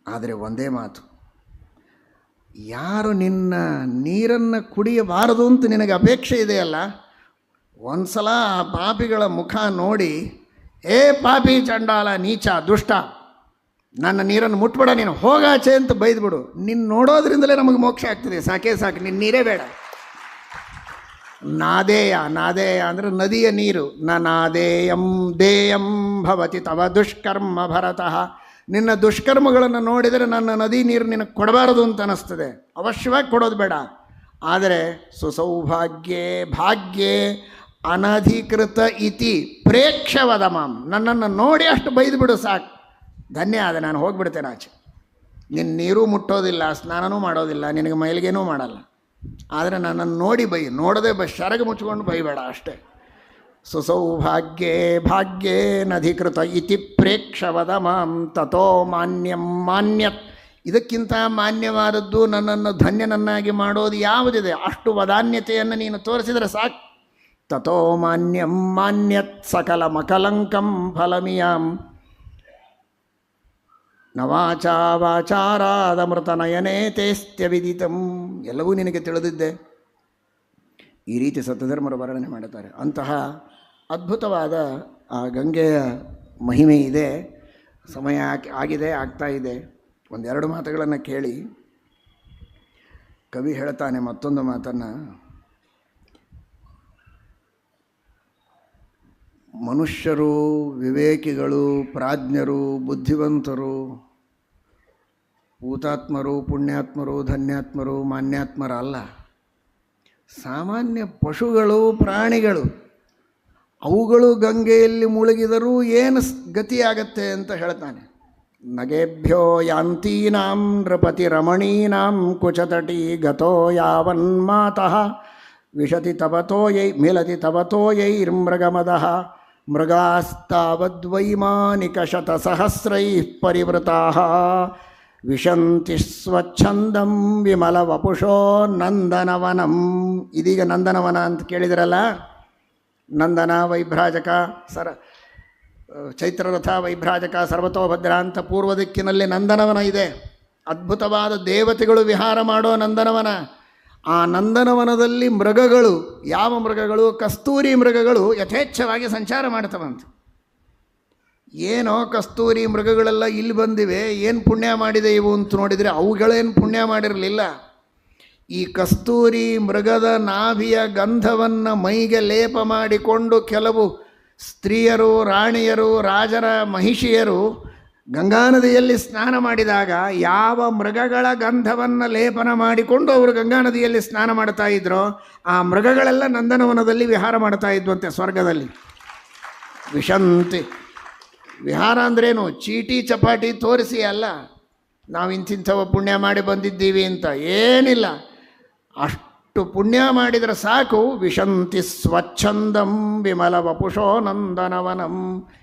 ಆದರೆ ಒಂದೇ ಮಾತು, ಯಾರು ನಿನ್ನ ನೀರನ್ನು ಕುಡಿಯಬಾರದು ಅಂತ ನಿನಗೆ ಅಪೇಕ್ಷೆ ಇದೆಯಲ್ಲ, ಒಂದು ಸಲ ಆ ಪಾಪಿಗಳ ಮುಖ ನೋಡಿ, ಏ ಪಾಪಿ, ಚಂಡಾಲ, ನೀಚ, ದುಷ್ಟ, ನನ್ನ ನೀರನ್ನು ಮುಟ್ಬೇಡ, ನೀನು ಹೋಗಾಚೆ ಅಂತ ಬೈದ್ಬಿಡು. ನಿನ್ನ ನೋಡೋದ್ರಿಂದಲೇ ನಮಗೆ ಮೋಕ್ಷ ಆಗ್ತದೆ. ಸಾಕೇ ಸಾಕು, ನಿನ್ನ ನೀರೇ ಬೇಡ. ನಾದೇಯ, ನಾದೇಯ ಅಂದರೆ ನದಿಯ ನೀರು. ನಾದೇಯಂ ದೇಯಂ ಭವತಿ ತವ ದುಷ್ಕರ್ಮ ಭರತಃ. ನಿನ್ನ ದುಷ್ಕರ್ಮಗಳನ್ನು ನೋಡಿದರೆ ನನ್ನ ನದಿ ನೀರು ನಿನಗೆ ಕೊಡಬಾರದು ಅಂತ ಅನ್ನಿಸ್ತದೆ. ಅವಶ್ಯವಾಗಿ ಕೊಡೋದು ಬೇಡ. ಆದರೆ ಸುಸೌಭಾಗ್ಯೇ ಭಾಗ್ಯೇ ಅನಧಿಕೃತ ಇತಿ ಪ್ರೇಕ್ಷವದ ಮಾಂ, ನನ್ನನ್ನು ನೋಡಿ ಅಷ್ಟು ಬೈದು ಬಿಡು ಸಾಕು, ಧನ್ಯ ಆದ, ನಾನು ಹೋಗಿಬಿಡ್ತೇನೆ ಆಚೆ. ನಿನ್ನ ನೀರೂ ಮುಟ್ಟೋದಿಲ್ಲ, ಸ್ನಾನನೂ ಮಾಡೋದಿಲ್ಲ, ನಿನಗೆ ಮೈಲಿಗೆನೂ ಮಾಡಲ್ಲ. ಆದರೆ ನನ್ನನ್ನು ನೋಡಿ ಬೈ, ನೋಡದೆ ಶರಗ ಮುಚ್ಕೊಂಡು ಬೈಬೇಡ ಅಷ್ಟೇ. ಸುಸೌಭಾಗ್ಯೇ ಭಾಗ್ಯೇನಧಿಕೃತ ಇತಿ ಪ್ರೇಕ್ಷವದ ಮಾಂ ತಥೋ ಮಾನ್ಯಂ ಮಾನ್ಯತ್. ಇದಕ್ಕಿಂತ ಮಾನ್ಯವಾದದ್ದು, ನನ್ನನ್ನು ಧನ್ಯನನ್ನಾಗಿ ಮಾಡೋದು ಯಾವುದಿದೆ? ಅಷ್ಟು ವದಾನ್ಯತೆಯನ್ನು ನೀನು ತೋರಿಸಿದರೆ ಸಾಕು. ತಥೋ ಮಾನ್ಯಂ ಮಾನ್ಯತ್ ಸಕಲ ಮಕಲಂಕಂ ಫಲಮಿಯಾಂ ನವಾಚಾ ವಾಚಾರಾದಮೃತನಯನೇ ತೇಸ್ತ್ಯ ವಿದಿತಂ. ಎಲ್ಲವೂ ನಿನಗೆ ತಿಳಿದಿದ್ದೆ. ಈ ರೀತಿ ಸತ್ಯಧರ್ಮರು ವರ್ಣನೆ ಮಾಡುತ್ತಾರೆ. ಅಂತಹ ಅದ್ಭುತವಾದ ಆ ಗಂಗೆಯ ಮಹಿಮೆ ಇದೆ. ಸಮಯ ಆಗಿದೆ, ಆಗ್ತಾ ಇದೆ. ಒಂದೆರಡು ಮಾತುಗಳನ್ನು ಕೇಳಿ. ಕವಿ ಹೇಳ್ತಾನೆ ಮತ್ತೊಂದು ಮಾತನ್ನು. ಮನುಷ್ಯರು, ವಿವೇಕಿಗಳು, ಪ್ರಾಜ್ಞರು, ಬುದ್ಧಿವಂತರು, ಭೂತಾತ್ಮರು, ಪುಣ್ಯಾತ್ಮರು, ಧನ್ಯಾತ್ಮರು, ಮಾನ್ಯಾತ್ಮರಲ್ಲ. ಸಾಮಾನ್ಯ ಪಶುಗಳು, ಪ್ರಾಣಿಗಳು, ಅವುಗಳು ಗಂಗೆಯಲ್ಲಿ ಮುಳುಗಿದರೂ ಏನು ಗತಿಯಾಗತ್ತೆ ಅಂತ ಹೇಳ್ತಾನೆ. ನಗೇಭ್ಯೋ ಯಾಂತೀನಾಂ ನೃಪತಿ ರಮಣೀನಾಂ ಕುಚತಟಿ ಗತೋ ಯಾವನ್ಮಾತಃ ವಿಶತಿ ತಪತೋಯೈ ಮಿಲತಿ ತಪತೋಯೈರ್ಮೃಗಮದಃ ಮೃಗಾಸ್ತಾವದ್ವೈಮಾನಿಕಶತಸಹಸ್ರೈಃ ಪರಿವೃತಾಃ ವಿಶಂತಿ ಸ್ವಚ್ಛಂದಂ ವಿಮಲವಪುಷೋ ನಂದನವನಂ. ಇದೀಗ ನಂದನವನ ಅಂತ ಕೇಳಿದಿರಲ್ಲ. ನಂದನ, ವೈಭ್ರಾಜಕ, ಚೈತ್ರರಥ, ವೈಭ್ರಾಜಕ, ಸರ್ವತೋಭದ್ರ ಅಂತ ಪೂರ್ವ ದಿಕ್ಕಿನಲ್ಲಿ ನಂದನವನ ಇದೆ. ಅದ್ಭುತವಾದ ದೇವತೆಗಳು ವಿಹಾರ ಮಾಡೋ ನಂದನವನ. ಆ ನಂದನವನದಲ್ಲಿ ಮೃಗಗಳು, ಯಾವ ಮೃಗಗಳು? ಕಸ್ತೂರಿ ಮೃಗಗಳು ಯಥೇಚ್ಛವಾಗಿ ಸಂಚಾರ ಮಾಡ್ತವಂತೆ. ಏನೋ ಕಸ್ತೂರಿ ಮೃಗಗಳೆಲ್ಲ ಇಲ್ಲಿ ಬಂದಿವೆ, ಏನು ಪುಣ್ಯ ಮಾಡಿದೆ ಇವು ಅಂತ ನೋಡಿದರೆ ಅವುಗಳೇನು ಪುಣ್ಯ ಮಾಡಿರಲಿಲ್ಲ. ಈ ಕಸ್ತೂರಿ ಮೃಗದ ನಾಭಿಯ ಗಂಧವನ್ನು ಮೈಗೆ ಲೇಪ ಮಾಡಿಕೊಂಡು ಕೆಲವು ಸ್ತ್ರೀಯರು, ರಾಣಿಯರು, ರಾಜರ ಮಹಿಷಿಯರು ಗಂಗಾ ನದಿಯಲ್ಲಿ ಸ್ನಾನ ಮಾಡಿದಾಗ ಯಾವ ಮೃಗಗಳ ಗಂಧವನ್ನು ಲೇಪನ ಮಾಡಿಕೊಂಡು ಅವರು ಗಂಗಾ ನದಿಯಲ್ಲಿ ಸ್ನಾನ ಮಾಡ್ತಾ ಇದ್ರೋ ಆ ಮೃಗಗಳೆಲ್ಲ ನಂದನವನದಲ್ಲಿ ವಿಹಾರ ಮಾಡ್ತಾ ಇದ್ವಂತೆ ಸ್ವರ್ಗದಲ್ಲಿ. ವಿಶಂತಿ ವಿಹಾರ ಅಂದ್ರೇನು? ಚೀಟಿ ಚಪಾಟಿ ತೋರಿಸಿ ಅಲ್ಲ, ನಾವು ಇಂಥವ ಪುಣ್ಯ ಮಾಡಿ ಬಂದಿದ್ದೀವಿ ಅಂತ ಏನಿಲ್ಲ. ಅಷ್ಟು ಪುಣ್ಯ ಮಾಡಿದರೆ ಸಾಕು. ವಿಶಂತಿ ಸ್ವಚ್ಛಂದಂ ವಿಮಲ ವಪುಷೋ ನಂದನವನಂ,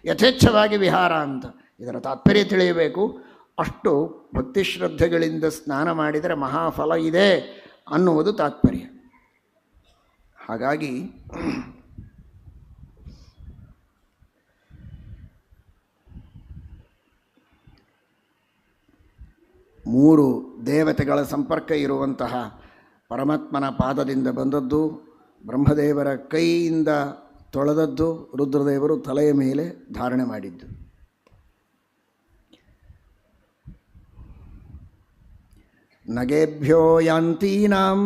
ಯಥೇಚ್ಛವಾಗಿ ವಿಹಾರ ಅಂತ. ಇದರ ತಾತ್ಪರ್ಯ ತಿಳಿಯಬೇಕು. ಅಷ್ಟು ಭಕ್ತಿಶ್ರದ್ಧೆಗಳಿಂದ ಸ್ನಾನ ಮಾಡಿದರೆ ಮಹಾಫಲ ಇದೆ ಅನ್ನುವುದು ತಾತ್ಪರ್ಯ. ಹಾಗಾಗಿ ಮೂರು ದೇವತೆಗಳ ಸಂಪರ್ಕ ಇರುವಂತಹ ಪರಮಾತ್ಮನ ಪಾದದಿಂದ ಬಂದದ್ದು, ಬ್ರಹ್ಮದೇವರ ಕೈಯಿಂದ ತೊಳೆದದ್ದು, ರುದ್ರದೇವರು ತಲೆಯ ಮೇಲೆ ಧಾರಣೆ ಮಾಡಿದ್ದು. ನಗೇಭ್ಯೋ ಯಾಂತೀನಾಂ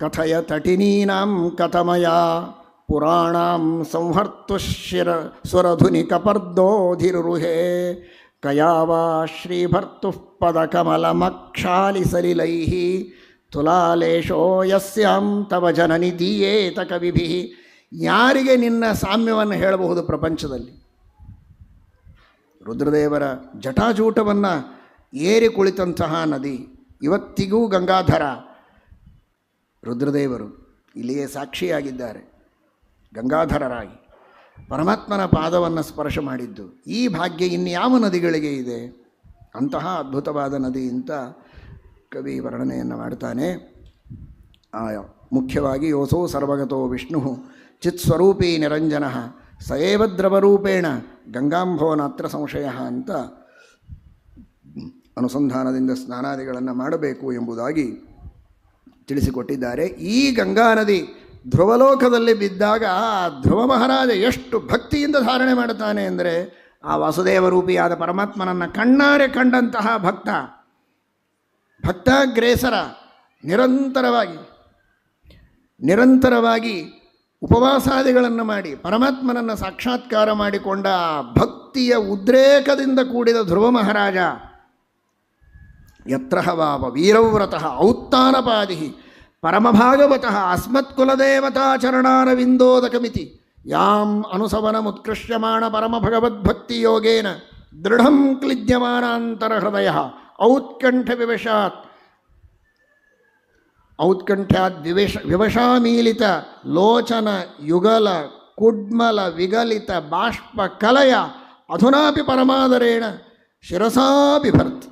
ಕಥಯ ತಟಿನೀನಾಂ ಕಥಮಯ ಪುರಾಣಾಂ ಸಂಹರ್ತುಶಿರ ಸುರಧುನಿ ಕಪರ್ದೋಧಿರುಹೇ ಕಯಾವಾ ಶ್ರೀಭರ್ತು ಪದಕಮಲಮಕ್ಷಾಲಿ ಸಲಿಲೈಃ ತುಲಾಲೇಶೋ ಯಸ್ಯಾಂ ತವ ಜನನಿ ದೀಯೇತ ಕವಿಭಿಃ. ಯಾರಿಗೆ ನಿನ್ನ ಸಾಮ್ಯವನ್ನು ಹೇಳಬಹುದು ಪ್ರಪಂಚದಲ್ಲಿ? ರುದ್ರದೇವರ ಜಟಾಜೂಟವನ್ನು ಏರಿ ಕುಳಿತಂತಹ ನದಿ ಇವತ್ತಿಗೂ ಗಂಗಾಧರ ರುದ್ರದೇವರು ಇಲ್ಲಿಯೇ ಸಾಕ್ಷಿಯಾಗಿದ್ದಾರೆ. ಗಂಗಾಧರರಾಗಿ ಪರಮಾತ್ಮನ ಪಾದವನ್ನು ಸ್ಪರ್ಶ ಮಾಡಿದ್ದು ಈ ಭಾಗ್ಯ ಇನ್ಯಾವ ನದಿಗಳಿಗೆ ಇದೆ? ಅಂತಹ ಅದ್ಭುತವಾದ ನದಿ ಅಂತ ಕವಿ ವರ್ಣನೆಯನ್ನು ಮಾಡ್ತಾನೆ. ಮುಖ್ಯವಾಗಿ ಯೋಸೋ ಸರ್ವಗತೋ ವಿಷ್ಣು ಚಿತ್ಸ್ವರೂಪೀ ನಿರಂಜನ ಸಯೇವ ದ್ರವರೂಪೇಣ ಗಂಗಾಂಭೋ ನಾತ್ರ ಸಂಶಯ ಅಂತ ಅನುಸಂಧಾನದಿಂದ ಸ್ನಾನಾದಿಗಳನ್ನು ಮಾಡಬೇಕು ಎಂಬುದಾಗಿ ತಿಳಿಸಿಕೊಟ್ಟಿದ್ದಾರೆ. ಈ ಗಂಗಾ ನದಿ ಧ್ರುವಲೋಕದಲ್ಲಿ ಬಿದ್ದಾಗ ಆ ಧ್ರುವ ಮಹಾರಾಜ ಎಷ್ಟು ಭಕ್ತಿಯಿಂದ ಧಾರಣೆ ಮಾಡುತ್ತಾನೆ ಅಂದರೆ, ಆ ವಾಸುದೇವ ರೂಪಿಯಾದ ಪರಮಾತ್ಮನನ್ನು ಕಣ್ಣಾರೆ ಕಂಡಂತಹ ಭಕ್ತಾಗ್ರೇಸರ ನಿರಂತರವಾಗಿ ಉಪವಾಸಾದಿಗಳನ್ನು ಮಾಡಿ ಪರಮಾತ್ಮನನ್ನು ಸಾಕ್ಷಾತ್ಕಾರ ಮಾಡಿಕೊಂಡ ಭಕ್ತಿಯ ಉದ್ರೇಕದಿಂದ ಕೂಡಿದ ಧ್ರುವ ಮಹಾರಾಜ ಯತ್ರ ಹವಾವ ವೀರವ್ರತಃ ಔತ್ತಾನಪಾದಿ ಪರಮಭಾಗವತಃ ಅಸ್ಮತ್ಕುಲದೇವತಾಚರಣಾರವಿಂದೋದಕಮಿತಿ ಯಾಂ ಅನುಸವನಮುತ್ಕೃಷ್ಯಮಾಣ ಪರಮಭಗವದ್ಭಕ್ತಿಯೋಗೇನ ದೃಢಂ ಕ್ಲಿದ್ಯಮಾನಾಂತರ ಹೃದಯ ಔತ್ಕಂಠ್ಯಾದ್ ವಿವಶಾಮೀಲಿತ ಲೋಚನ ಯುಗಲ ಕುಡ್ಮಲ ವಿಗಲಿತ ಬಾಷ್ಪ ಕಲಯ ಅಧುನಾಪಿ ಪರಮಾದರೇಣ ಶಿರಸಾ ಬಿಭರ್ತಿ.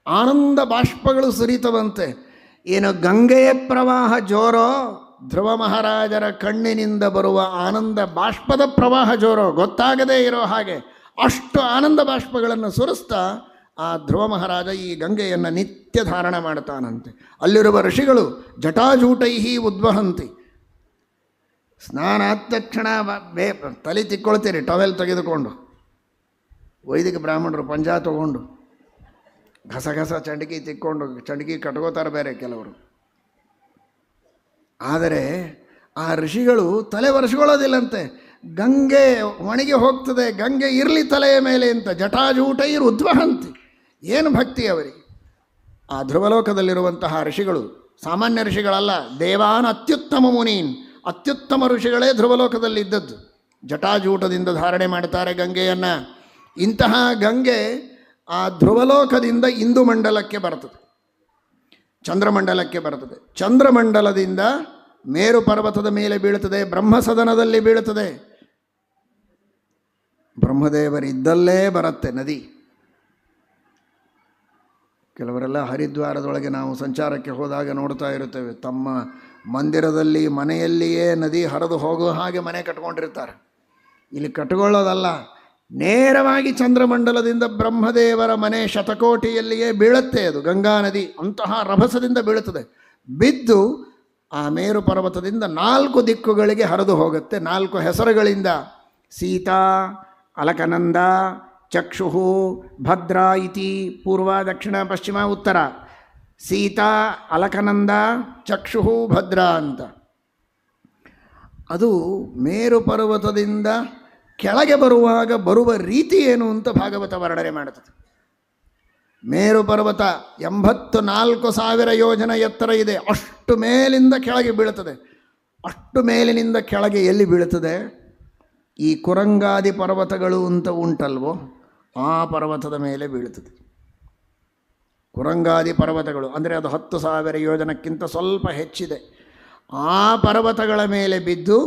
ಆನಂದ ಬಾಷ್ಪಗಳು ಸುರಿತವಂತೆ. ಏನು ಗಂಗೆಯ ಪ್ರವಾಹ ಜೋರೋ, ಧ್ರುವ ಮಹಾರಾಜರ ಕಣ್ಣಿನಿಂದ ಬರುವ ಆನಂದ ಬಾಷ್ಪದ ಪ್ರವಾಹ ಜೋರೋ, ಗೊತ್ತಾಗದೇ ಇರೋ ಹಾಗೆ ಅಷ್ಟು ಆನಂದ ಬಾಷ್ಪಗಳನ್ನು ಸುರಿಸ್ತಾ ಆ ಧ್ರುವ ಮಹಾರಾಜ ಈ ಗಂಗೆಯನ್ನು ನಿತ್ಯ ಧಾರಣ ಮಾಡ್ತಾನಂತೆ. ಅಲ್ಲಿರುವ ಋಷಿಗಳು ಜಟಾಜೂಟೈಹಿ ಉದ್ವಹಂತಿ. ಸ್ನಾನ ಆದ ತಕ್ಷಣ ತಲೆ ತಿಕ್ಕೊಳ್ತೀರಿ ಟವೆಲ್ ತೆಗೆದುಕೊಂಡು, ವೈದಿಕ ಬ್ರಾಹ್ಮಣರು ಪಂಜಾ ತಗೊಂಡು ಘಸ ಚಂಡಿಗೆ ತಿಕ್ಕೊಂಡು ಚಂಡಿಗೆ ಕಟ್ಕೋತಾರೆ ಬೇರೆ ಕೆಲವರು. ಆದರೆ ಆ ಋಷಿಗಳು ತಲೆ ಒರೆಸ್ಕೊಳ್ಳೋದಿಲ್ಲಂತೆ. ಗಂಗೆ ಒಣಗಿ ಹೋಗ್ತದೆ, ಗಂಗೆ ಇರಲಿ ತಲೆಯ ಮೇಲೆ ಅಂತ ಜಟಾಜೂಟೈರ್ ಉದ್ವಹಂತಿ. ಏನು ಭಕ್ತಿ ಅವರಿಗೆ! ಆ ಧ್ರುವಲೋಕದಲ್ಲಿರುವಂತಹ ಋಷಿಗಳು ಸಾಮಾನ್ಯ ಋಷಿಗಳಲ್ಲ, ದೇವಾನ್ ಅತ್ಯುತ್ತಮ ಮುನೀನ್, ಅತ್ಯುತ್ತಮ ಋಷಿಗಳೇ ಧ್ರುವಲೋಕದಲ್ಲಿ ಇದ್ದದ್ದು. ಜಟಾಜೂಟದಿಂದ ಧಾರಣೆ ಮಾಡ್ತಾರೆ ಗಂಗೆಯನ್ನು. ಇಂತಹ ಗಂಗೆ ಆ ಧ್ರುವಲೋಕದಿಂದ ಇಂದು ಮಂಡಲಕ್ಕೆ ಬರ್ತದೆ, ಚಂದ್ರಮಂಡಲಕ್ಕೆ ಬರ್ತದೆ. ಚಂದ್ರಮಂಡಲದಿಂದ ಮೇರು ಪರ್ವತದ ಮೇಲೆ ಬೀಳುತ್ತದೆ, ಬ್ರಹ್ಮಸದನದಲ್ಲಿ ಬೀಳುತ್ತದೆ. ಬ್ರಹ್ಮದೇವರಿದ್ದಲ್ಲೇ ಬರುತ್ತೆ ನದಿ. ಕೆಲವರೆಲ್ಲ ಹರಿದ್ವಾರದೊಳಗೆ ನಾವು ಸಂಚಾರಕ್ಕೆ ಹೋದಾಗ ನೋಡ್ತಾ ಇರುತ್ತೇವೆ, ತಮ್ಮ ಮಂದಿರದಲ್ಲಿ ಮನೆಯಲ್ಲಿಯೇ ನದಿ ಹರಿದು ಹೋಗೋ ಹಾಗೆ ಮನೆ ಕಟ್ಕೊಂಡಿರ್ತಾರೆ. ಇಲ್ಲಿ ಕಟ್ಕೊಳ್ಳೋದಲ್ಲ, ನೇರವಾಗಿ ಚಂದ್ರಮಂಡಲದಿಂದ ಬ್ರಹ್ಮದೇವರ ಮನೆ ಶತಕೋಟಿಯಲ್ಲಿಯೇ ಬೀಳುತ್ತೆ. ಅದು ಗಂಗಾ ನದಿ ಅಂತಹ ರಭಸದಿಂದ ಬೀಳುತ್ತದೆ. ಬಿದ್ದು ಆ ಮೇರು ಪರ್ವತದಿಂದ 4 ದಿಕ್ಕುಗಳಿಗೆ ಹರಿದು ಹೋಗುತ್ತೆ. 4 ಹೆಸರುಗಳಿಂದ: ಸೀತಾ, ಅಲಕನಂದ, ಚಕ್ಷು, ಭದ್ರಾ ಇತಿ. ಪೂರ್ವ, ದಕ್ಷಿಣ, ಪಶ್ಚಿಮ, ಉತ್ತರ. ಸೀತಾ, ಅಲಕನಂದ, ಚಕ್ಷು, ಭದ್ರಾ ಅಂತ. ಅದು ಮೇರು ಪರ್ವತದಿಂದ ಕೆಳಗೆ ಬರುವಾಗ ಬರುವ ರೀತಿ ಏನು ಅಂತ ಭಾಗವತ ವರ್ಣನೆ ಮಾಡುತ್ತದೆ. ಮೇರು ಪರ್ವತ 84,000 ಯೋಜನ ಎತ್ತರ ಇದೆ. ಅಷ್ಟು ಮೇಲಿಂದ ಕೆಳಗೆ ಬೀಳುತ್ತದೆ. ಅಷ್ಟು ಮೇಲಿನಿಂದ ಕೆಳಗೆ ಎಲ್ಲಿ ಬೀಳುತ್ತದೆ? ಈ ಕುರಂಗಾದಿ ಪರ್ವತಗಳು ಅಂತ ಉಂಟಲ್ವೋ, ಆ ಪರ್ವತದ ಮೇಲೆ ಬೀಳುತ್ತದೆ. ಕುರಂಗಾದಿ ಪರ್ವತಗಳು ಅಂದರೆ ಅದು 10,000 ಯೋಜನಕ್ಕಿಂತ ಸ್ವಲ್ಪ ಹೆಚ್ಚಿದೆ. ಆ ಪರ್ವತಗಳ ಮೇಲೆ ಬಿದ್ದು,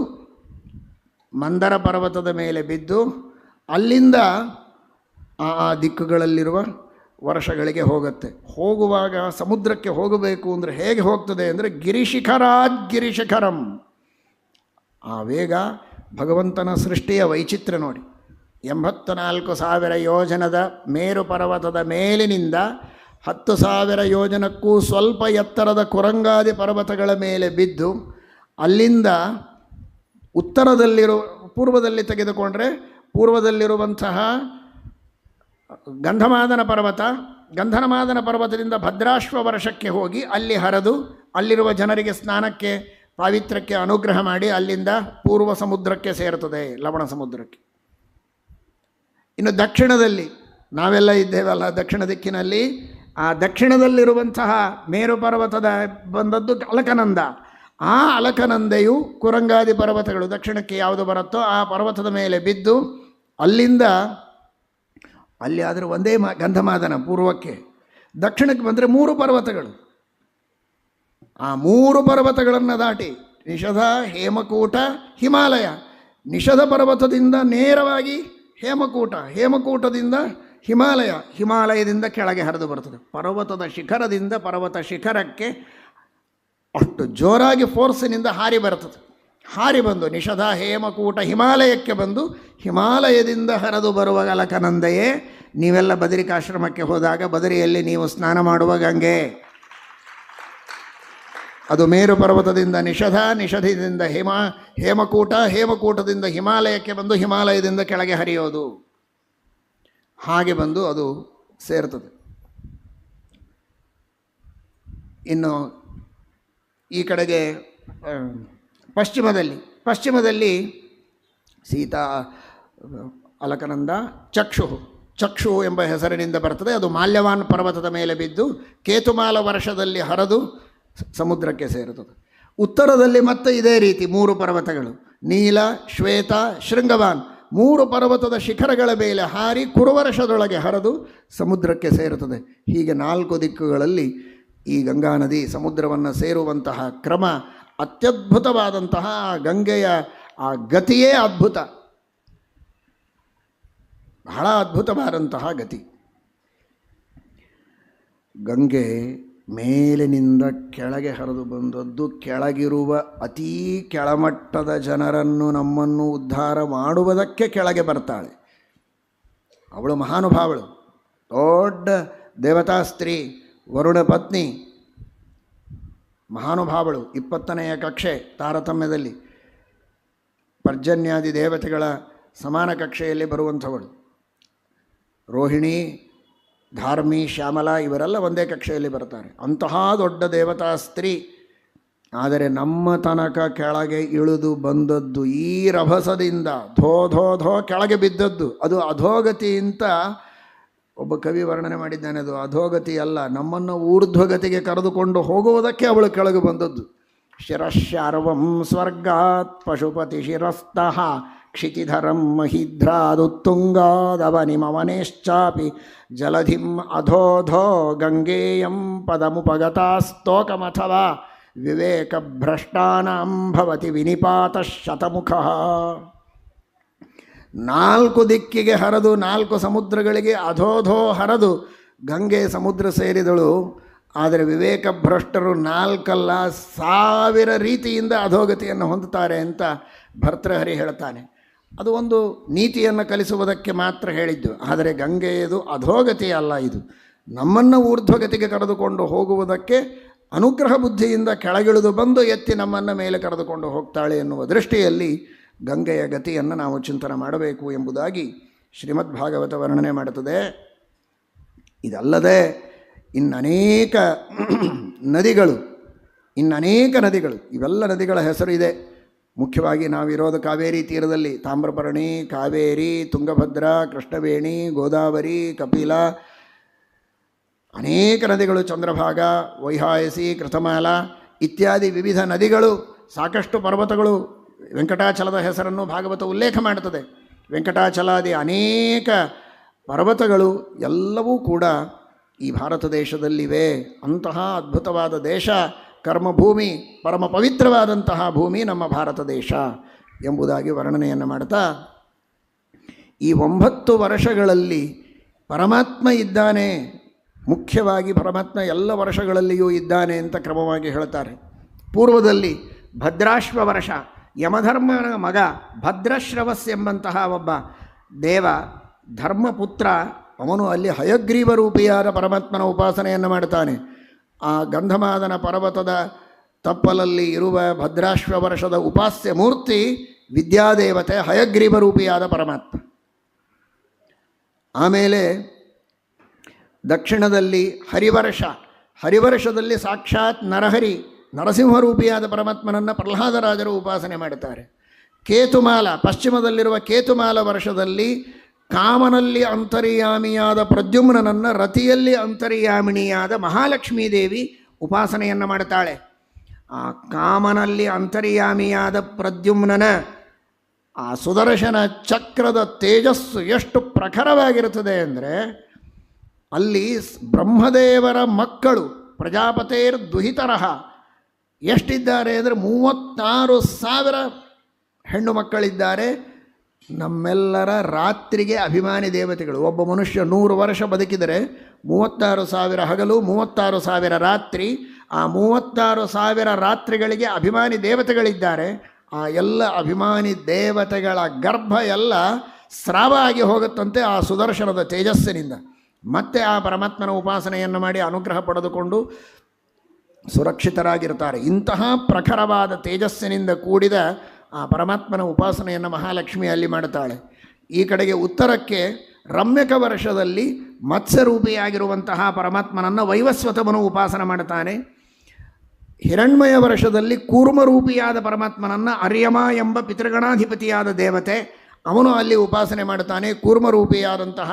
ಮಂದರ ಪರ್ವತದ ಮೇಲೆ ಬಿದ್ದು, ಅಲ್ಲಿಂದ ಆ ದಿಕ್ಕುಗಳಲ್ಲಿರುವ ವರ್ಷಗಳಿಗೆ ಹೋಗುತ್ತೆ. ಹೋಗುವಾಗ ಸಮುದ್ರಕ್ಕೆ ಹೋಗಬೇಕು ಅಂದರೆ ಹೇಗೆ ಹೋಗ್ತದೆ ಅಂದರೆ ಗಿರಿಶಿಖರಾದ್ ಗಿರಿಶಿಖರಂ. ಆ ವೇಗ ಭಗವಂತನ ಸೃಷ್ಟಿಯ ವೈಚಿತ್ರ್ಯ ನೋಡಿ. 84,000 ಯೋಜನದ ಮೇರು ಪರ್ವತದ ಮೇಲಿನಿಂದ 10,000 ಯೋಜನಕ್ಕೂ ಸ್ವಲ್ಪ ಎತ್ತರದ ಕುರಂಗಾದಿ ಪರ್ವತಗಳ ಮೇಲೆ ಬಿದ್ದು, ಅಲ್ಲಿಂದ ಪೂರ್ವದಲ್ಲಿ ತೆಗೆದುಕೊಂಡ್ರೆ ಪೂರ್ವದಲ್ಲಿರುವಂತಹ ಗಂಧಮಾದನ ಪರ್ವತದಿಂದ ಭದ್ರಾಶ್ವ ವರ್ಷಕ್ಕೆ ಹೋಗಿ ಅಲ್ಲಿ ಹರಿದು ಅಲ್ಲಿರುವ ಜನರಿಗೆ ಸ್ನಾನಕ್ಕೆ ಪಾವಿತ್ರ್ಯಕ್ಕೆ ಅನುಗ್ರಹ ಮಾಡಿ ಅಲ್ಲಿಂದ ಪೂರ್ವ ಸಮುದ್ರಕ್ಕೆ ಸೇರುತ್ತದೆ, ಲವಣ ಸಮುದ್ರಕ್ಕೆ. ಇನ್ನು ದಕ್ಷಿಣದಲ್ಲಿ ನಾವೆಲ್ಲ ಇದ್ದೇವಲ್ಲ, ದಕ್ಷಿಣ ದಿಕ್ಕಿನಲ್ಲಿ ಆ ದಕ್ಷಿಣದಲ್ಲಿರುವಂತಹ ಮೇರು ಪರ್ವತದ ಬಂದದ್ದು ಅಲಕನಂದ. ಆ ಅಲಕನಂದೆಯು ಕುರಂಗಾದಿ ಪರ್ವತಗಳು ದಕ್ಷಿಣಕ್ಕೆ ಯಾವುದು ಬರುತ್ತೋ ಆ ಪರ್ವತದ ಮೇಲೆ ಬಿದ್ದು ಅಲ್ಲಿಂದ ಅಲ್ಲಿ ಆದರೆ ಒಂದೇ ಗಂಧಮಾದನ ಪೂರ್ವಕ್ಕೆ. ದಕ್ಷಿಣಕ್ಕೆ ಬಂದರೆ 3 ಪರ್ವತಗಳು. ಆ 3 ಪರ್ವತಗಳನ್ನು ದಾಟಿ ನಿಷಧ, ಹೇಮಕೂಟ, ಹಿಮಾಲಯ. ನಿಷಧ ಪರ್ವತದಿಂದ ನೇರವಾಗಿ ಹೇಮಕೂಟ, ಹೇಮಕೂಟದಿಂದ ಹಿಮಾಲಯ, ಹಿಮಾಲಯದಿಂದ ಕೆಳಗೆ ಹರಿದು ಬರ್ತದೆ. ಪರ್ವತದ ಶಿಖರದಿಂದ ಪರ್ವತ ಶಿಖರಕ್ಕೆ ಅಷ್ಟು ಜೋರಾಗಿ ಫೋರ್ಸಿನಿಂದ ಹಾರಿ ಬರ್ತದೆ. ಹಾರಿ ಬಂದು ನಿಷಧ, ಹೇಮಕೂಟ, ಹಿಮಾಲಯಕ್ಕೆ ಬಂದು ಹಿಮಾಲಯದಿಂದ ಹರಿದು ಬರುವ ಅಲಕನಂದೆಯೇ ನೀವೆಲ್ಲ ಬದರಿಕಾಶ್ರಮಕ್ಕೆ ಹೋದಾಗ ಬದರಿಯಲ್ಲಿ ನೀವು ಸ್ನಾನ ಮಾಡುವ ಗಂಗೆ. ಅದು ಮೇರು ಪರ್ವತದಿಂದ ನಿಷಧ, ನಿಷಧದಿಂದ ಹೇಮಕೂಟ, ಹೇಮಕೂಟದಿಂದ ಹಿಮಾಲಯಕ್ಕೆ ಬಂದು ಹಿಮಾಲಯದಿಂದ ಕೆಳಗೆ ಹರಿಯೋದು. ಹಾಗೆ ಬಂದು ಅದು ಸೇರ್ತದೆ. ಇನ್ನು ಈ ಕಡೆಗೆ ಪಶ್ಚಿಮದಲ್ಲಿ ಸೀತಾ ಅಲಕನಂದ ಚಕ್ಷು ಎಂಬ ಹೆಸರಿನಿಂದ ಬರ್ತದೆ. ಅದು ಮಾಲ್ಯವಾನ್ ಪರ್ವತದ ಮೇಲೆ ಬಿದ್ದು ಕೇತುಮಾಲ ವರ್ಷದಲ್ಲಿ ಹರಿದು ಸಮುದ್ರಕ್ಕೆ ಸೇರುತ್ತದೆ. ಉತ್ತರದಲ್ಲಿ ಮತ್ತೆ ಇದೇ ರೀತಿ 3 ಪರ್ವತಗಳು, ನೀಲ, ಶ್ವೇತ, ಶೃಂಗವಾನ್, 3 ಪರ್ವತದ ಶಿಖರಗಳ ಮೇಲೆ ಹಾರಿ ಕುರುವರ್ಷದೊಳಗೆ ಹರಿದು ಸಮುದ್ರಕ್ಕೆ ಸೇರುತ್ತದೆ. ಹೀಗೆ 4 ದಿಕ್ಕುಗಳಲ್ಲಿ ಈ ಗಂಗಾ ನದಿ ಸಮುದ್ರವನ್ನು ಸೇರುವಂತಹ ಕ್ರಮ ಅತ್ಯದ್ಭುತವಾದಂತಹ ಗಂಗೆಯ ಆ ಗತಿಯೇ ಅದ್ಭುತ, ಬಹಳ ಅದ್ಭುತವಾದಂತಹ ಗತಿ. ಗಂಗೆ ಮೇಲಿನಿಂದ ಕೆಳಗೆ ಹರಿದು ಬಂದದ್ದು, ಕೆಳಗಿರುವ ಅತೀ ಕೆಳಮಟ್ಟದ ಜನರನ್ನು ನಮ್ಮನ್ನು ಉದ್ಧಾರ ಮಾಡುವುದಕ್ಕೆ ಕೆಳಗೆ ಬರ್ತಾಳೆ. ಅವಳು ಮಹಾನುಭಾವಳು, ದೊಡ್ಡ ದೇವತಾ ಸ್ತ್ರೀ, ವರುಣ ಪತ್ನಿ, ಮಹಾನುಭಾವಳು. 20ನೆಯ ಕಕ್ಷೆ ತಾರತಮ್ಯದಲ್ಲಿ ಪರ್ಜನ್ಯಾದಿ ದೇವತೆಗಳ ಸಮಾನ ಕಕ್ಷೆಯಲ್ಲಿ ಬರುವಂಥವಳು. ರೋಹಿಣಿ, ಧಾರ್ಮಿ, ಶ್ಯಾಮಲ ಇವರೆಲ್ಲ ಒಂದೇ ಕಕ್ಷೆಯಲ್ಲಿ ಬರ್ತಾರೆ. ಅಂತಹ ದೊಡ್ಡ ದೇವತಾ ಸ್ತ್ರೀ. ಆದರೆ ನಮ್ಮ ತನಕ ಕೆಳಗೆ ಇಳಿದು ಬಂದದ್ದು ಈ ರಭಸದಿಂದ ಧೋ ಧೋ ಧೋ ಕೆಳಗೆ ಬಿದ್ದದ್ದು. ಅದು ಅಧೋಗತಿ ಅಂತ ಒಬ್ಬ ಕವಿ ವರ್ಣನೆ ಮಾಡಿದ್ದಾನೆ. ಅದು ಅಧೋಗತಿ ಅಲ್ಲ, ನಮ್ಮನ್ನು ಊರ್ಧ್ವಗತಿಗೆ ಕರೆದುಕೊಂಡು ಹೋಗುವುದಕ್ಕೆ ಅವಳು ಕೆಳಗೆ ಬಂದದ್ದು. ಶಿರಶಾರ್ವಂ ಸ್ವರ್ಗಾತ್ ಪಶುಪತಿ ಶಿರಸ್ತಃ ಕ್ಷಿತಿಧರಂ ಮಹಿಧ್ರಾದುತ್ತುಂಗಾದವನಿಮವನೇಶ್ಚಾಪಿ ಜಲಧಿಂ ಅಧೋಧೋ ಗಂಗೇಯಂ ಪದಮುಪಗತಾಸ್ತೋಕಮಥವಾ ವಿವೇಕಭ್ರಷ್ಟಾನಾಂ ಭವತಿ ವಿನಿಪಾತ ಶತಮುಖಃ. 4 ದಿಕ್ಕಿಗೆ ಹರಿದು 4 ಸಮುದ್ರಗಳಿಗೆ ಅಧೋಧೋ ಹರಿದು ಗಂಗೆ ಸಮುದ್ರ ಸೇರಿದಳು. ಆದರೆ ವಿವೇಕಭ್ರಷ್ಟರು 4 ಅಲ್ಲ 1000 ರೀತಿಯಿಂದ ಅಧೋಗತಿಯನ್ನು ಹೊಂದುತ್ತಾರೆ ಅಂತ ಭರ್ತೃಹರಿ ಹೇಳ್ತಾನೆ. ಅದು ಒಂದು ನೀತಿಯನ್ನು ಕಲಿಸುವುದಕ್ಕೆ ಮಾತ್ರ ಹೇಳಿದ್ದು. ಆದರೆ ಗಂಗೆಯದು ಅಧೋಗತಿ ಅಲ್ಲ, ಇದು ನಮ್ಮನ್ನು ಊರ್ಧ್ವಗತಿಗೆ ಕರೆದುಕೊಂಡು ಹೋಗುವುದಕ್ಕೆ ಅನುಗ್ರಹ ಬುದ್ಧಿಯಿಂದ ಕೆಳಗಿಳಿದು ಬಂದು ಎತ್ತಿ ನಮ್ಮನ್ನು ಮೇಲೆ ಕರೆದುಕೊಂಡು ಹೋಗ್ತಾಳೆ ಎನ್ನುವ ದೃಷ್ಟಿಯಲ್ಲಿ ಗಂಗೆಯ ಗತಿಯನ್ನು ನಾವು ಚಿಂತನೆ ಮಾಡಬೇಕು ಎಂಬುದಾಗಿ ಶ್ರೀಮದ್ ಭಾಗವತ ವರ್ಣನೆ ಮಾಡುತ್ತದೆ. ಇದಲ್ಲದೆ ಇನ್ನನೇಕ ನದಿಗಳು ಇವೆಲ್ಲ ನದಿಗಳ ಹೆಸರು ಇದೆ. ಮುಖ್ಯವಾಗಿ ನಾವಿರೋದು ಕಾವೇರಿ ತೀರದಲ್ಲಿ. ತಾಮ್ರಪರ್ಣಿ, ಕಾವೇರಿ, ತುಂಗಭದ್ರಾ, ಕೃಷ್ಣವೇಣಿ, ಗೋದಾವರಿ, ಕಪಿಲ, ಅನೇಕ ನದಿಗಳು, ಚಂದ್ರಭಾಗ, ವೈಹಾಯಸಿ, ಕೃತಮಾಲ ಇತ್ಯಾದಿ ವಿವಿಧ ನದಿಗಳು, ಸಾಕಷ್ಟು ಪರ್ವತಗಳು. ವೆಂಕಟಾಚಲದ ಹೆಸರನ್ನು ಭಾಗವತ ಉಲ್ಲೇಖ ಮಾಡುತ್ತದೆ. ವೆಂಕಟಾಚಲಾದಿ ಅನೇಕ ಪರ್ವತಗಳು ಎಲ್ಲವೂ ಕೂಡ ಈ ಭಾರತ ದೇಶದಲ್ಲಿವೆ. ಅಂತಹ ಅದ್ಭುತವಾದ ದೇಶ, ಕರ್ಮಭೂಮಿ, ಪರಮ ಪವಿತ್ರವಾದಂತಹ ಭೂಮಿ ನಮ್ಮ ಭಾರತ ದೇಶ ಎಂಬುದಾಗಿ ವರ್ಣನೆಯನ್ನು ಮಾಡ್ತಾ, ಈ 9 ವರ್ಷಗಳಲ್ಲಿ ಪರಮಾತ್ಮ ಇದ್ದಾನೆ. ಮುಖ್ಯವಾಗಿ ಪರಮಾತ್ಮ ಎಲ್ಲ ವರ್ಷಗಳಲ್ಲಿಯೂ ಇದ್ದಾನೆ ಅಂತ ಕ್ರಮವಾಗಿ ಹೇಳ್ತಾರೆ. ಪೂರ್ವದಲ್ಲಿ ಭದ್ರಾಶ್ವ ವರ್ಷ, ಯಮಧರ್ಮನ ಮಗ ಭದ್ರಶ್ರವಸ್ ಎಂಬಂತಹ ಒಬ್ಬ ದೇವ ಧರ್ಮಪುತ್ರ, ಅವನು ಅಲ್ಲಿ ಹಯಗ್ರೀವ ರೂಪಿಯಾದ ಪರಮಾತ್ಮನ ಉಪಾಸನೆಯನ್ನು ಮಾಡ್ತಾನೆ. ಆ ಗಂಧಮಾದನ ಪರ್ವತದ ತಪ್ಪಲಲ್ಲಿ ಇರುವ ಭದ್ರಾಶ್ವ ವರ್ಷದ ಉಪಾಸ್ಯ ಮೂರ್ತಿ ವಿದ್ಯಾದೇವತೆ, ಹಯಗ್ರೀವ ರೂಪಿಯಾದ ಪರಮಾತ್ಮ. ಆಮೇಲೆ ದಕ್ಷಿಣದಲ್ಲಿ ಹರಿವರ್ಷದಲ್ಲಿ ಸಾಕ್ಷಾತ್ ನರಹರಿ, ನರಸಿಂಹರೂಪಿಯಾದ ಪರಮಾತ್ಮನನ್ನು ಪ್ರಹ್ಲಾದರಾಜರು ಉಪಾಸನೆ ಮಾಡುತ್ತಾರೆ. ಕೇತುಮಾಲ, ಪಶ್ಚಿಮದಲ್ಲಿರುವ ಕೇತುಮಾಲ ವರ್ಷದಲ್ಲಿ ಕಾಮನಲ್ಲಿ ಅಂತರ್ಯಾಮಿಯಾದ ಪ್ರದ್ಯುಮ್ನನನ್ನು ರತಿಯಲ್ಲಿ ಅಂತರ್ಯಾಮಿಣಿಯಾದ ಮಹಾಲಕ್ಷ್ಮೀ ದೇವಿ ಉಪಾಸನೆಯನ್ನು ಮಾಡುತ್ತಾಳೆ. ಆ ಕಾಮನಲ್ಲಿ ಅಂತರ್ಯಾಮಿಯಾದ ಪ್ರದ್ಯುಮ್ನನ ಆ ಸುದರ್ಶನ ಚಕ್ರದ ತೇಜಸ್ಸು ಎಷ್ಟು ಪ್ರಖರವಾಗಿರುತ್ತದೆ ಅಂದರೆ, ಅಲ್ಲಿ ಬ್ರಹ್ಮದೇವರ ಮಕ್ಕಳು ಪ್ರಜಾಪತೇರ್ ದುಹಿತರಹ ಎಷ್ಟಿದ್ದಾರೆ ಅಂದರೆ 36,000 ಹೆಣ್ಣು ಮಕ್ಕಳಿದ್ದಾರೆ. ನಮ್ಮೆಲ್ಲರ ರಾತ್ರಿಗೆ ಅಭಿಮಾನಿ ದೇವತೆಗಳು. ಒಬ್ಬ ಮನುಷ್ಯ 100 ವರ್ಷ ಬದುಕಿದರೆ 36,000 ಹಗಲು, 36,000 ರಾತ್ರಿ. ಆ 36,000 ರಾತ್ರಿಗಳಿಗೆ ಅಭಿಮಾನಿ ದೇವತೆಗಳಿದ್ದಾರೆ. ಆ ಎಲ್ಲ ಅಭಿಮಾನಿ ದೇವತೆಗಳ ಗರ್ಭ ಎಲ್ಲ ಸ್ರಾವ ಆಗಿ ಹೋಗುತ್ತಂತೆ ಆ ಸುದರ್ಶನದ ತೇಜಸ್ಸಿನಿಂದ. ಮತ್ತೆ ಆ ಪರಮಾತ್ಮನ ಉಪಾಸನೆಯನ್ನು ಮಾಡಿ ಅನುಗ್ರಹ ಪಡೆದುಕೊಂಡು ಸುರಕ್ಷಿತರಾಗಿರ್ತಾರೆ. ಇಂತಹ ಪ್ರಖರವಾದ ತೇಜಸ್ಸಿನಿಂದ ಕೂಡಿದ ಆ ಪರಮಾತ್ಮನ ಉಪಾಸನೆಯನ್ನು ಮಹಾಲಕ್ಷ್ಮಿ ಅಲ್ಲಿ ಮಾಡ್ತಾಳೆ. ಈ ಕಡೆಗೆ ಉತ್ತರಕ್ಕೆ ರಮ್ಯಕ ವರ್ಷದಲ್ಲಿ ಮತ್ಸ್ಯರೂಪಿಯಾಗಿರುವಂತಹ ಪರಮಾತ್ಮನನ್ನು ವೈವಸ್ವತಮನು ಉಪಾಸನೆ ಮಾಡ್ತಾನೆ. ಹಿರಣ್ಮಯ ವರ್ಷದಲ್ಲಿ ಕೂರ್ಮರೂಪಿಯಾದ ಪರಮಾತ್ಮನನ್ನು ಅರ್ಯಮ ಎಂಬ ಪಿತೃಗಣಾಧಿಪತಿಯಾದ ದೇವತೆ ಅವನು ಅಲ್ಲಿ ಉಪಾಸನೆ ಮಾಡ್ತಾನೆ ಕೂರ್ಮರೂಪಿಯಾದಂತಹ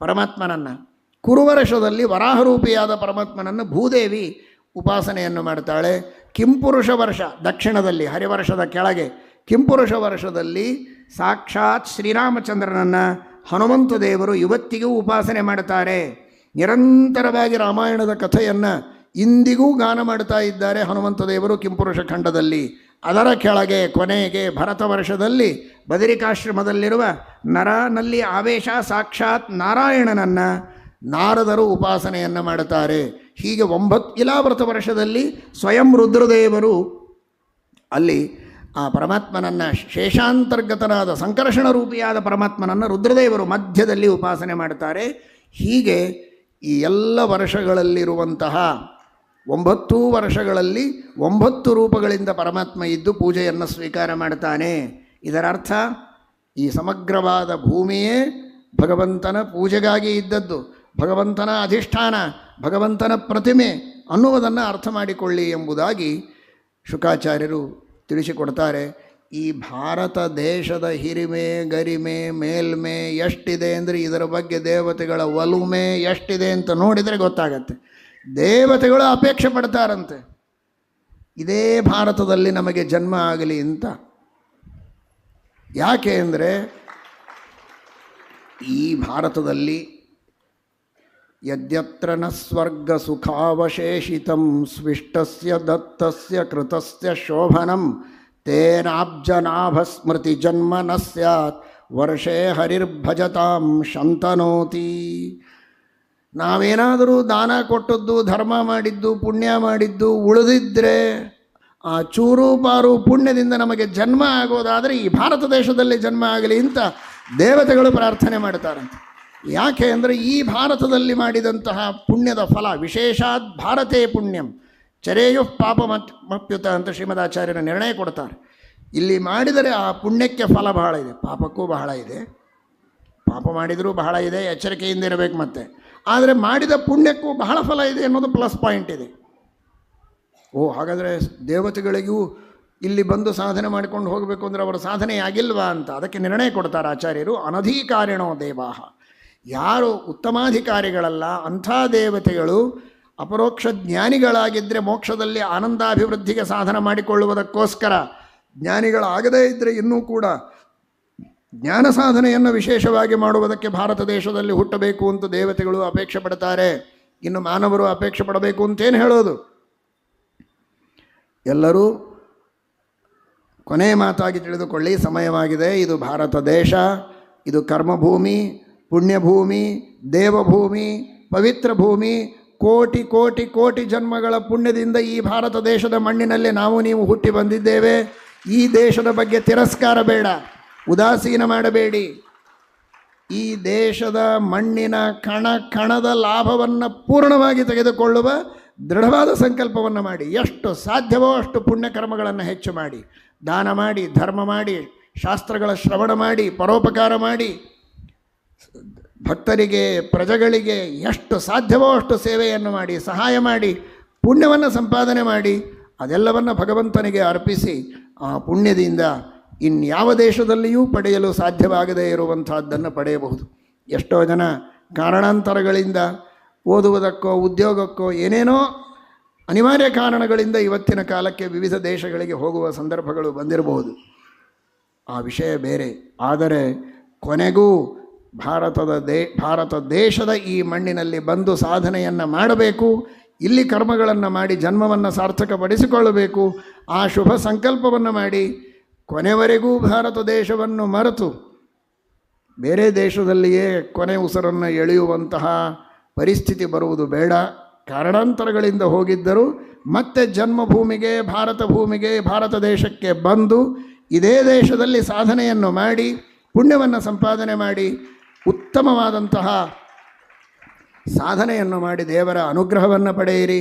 ಪರಮಾತ್ಮನನ್ನು. ಕುರುವರ್ಷದಲ್ಲಿ ವರಾಹರೂಪಿಯಾದ ಪರಮಾತ್ಮನನ್ನು ಭೂದೇವಿ ಉಪಾಸನೆಯನ್ನು ಮಾಡ್ತಾಳೆ. ಕಿಂಪುರುಷ ವರ್ಷ ದಕ್ಷಿಣದಲ್ಲಿ ಹರಿವರ್ಷದ ಕೆಳಗೆ ಕಿಂಪುರುಷ ವರ್ಷದಲ್ಲಿ ಸಾಕ್ಷಾತ್ ಶ್ರೀರಾಮಚಂದ್ರನನ್ನು ಹನುಮಂತ ದೇವರು ಇವತ್ತಿಗೂ ಉಪಾಸನೆ ಮಾಡ್ತಾರೆ. ನಿರಂತರವಾಗಿ ರಾಮಾಯಣದ ಕಥೆಯನ್ನು ಇಂದಿಗೂ ಗಾನ ಮಾಡ್ತಾ ಇದ್ದಾರೆ ಹನುಮಂತ ದೇವರು ಕಿಂಪುರುಷ ಖಂಡದಲ್ಲಿ. ಅದರ ಕೆಳಗೆ ಕೊನೆಗೆ ಭರತ ವರ್ಷದಲ್ಲಿ ಬದರಿಕಾಶ್ರಮದಲ್ಲಿರುವ ನರನಲ್ಲಿ ಆವೇಶ ಸಾಕ್ಷಾತ್ ನಾರಾಯಣನನ್ನು ನಾರದರು ಉಪಾಸನೆಯನ್ನು ಮಾಡುತ್ತಾರೆ. ಹೀಗೆ 9 ಇಲಾವೃತ ವರ್ಷದಲ್ಲಿ ಸ್ವಯಂ ರುದ್ರದೇವರು ಅಲ್ಲಿ ಆ ಪರಮಾತ್ಮನನ್ನು ಶೇಷಾಂತರ್ಗತನಾದ ಸಂಕರ್ಷಣ ರೂಪಿಯಾದ ಪರಮಾತ್ಮನನ್ನು ರುದ್ರದೇವರು ಮಧ್ಯದಲ್ಲಿ ಉಪಾಸನೆ ಮಾಡ್ತಾರೆ. ಹೀಗೆ ಈ ಎಲ್ಲ ವರ್ಷಗಳಲ್ಲಿರುವಂತಹ 9 ವರ್ಷಗಳಲ್ಲಿ 9 ರೂಪಗಳಿಂದ ಪರಮಾತ್ಮ ಇದ್ದು ಪೂಜೆಯನ್ನು ಸ್ವೀಕಾರ ಮಾಡ್ತಾನೆ. ಇದರ ಅರ್ಥ ಈ ಸಮಗ್ರವಾದ ಭೂಮಿಯೇ ಭಗವಂತನ ಪೂಜೆಗಾಗಿ ಇದ್ದದ್ದು, ಭಗವಂತನ ಅಧಿಷ್ಠಾನ, ಭಗವಂತನ ಪ್ರತಿಮೆ ಅನ್ನುವುದನ್ನು ಅರ್ಥ ಮಾಡಿಕೊಳ್ಳಿ ಎಂಬುದಾಗಿ ಶುಕಾಚಾರ್ಯರು ತಿಳಿಸಿಕೊಡ್ತಾರೆ. ಈ ಭಾರತ ದೇಶದ ಹಿರಿಮೆ ಗರಿಮೆ ಮೇಲ್ಮೆ ಎಷ್ಟಿದೆ ಅಂದರೆ ಇದರ ಬಗ್ಗೆ ದೇವತೆಗಳ ಒಲುಮೆ ಎಷ್ಟಿದೆ ಅಂತ ನೋಡಿದರೆ ಗೊತ್ತಾಗತ್ತೆ. ದೇವತೆಗಳು ಅಪೇಕ್ಷೆ ಪಡ್ತಾರಂತೆ ಇದೇ ಭಾರತದಲ್ಲಿ ನಮಗೆ ಜನ್ಮ ಆಗಲಿ ಅಂತ. ಯಾಕೆ ಅಂದರೆ ಈ ಭಾರತದಲ್ಲಿ ಯದ್ಯತ್ರ ನ ಸ್ವರ್ಗ ಸುಖಾವಶೇಷಿತಂ ಸ್ವಿಷ್ಟಸ್ಯ ದತ್ತಸ್ಯ ಕೃತಸ್ಯ ಶೋಭನಂ ತೇನಾಬ್ಜನಾಭ ಸ್ಮೃತಿ ಜನ್ಮ ನ ಸ್ಯಾತ್ ವರ್ಷೇ ಹರಿರ್ಭಜತಾಂ ಶಂತನೋತಿ. ನಾವೇನಾದರೂ ದಾನ ಕೊಟ್ಟದ್ದು, ಧರ್ಮ ಮಾಡಿದ್ದು, ಪುಣ್ಯ ಮಾಡಿದ್ದು ಉಳಿದಿದ್ದರೆ ಆ ಚೂರು ಪಾರು ಪುಣ್ಯದಿಂದ ನಮಗೆ ಜನ್ಮ ಆಗೋದಾದರೆ ಈ ಭಾರತ ದೇಶದಲ್ಲಿ ಜನ್ಮ ಆಗಲಿ ಅಂತ ದೇವತೆಗಳು ಪ್ರಾರ್ಥನೆ ಮಾಡ್ತಾರಂತೆ. ಯಾಕೆ ಅಂದರೆ ಈ ಭಾರತದಲ್ಲಿ ಮಾಡಿದಂತಹ ಪುಣ್ಯದ ಫಲ ವಿಶೇಷಾತ್ ಭಾರತೇ ಪುಣ್ಯಂ ಚರೇಯು ಪಾಪಮಪ್ಯುತ ಅಂತ ಶ್ರೀಮದಾಚಾರ್ಯರ ನಿರ್ಣಯ ಕೊಡ್ತಾರೆ. ಇಲ್ಲಿ ಮಾಡಿದರೆ ಆ ಪುಣ್ಯಕ್ಕೆ ಫಲ ಬಹಳ ಇದೆ, ಪಾಪಕ್ಕೂ ಬಹಳ ಇದೆ. ಪಾಪ ಮಾಡಿದರೂ ಬಹಳ ಇದೆ, ಎಚ್ಚರಿಕೆಯಿಂದ ಇರಬೇಕು. ಮತ್ತೆ ಆದರೆ ಮಾಡಿದ ಪುಣ್ಯಕ್ಕೂ ಬಹಳ ಫಲ ಇದೆ ಅನ್ನೋದು ಪ್ಲಸ್ ಪಾಯಿಂಟ್ ಇದೆ. ಹಾಗಾದರೆ ದೇವತೆಗಳಿಗೂ ಇಲ್ಲಿ ಬಂದು ಸಾಧನೆ ಮಾಡಿಕೊಂಡು ಹೋಗಬೇಕು ಅಂದರೆ ಅವರ ಸಾಧನೆ ಆಗಿಲ್ವಾ ಅಂತ ಅದಕ್ಕೆ ನಿರ್ಣಯ ಕೊಡ್ತಾರೆ ಆಚಾರ್ಯರು. ಅನಧಿಕಾರಿಣೋ ದೇವಾಹ, ಯಾರು ಉತ್ತಮಾಧಿಕಾರಿಗಳಲ್ಲ ಅಂಥ ದೇವತೆಗಳು ಅಪರೋಕ್ಷ ಜ್ಞಾನಿಗಳಾಗಿದ್ದರೆ ಮೋಕ್ಷದಲ್ಲಿ ಆನಂದಾಭಿವೃದ್ಧಿಗೆ ಸಾಧನ ಮಾಡಿಕೊಳ್ಳುವುದಕ್ಕೋಸ್ಕರ, ಜ್ಞಾನಿಗಳಾಗದೇ ಇದ್ದರೆ ಇನ್ನೂ ಕೂಡ ಜ್ಞಾನ ಸಾಧನೆಯನ್ನು ವಿಶೇಷವಾಗಿ ಮಾಡುವುದಕ್ಕೆ ಭಾರತ ದೇಶದಲ್ಲಿ ಹುಟ್ಟಬೇಕು ಅಂತ ದೇವತೆಗಳು ಅಪೇಕ್ಷೆ ಪಡ್ತಾರೆ. ಇನ್ನು ಮಾನವರು ಅಪೇಕ್ಷೆ ಪಡಬೇಕು ಅಂತೇನು ಹೇಳೋದು? ಎಲ್ಲರೂ ಕೊನೆಯ ಮಾತಾಗಿ ತಿಳಿದುಕೊಳ್ಳಿ, ಸಮಯವಾಗಿದೆ. ಇದು ಭಾರತ ದೇಶ, ಇದು ಕರ್ಮಭೂಮಿ, ಪುಣ್ಯಭೂಮಿ, ದೇವಭೂಮಿ, ಪವಿತ್ರ ಭೂಮಿ. ಕೋಟಿ ಕೋಟಿ ಕೋಟಿ ಜನ್ಮಗಳ ಪುಣ್ಯದಿಂದ ಈ ಭಾರತ ದೇಶದ ಮಣ್ಣಿನಲ್ಲಿ ನಾವು ನೀವು ಹುಟ್ಟಿ ಬಂದಿದ್ದೇವೆ. ಈ ದೇಶದ ಬಗ್ಗೆ ತಿರಸ್ಕಾರ ಬೇಡ, ಉದಾಸೀನ ಮಾಡಬೇಡಿ. ಈ ದೇಶದ ಮಣ್ಣಿನ ಕಣ ಕಣದ ಲಾಭವನ್ನು ಪೂರ್ಣವಾಗಿ ತೆಗೆದುಕೊಳ್ಳುವ ದೃಢವಾದ ಸಂಕಲ್ಪವನ್ನು ಮಾಡಿ. ಎಷ್ಟು ಸಾಧ್ಯವೋ ಅಷ್ಟು ಪುಣ್ಯಕರ್ಮಗಳನ್ನು ಹೆಚ್ಚು ಮಾಡಿ, ದಾನ ಮಾಡಿ, ಧರ್ಮ ಮಾಡಿ, ಶಾಸ್ತ್ರಗಳ ಶ್ರವಣ ಮಾಡಿ, ಪರೋಪಕಾರ ಮಾಡಿ, ಭಕ್ತರಿಗೆ ಪ್ರಜೆಗಳಿಗೆ ಎಷ್ಟು ಸಾಧ್ಯವೋ ಅಷ್ಟು ಸೇವೆಯನ್ನು ಮಾಡಿ, ಸಹಾಯ ಮಾಡಿ, ಪುಣ್ಯವನ್ನು ಸಂಪಾದನೆ ಮಾಡಿ, ಅದೆಲ್ಲವನ್ನು ಭಗವಂತನಿಗೆ ಅರ್ಪಿಸಿ ಆ ಪುಣ್ಯದಿಂದ ಇನ್ಯಾವ ದೇಶದಲ್ಲಿಯೂ ಪಡೆಯಲು ಸಾಧ್ಯವಾಗದೇ ಇರುವಂಥದ್ದನ್ನು ಪಡೆಯಬಹುದು. ಎಷ್ಟೋ ಜನ ಕಾರಣಾಂತರಗಳಿಂದ ಓದುವುದಕ್ಕೋ ಉದ್ಯೋಗಕ್ಕೋ ಏನೇನೋ ಅನಿವಾರ್ಯ ಕಾರಣಗಳಿಂದ ಇವತ್ತಿನ ಕಾಲಕ್ಕೆ ವಿವಿಧ ದೇಶಗಳಿಗೆ ಹೋಗುವ ಸಂದರ್ಭಗಳು ಬಂದಿರಬಹುದು. ಆ ವಿಷಯ ಬೇರೆ. ಆದರೆ ಕೊನೆಗೂ ಭಾರತ ದೇಶದ ಈ ಮಣ್ಣಿನಲ್ಲಿ ಬಂದು ಸಾಧನೆಯನ್ನು ಮಾಡಬೇಕು, ಇಲ್ಲಿ ಕರ್ಮಗಳನ್ನು ಮಾಡಿ ಜನ್ಮವನ್ನು ಸಾರ್ಥಕಪಡಿಸಿಕೊಳ್ಳಬೇಕು. ಆ ಶುಭ ಸಂಕಲ್ಪವನ್ನು ಮಾಡಿ ಕೊನೆವರೆಗೂ ಭಾರತ ದೇಶವನ್ನು ಮರೆತು ಬೇರೆ ದೇಶದಲ್ಲಿಯೇ ಕೊನೆ ಉಸಿರನ್ನು ಎಳೆಯುವಂತಹ ಪರಿಸ್ಥಿತಿ ಬರುವುದು ಬೇಡ. ಕಾರಣಾಂತರಗಳಿಂದ ಹೋಗಿದ್ದರೂ ಮತ್ತೆ ಜನ್ಮಭೂಮಿಗೆ, ಭಾರತ ಭೂಮಿಗೆ, ಭಾರತ ದೇಶಕ್ಕೆ ಬಂದು ಇದೇ ದೇಶದಲ್ಲಿ ಸಾಧನೆಯನ್ನು ಮಾಡಿ ಪುಣ್ಯವನ್ನು ಸಂಪಾದನೆ ಮಾಡಿ ಉತ್ತಮವಾದಂತಹ ಸಾಧನೆಯನ್ನು ಮಾಡಿ ದೇವರ ಅನುಗ್ರಹವನ್ನು ಪಡೆಯಿರಿ.